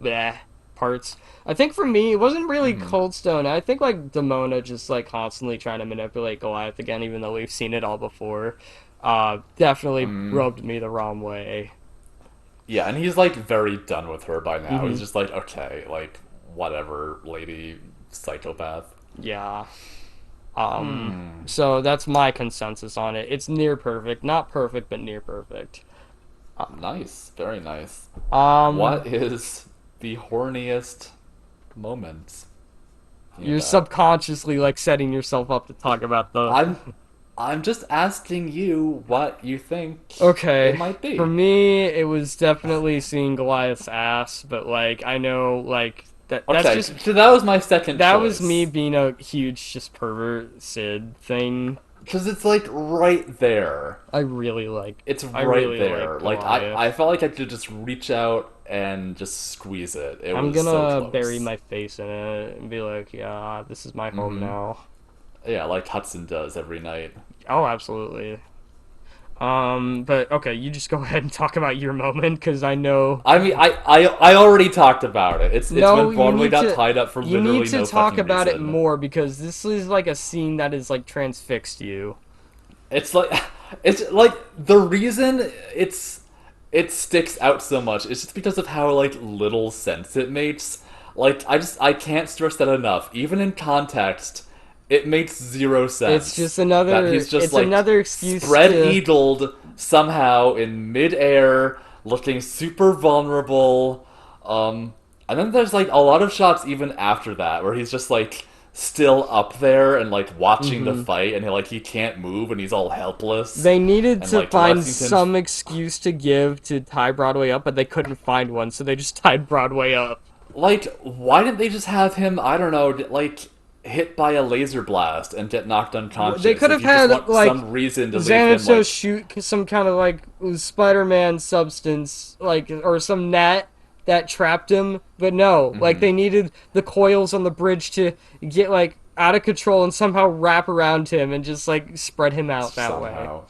bleh parts. I think for me, it wasn't really Cold Stone. I think like Demona just like constantly trying to manipulate Goliath again, even though we've seen it all before. Definitely rubbed me the wrong way. Yeah, and he's, like, very done with her by now. He's Hmm. just like, okay, like, whatever, lady psychopath. Yeah. So that's my consensus on it. It's near perfect, not perfect, but near perfect. Nice, very nice. Um, What is the horniest moment in you're that? subconsciously like setting yourself up to talk about the. I'm I'm just asking you what you think it Okay, might for be. me, it was definitely seeing Goliath's ass, but like I know like that's Okay, just so that was my second that was me choice. being a huge just pervert Sid thing. Because it's like right there. It's I right really like there. Like I Goliath. felt like I could just reach out and just squeeze it. It I'm was so gonna bury close. my face in it and be like, yeah, this is my home now. Yeah, like Hudson does every night. Oh, absolutely. But okay, you just go ahead and talk about your moment because I know. I mean, I already talked about it. It's No, when Broadway got tied up for you need literally to no talk fucking about it reason. more because this is like a scene that is like transfixed you. It's like it's like the reason it sticks out so much is just because of how like little sense it makes. Like I can't stress that enough. Even in context, it makes zero sense that he's just It's like another excuse spread to. eagled somehow in midair, looking super vulnerable. And then there's like a lot of shots even after that where he's just like still up there and like watching the Mm-hmm. fight, and he can't move and he's all helpless, They needed and to like find Lexington's some excuse to give to tie Broadway up, but they couldn't find one, so they just tied Broadway up. like, why didn't they just have him, I don't know, like hit by a laser blast and get knocked They unconscious could if have you just had want like some reason to leave him Xanatos like. shoot some kind of like Spider-Man substance, like or some net that trapped him. But no, like Mhm. they needed the coils on the bridge to get like out of control and somehow wrap around him and just like spread him out that way. Somehow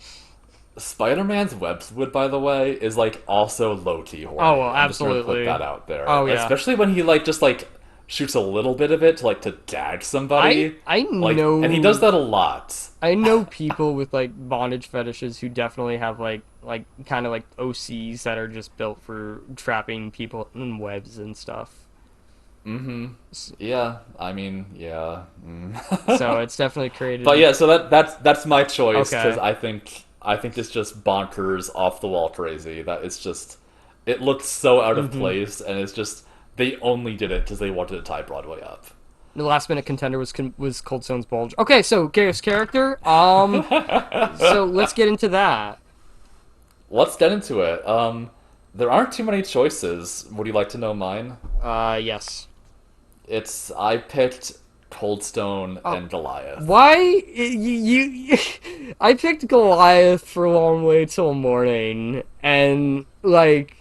Spider-Man's webswood, by the way, is like also low-key Oh horny. well, I'm just gonna put absolutely. that out there. Oh yeah. Especially when he like just like shoots a little bit of it to like to gag I somebody. I Like, and he does know that a lot. I know people with like bondage fetishes who definitely have like kind of like OCs that are just built for trapping people in webs and stuff. Mm-hmm. Yeah, I mean, yeah. So it's definitely But created. yeah, so that's my choice because Okay. I think it's just bonkers, off the wall crazy. That it's just it looked so out of Mm-hmm. place, and it's just they only did it because they wanted to tie Broadway up. The last minute contender was Cold Stone's Bulge. Okay, so Garrus character. So let's get into that. Let's get into it. There aren't too many choices. Would you like to know mine? Yes. I picked Coldstone Oh, and Goliath. why I picked Goliath for Long Way Till Morning, and like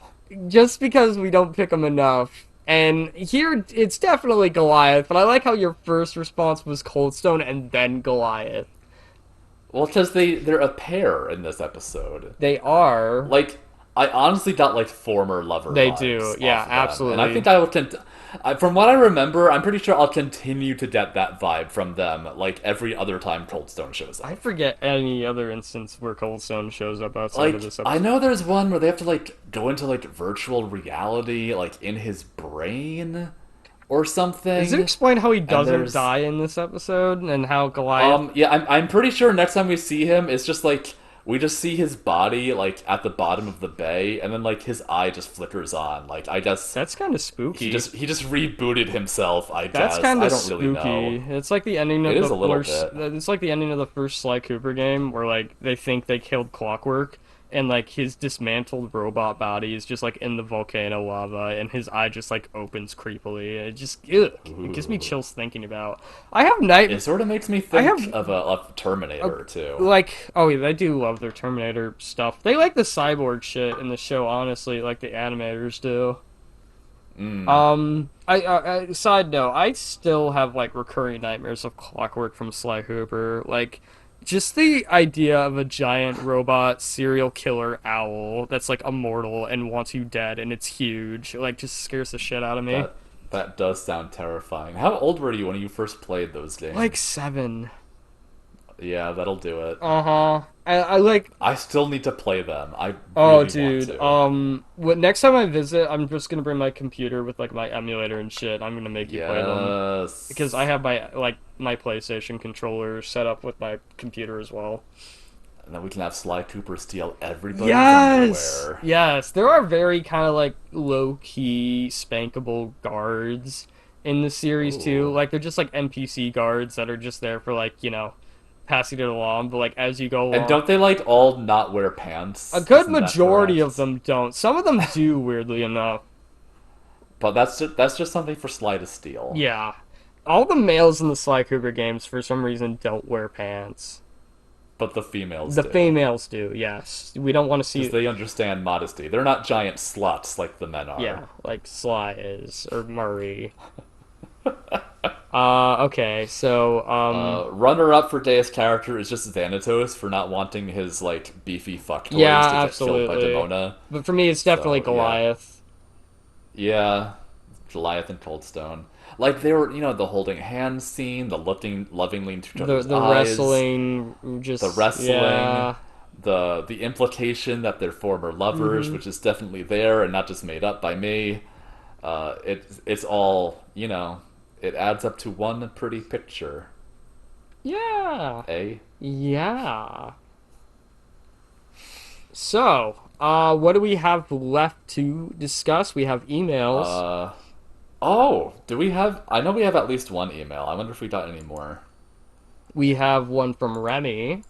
just because we don't pick him enough. And here it's definitely Goliath, but I like how your first response was Coldstone and then Goliath. Well, because they're a pair in this episode. They are. Like, I honestly got like former lover They do. vibes Yeah, off of them, and I absolutely. think I will. From what I remember, I'm pretty sure I'll continue to get that vibe from them. Like every other time Coldstone shows I up. forget any other instance where Coldstone shows up outside of Like this I episode. know there's one where they have to like go into like virtual reality, like in his brain or Does it something. explain how he And doesn't there's die in this episode and how Goliath? yeah, I'm pretty sure next time we see him, it's just like we just see his body like at the bottom of the bay, and then like his eye just flickers on. Like I guess That's kind of he spooky. just he just rebooted himself. I That's guess kind I of don't really spooky. know. It's like the ending It of is the a little first. bit. It's like the ending of the first Sly Cooper game, where like they think they killed Clockwork, and like his dismantled robot body is just like in the volcano lava, and his eye just like opens creepily. It just ugh, it gives me Ooh. chills thinking about. I have night. It sort of makes me I think have of uh, Terminator too. like oh yeah, they do love their Terminator stuff. They like the cyborg shit in the show, honestly, like the animators do. Mm. Side note, I still have like recurring nightmares of Clockwork from Sly Cooper. Like, just the idea of a giant robot serial killer owl that's like immortal and wants you dead and it's huge, like, just scares the shit out of me. That that does sound terrifying. How old were you when you first played those Like games? 7. Yeah, that'll do it. Uh-huh. I like I still need to play them. I oh really want dude, to. what next time I visit, I'm just gonna bring my computer with like my emulator and shit. I'm gonna make you play them. Because I Yes. have my PlayStation controller set up with my computer as well. And then we can have Sly Cooper steal everybody's Yes, underwear. yes, there are very kind of like low key spankable guards in the series too. Ooh. Like they're just like NPC guards that are just there for like passing it along. But like as you go And along, don't they like all not wear a pants? good Isn't that majority of correct? them don't. Some of them do, weirdly enough. But that's just something for Sly to steal. Yeah, all the males in the Sly Cooper games for some reason don't wear pants. But the females The do. females do, yes. We don't want to Because see, they understand modesty. They're not giant sluts like the men are. yeah, like Sly is, or Murray. Okay, so, Runner up for Deus character is just Xanatos for not wanting his like beefy fuck yeah, toys to get killed by absolutely. Demona. But for me, it's definitely So yeah, Goliath. yeah, Goliath and Coldstone. Like they were, the holding hands scene, the looking lovingly into each The other's the eyes, wrestling, the just, wrestling, yeah. the implication that they're former lovers, Hmm. which is definitely there and not just made up by me. It's all it adds up to one pretty picture, Yeah. eh? Yeah. So, what do we have left to discuss? We have emails. Uh, Oh, do we have? I know we have at least one email. I wonder if we got any more. We have one from Remy,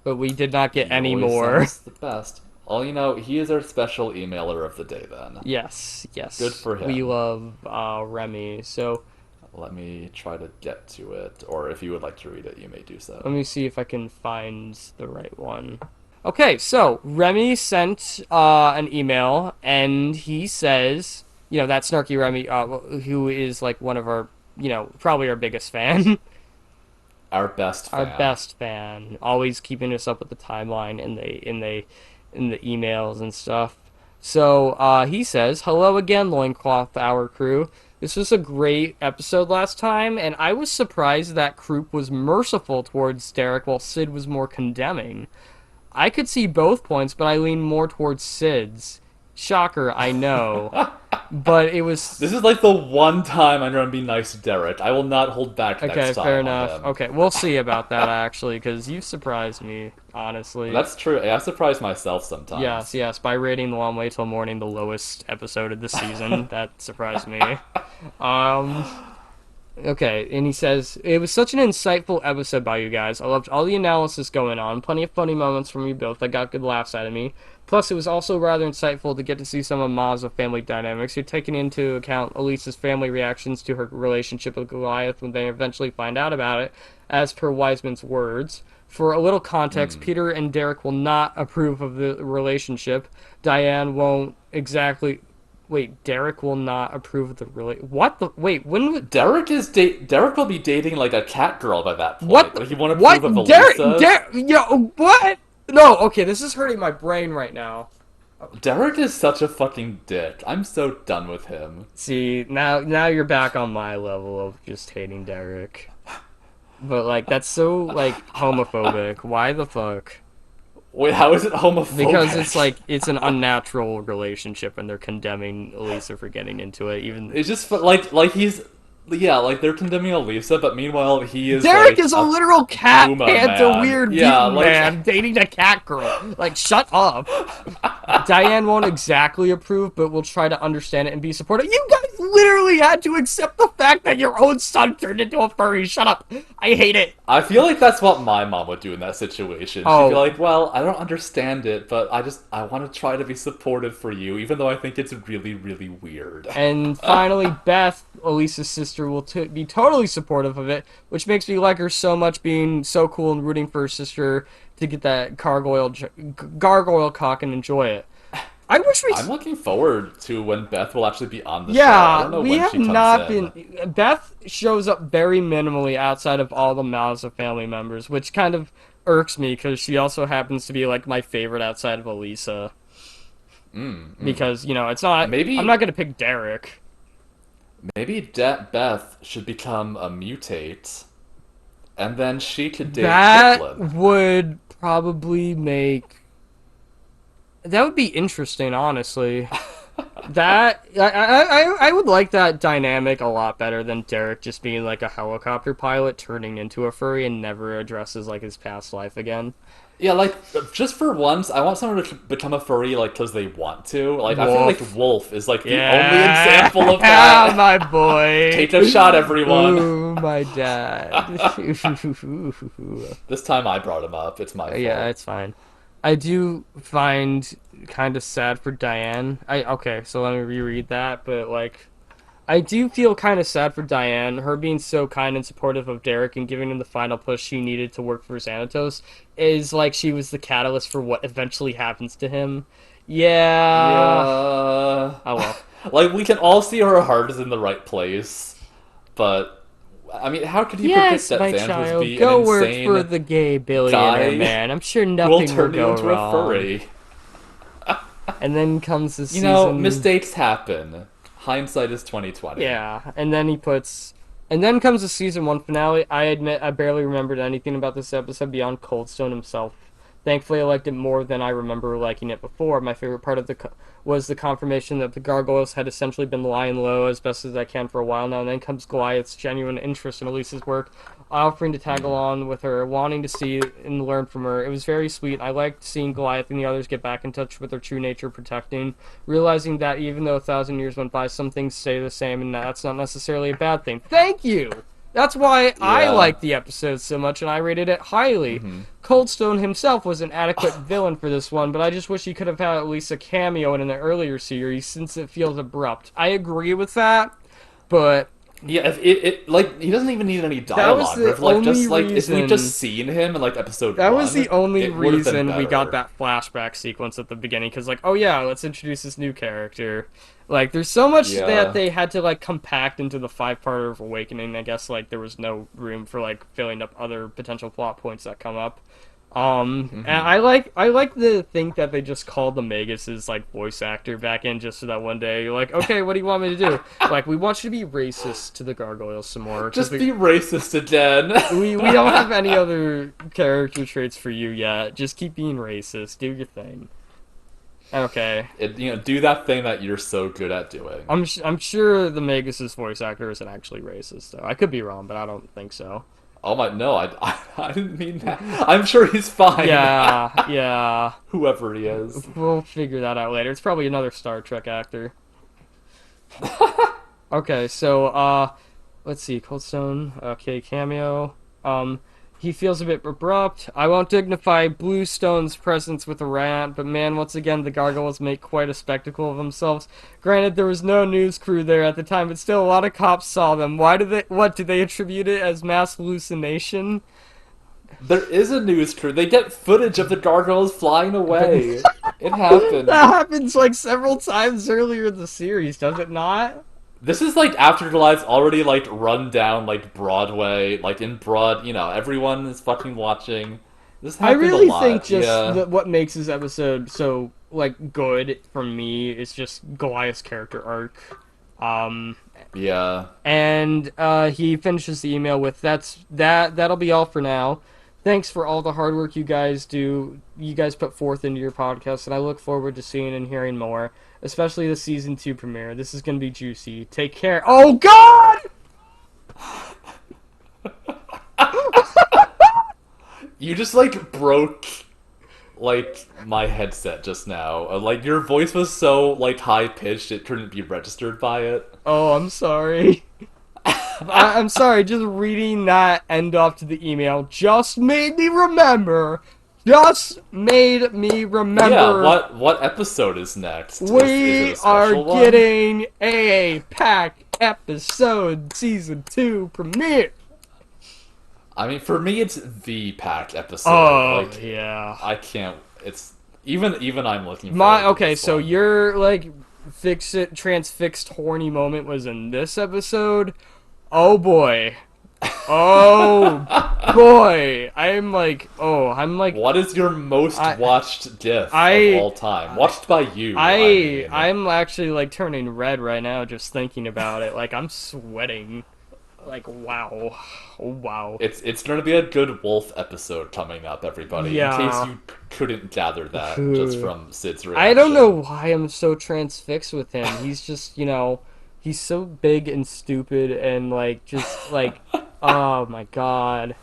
but we did not get He any always more. sends the best. Well, he is our special emailer of the day then. Yes, Good yes. for We him. love Remy. So Let me try to get to it, or if you would like to read it, you may do let so. me see if I can find the right one. Okay, so Remy sent an email, and he says, that snarky Remy, who is like one of our, probably our biggest fan, Our best our fan. best fan, always keeping us up with the timeline in the emails and stuff. So he says, "Hello again, Loincloth Hour crew. This was a great episode last time, and I was surprised that Croup was merciful towards Derek while Syd was more condemning. I could see both points, but I lean more towards Syd's. Shocker, I know. But it This was is like the one time I'm gonna be nice to Derek. I will not hold back next okay, fair time on enough. him. Okay, we'll see about that actually, because you surprised me, honestly. That's true. I surprise myself sometimes. Yes, yes, by rating The Long Way Till Morning the lowest episode of the season. That surprised me. Um, Okay, and he says, it was such an insightful episode by you guys. I loved all the analysis going on. Plenty of funny moments from you both that got good laughs out of me. Plus, it was also rather insightful to get to see some of Ma's family dynamics. You're taking into account Elisa's family reactions to her relationship with Goliath when they eventually find out about it, as per Wiseman's words. For a little context, Hmm. Peter and Derek will not approve of the relationship. Diane won't exactly. Wait, Derek will not approve of the What the? Wait, when would. Derek will be dating like a cat girl by that What? point. Like he won't approve of What? Derek? Elisa's. Yo, what? No, okay, this is hurting my brain right now. Derek is such a fucking dick. I'm so done with him. See, now you're back on my level of just hating Derek. But like that's so like homophobic. Why the fuck? Wait, how is it Because it's homophobic? like it's an unnatural relationship and they're condemning Elisa for getting into it. Even It's just like he's yeah, like they're condemning Elisa, but meanwhile he is Derek like is a a literal cat puma panther man. weird Yeah, mutant like man dating a cat girl. Like shut up. Diane won't exactly approve, but will try to understand it and be supportive. You guys literally had to accept the fact that your own son turned into a furry. Shut up. I hate it. I feel like that's what my mom would do in that situation. She'd be Oh, like, "Well, I don't understand it, but I want to try to be supportive for you, even though I think it's really, really weird." and finally, Beth, Elisa's sister, will be totally supportive of it, which makes me like her so much, being so cool and rooting for her sister to get that gargoyle cock and enjoy it. I wish we. I'm looking forward to when Beth will actually be on the show. I Yeah, don't know we when have she comes not in. been. Beth shows up very minimally outside of all the Mazda family members, which kind of irks me because she also happens to be like my favorite outside of Elisa. Because it's not. I'm not Maybe gonna pick Derek. Beth should become a mutate, and then she could date That Brooklyn. would probably make. That would be interesting, honestly. That I would like that dynamic a lot better than Derek just being like a helicopter pilot turning into a furry and never addresses like his past life again. Yeah, like just for once, I want someone to become a furry like because they want to. Like I feel like Wolf. Wolf is like the only Yeah, example of that. my boy. Take a shot, everyone. Ooh, my dad. This time I brought him up. It's my Yeah, fault. it's fine. I do find kind of sad for Diane. Okay, so let me reread that, but like I do feel kind of sad for Diane. Her being so kind and supportive of Derek and giving him the final push she needed to work for Xanatos is like she was the catalyst for what eventually happens to him. Yeah. Yeah. Oh well. Like we can all see her heart is in the right place, but I mean, how could you predict Yes, that my Xantos would child, be an go work for insane the gay billionaire guy man. I'm sure who will nothing will turn you go into a wrong. furry? And then comes the You know, season. mistakes happen. Hindsight is 2020. Yeah, and then he puts. And then comes the season one finale. I admit I barely remembered anything about this episode beyond Coldstone himself. Thankfully, I liked it more than I remember liking it before. My favorite part of was the confirmation that the Gargoyles had essentially been lying low as best as I can for a while now. And then comes Goliath's genuine interest in Elisa's work offering to tag along with her, wanting to see and learn from her. It was very sweet. I liked seeing Goliath and the others get back in touch with their true nature, protecting, realizing that even though 1,000 years went by, some things stay the same, and that's not necessarily a bad thing. Thank you! That's why I Yeah. liked the episode so much, and I rated it highly. Hmm. Coldstone himself was an adequate villain for this one, but I just wish he could have had at least a cameo in an earlier series, since it feels abrupt. I agree with that, but Yeah, if it like he doesn't even need any that was dialogue. But the if like only just like if we reason. just seen him in like episode That was the one, only it would have been reason we got better. that flashback sequence at the beginning, because, like, oh yeah, let's introduce this new character. Like, there's so much that Yeah. they had to, like, compact into the five-part of Awakening. I guess, like, there was no room for, like, filling up other potential plot points that come up. And Hmm. I like to think that they just called the Magus' like voice actor back in just so that one day you're like, okay, what do you want me to do? Like, we want you to be racist to the Gargoyles some more because Just we be racist again. we don't have any other character traits for you yet. Just keep being racist. Do your thing. Okay. Do that thing that you're so good at doing. I'm sure the Magus' voice actor isn't actually racist though. I could be wrong, but I don't think so. Oh my, no, I didn't mean that. I'm sure he's fine. Yeah, yeah. Whoever he is. We'll figure that out later. It's probably another Star Trek actor. Okay, so let's see, Coldstone. Okay, cameo. He feels a bit abrupt. I won't dignify Bluestone's presence with a rant, but man, once again, the Gargoyles make quite a spectacle of themselves. Granted, there was no news crew there at the time, but still, a lot of cops saw them. Why did they? What did they attribute it as mass hallucination? There is a news crew. They get footage of the gargoyles flying But away. It happened. that happens like several times earlier in the series, does it not? This is like after July's already like run down like Broadway, like in broad, everyone is fucking watching. This I happened a really think lot. just Yeah. what makes this episode so like good for me is just Goliath's character arc. Um, Yeah. and he finishes the email with that'll be all for now. Thanks for all the hard work you guys do. You guys put forth into your podcast, and I look forward to seeing and hearing more, especially the season 2 premiere. This is gonna be juicy. Take care. Oh God! You just like broke like my headset just now. Like your voice was so like high pitched it couldn't be registered by it. Oh, I'm sorry. I'm sorry, just reading that end off to the email just made me remember. Just made me Yeah, remember. what episode is next? Is it We a are special one? getting a pack episode season 2 premiere. I mean, for me, it's the pack episode. Oh Like, yeah. I can't. It's even I'm looking My forward to okay, this so one. your like fix it transfixed horny moment was in this episode. Oh boy. Oh boy. I'm like What is your most I watched GIF of I all time? Watched by you, I I mean. I'm actually like turning red right now just thinking about it. Like I'm sweating. Like wow. Oh, wow. It's going to be a good wolf episode coming up, everybody. In case Yeah. you couldn't gather that just from Sid's I don't know reaction. why I'm so transfixed with him. He's just, he's so big and stupid and like just like oh my god.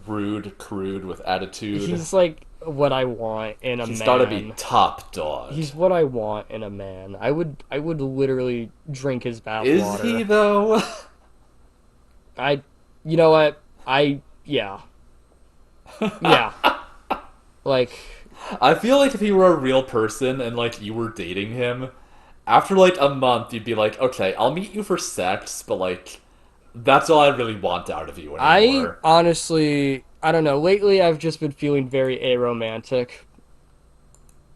Rude, crude, with attitude. He's like what I want in a He's man. got to be top dog. He's what I want in a man. I would literally drink his Is bathwater. he though? You know what? Yeah. Yeah. Like I feel like if he were a real person and like you were dating him, after like a month you'd be like, okay, I'll meet you for sex, but like that's all I really want out of you I anymore. honestly, I don't know. Lately, I've just been feeling very aromantic,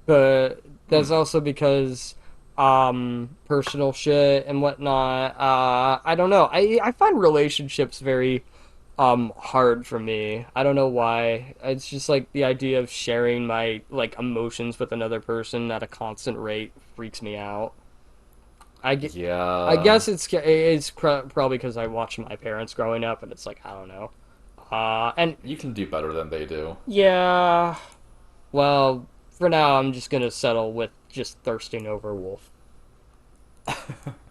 but that's also because personal shit and whatnot. I don't know. I find relationships very hard for me. I don't know why. It's just like the idea of sharing my like emotions with another person at a constant rate freaks me out. I Yeah. guess it's probably because I watched my parents growing up, and it's like I don't know. And You can do better than they do. yeah, well, for now I'm just gonna settle with just thirsting over Wolf.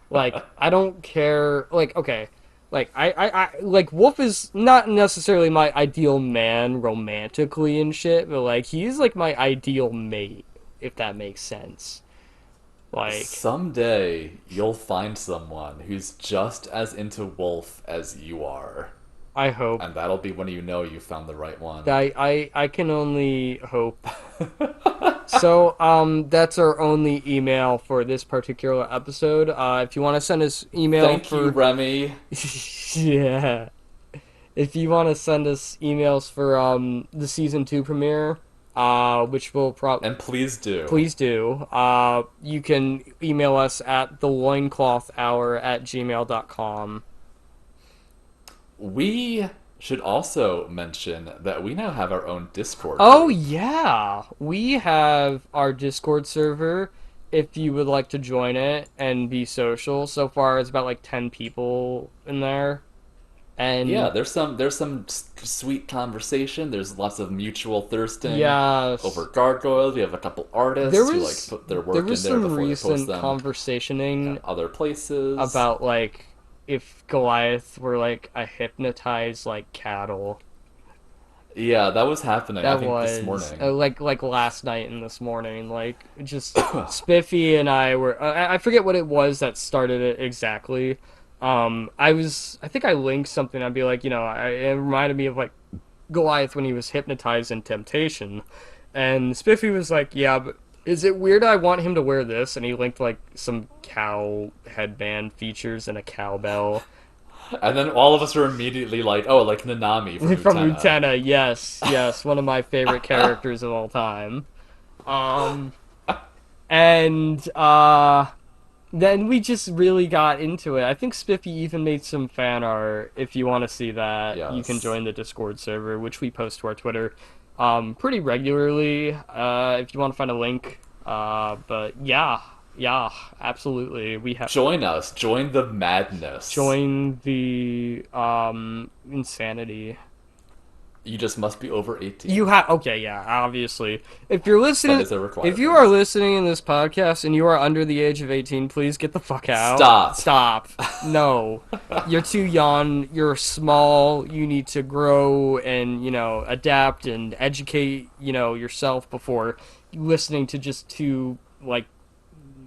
Like I don't care. Like okay, Like Wolf is not necessarily my ideal man romantically and shit, but like he's like my ideal mate, if that makes sense. Like Someday you'll find someone who's just as into Wolf as you are, I hope and that'll be when you know you found the right one. that I can only hope. So that's our only email for this particular episode. If you want to send us email Thank you, for Remy. yeah, if you want to send us emails for the season 2 premiere, which will probably And please do. please do. You can email us at the loincloth hour at gmail.com. We should also mention that we now have our own Discord Oh group. yeah, we have our Discord server. If you would like to join it and be social, so far it's about like 10 people in there, Yeah, and there's some sweet conversation. There's lots of mutual thirsting over yes, gargoyles. We have a couple there artists who like was put their there work was in there some before they post recent them conversationing at other places. about like if Goliath were like a hypnotized like cattle. Yeah, that was happening. I That think this was morning. like last night and this morning. Like just Spiffy and I were. I forget what it was that started it exactly. I think I linked something. I'd be like, it reminded me of like Goliath when he was hypnotized in Temptation, and Spiffy was like, yeah, but is it weird I want him to wear this? And he linked like some cow headband features and a cowbell. And then all of us were immediately like, "Oh, like Nanami from From Utena." Utena, yes, yes, one of my favorite characters of all time. Um, and then we just really got into it. I think Spiffy even made some fan art. If you want to see that, you can Yes. join the Discord server, which we post to our Twitter pretty regularly. If you want to find a link. But yeah, yeah, absolutely. We have Join us. Join the madness. joined the insanity. You just must be over 18. You have okay, yeah, obviously. If you're That listening, is a if you are requirement. listening in this podcast and you are under the age of 18, please get the fuck out. Stop. Stop. No, you're too young. You're small. You need to grow and adapt and educate yourself before listening to just two like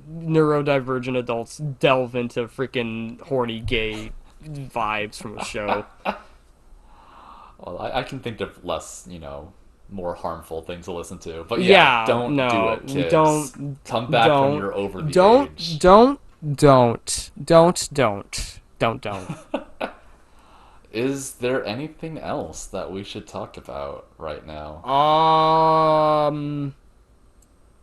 neurodivergent adults delve into freaking horny gay vibes from a show. Well, I can think of less, more harmful things to listen to. But yeah, Yeah, don't do no, it, kids. don't, Come back when don't, you're over the don't, age. don't, don't. Is there anything else that we should talk about right now? Um,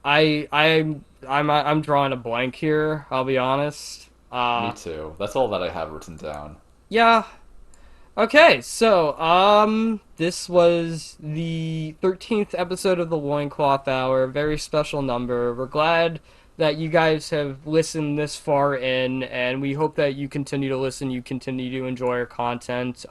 I'm drawing a blank here. I'll be honest. Me too. That's all that I have written down. Yeah. Okay, so this was the 13th episode of the Loincloth Hour. Very special number. We're glad that you guys have listened this far in, and we hope that you continue to listen. You continue to enjoy our content.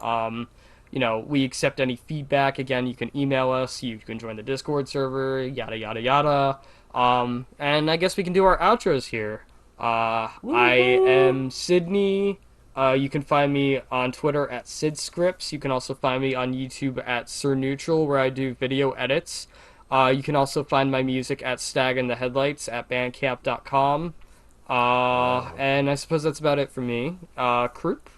We accept any feedback. Again, you can email us. You can join the Discord server. Yada yada yada. And I guess we can do our outros here. I Woohoo! am Sydney. You can find me on Twitter at SidScripts. You can also find me on YouTube at Sir Neutral, where I do video edits. You can also find my music at Stag in the Headlights at bandcamp.com. Whoa. And I suppose that's about it for me. Croup,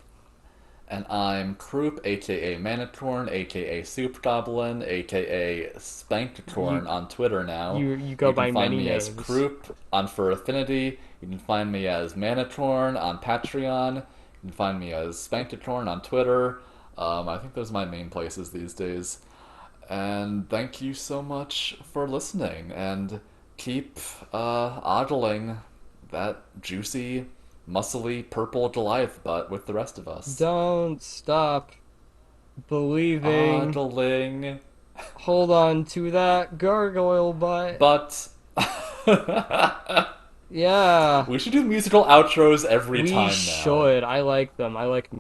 And I'm Croup, aka Manicorn, aka Soup Goblin, aka you Spankticorn on Twitter now. you go You can by find many me as names. Croup on Fur Affinity. You can find me as Manitorn on Patreon. You can find me as Spankticorn on Twitter. I think those are my main places these days. And thank you so much for listening. And keep ogling that juicy, muscly purple Goliath butt with the rest of us. Don't stop believing. Ogling. Hold on to that gargoyle butt. But Yeah, we should do musical outros every we time now. should. I like them. I like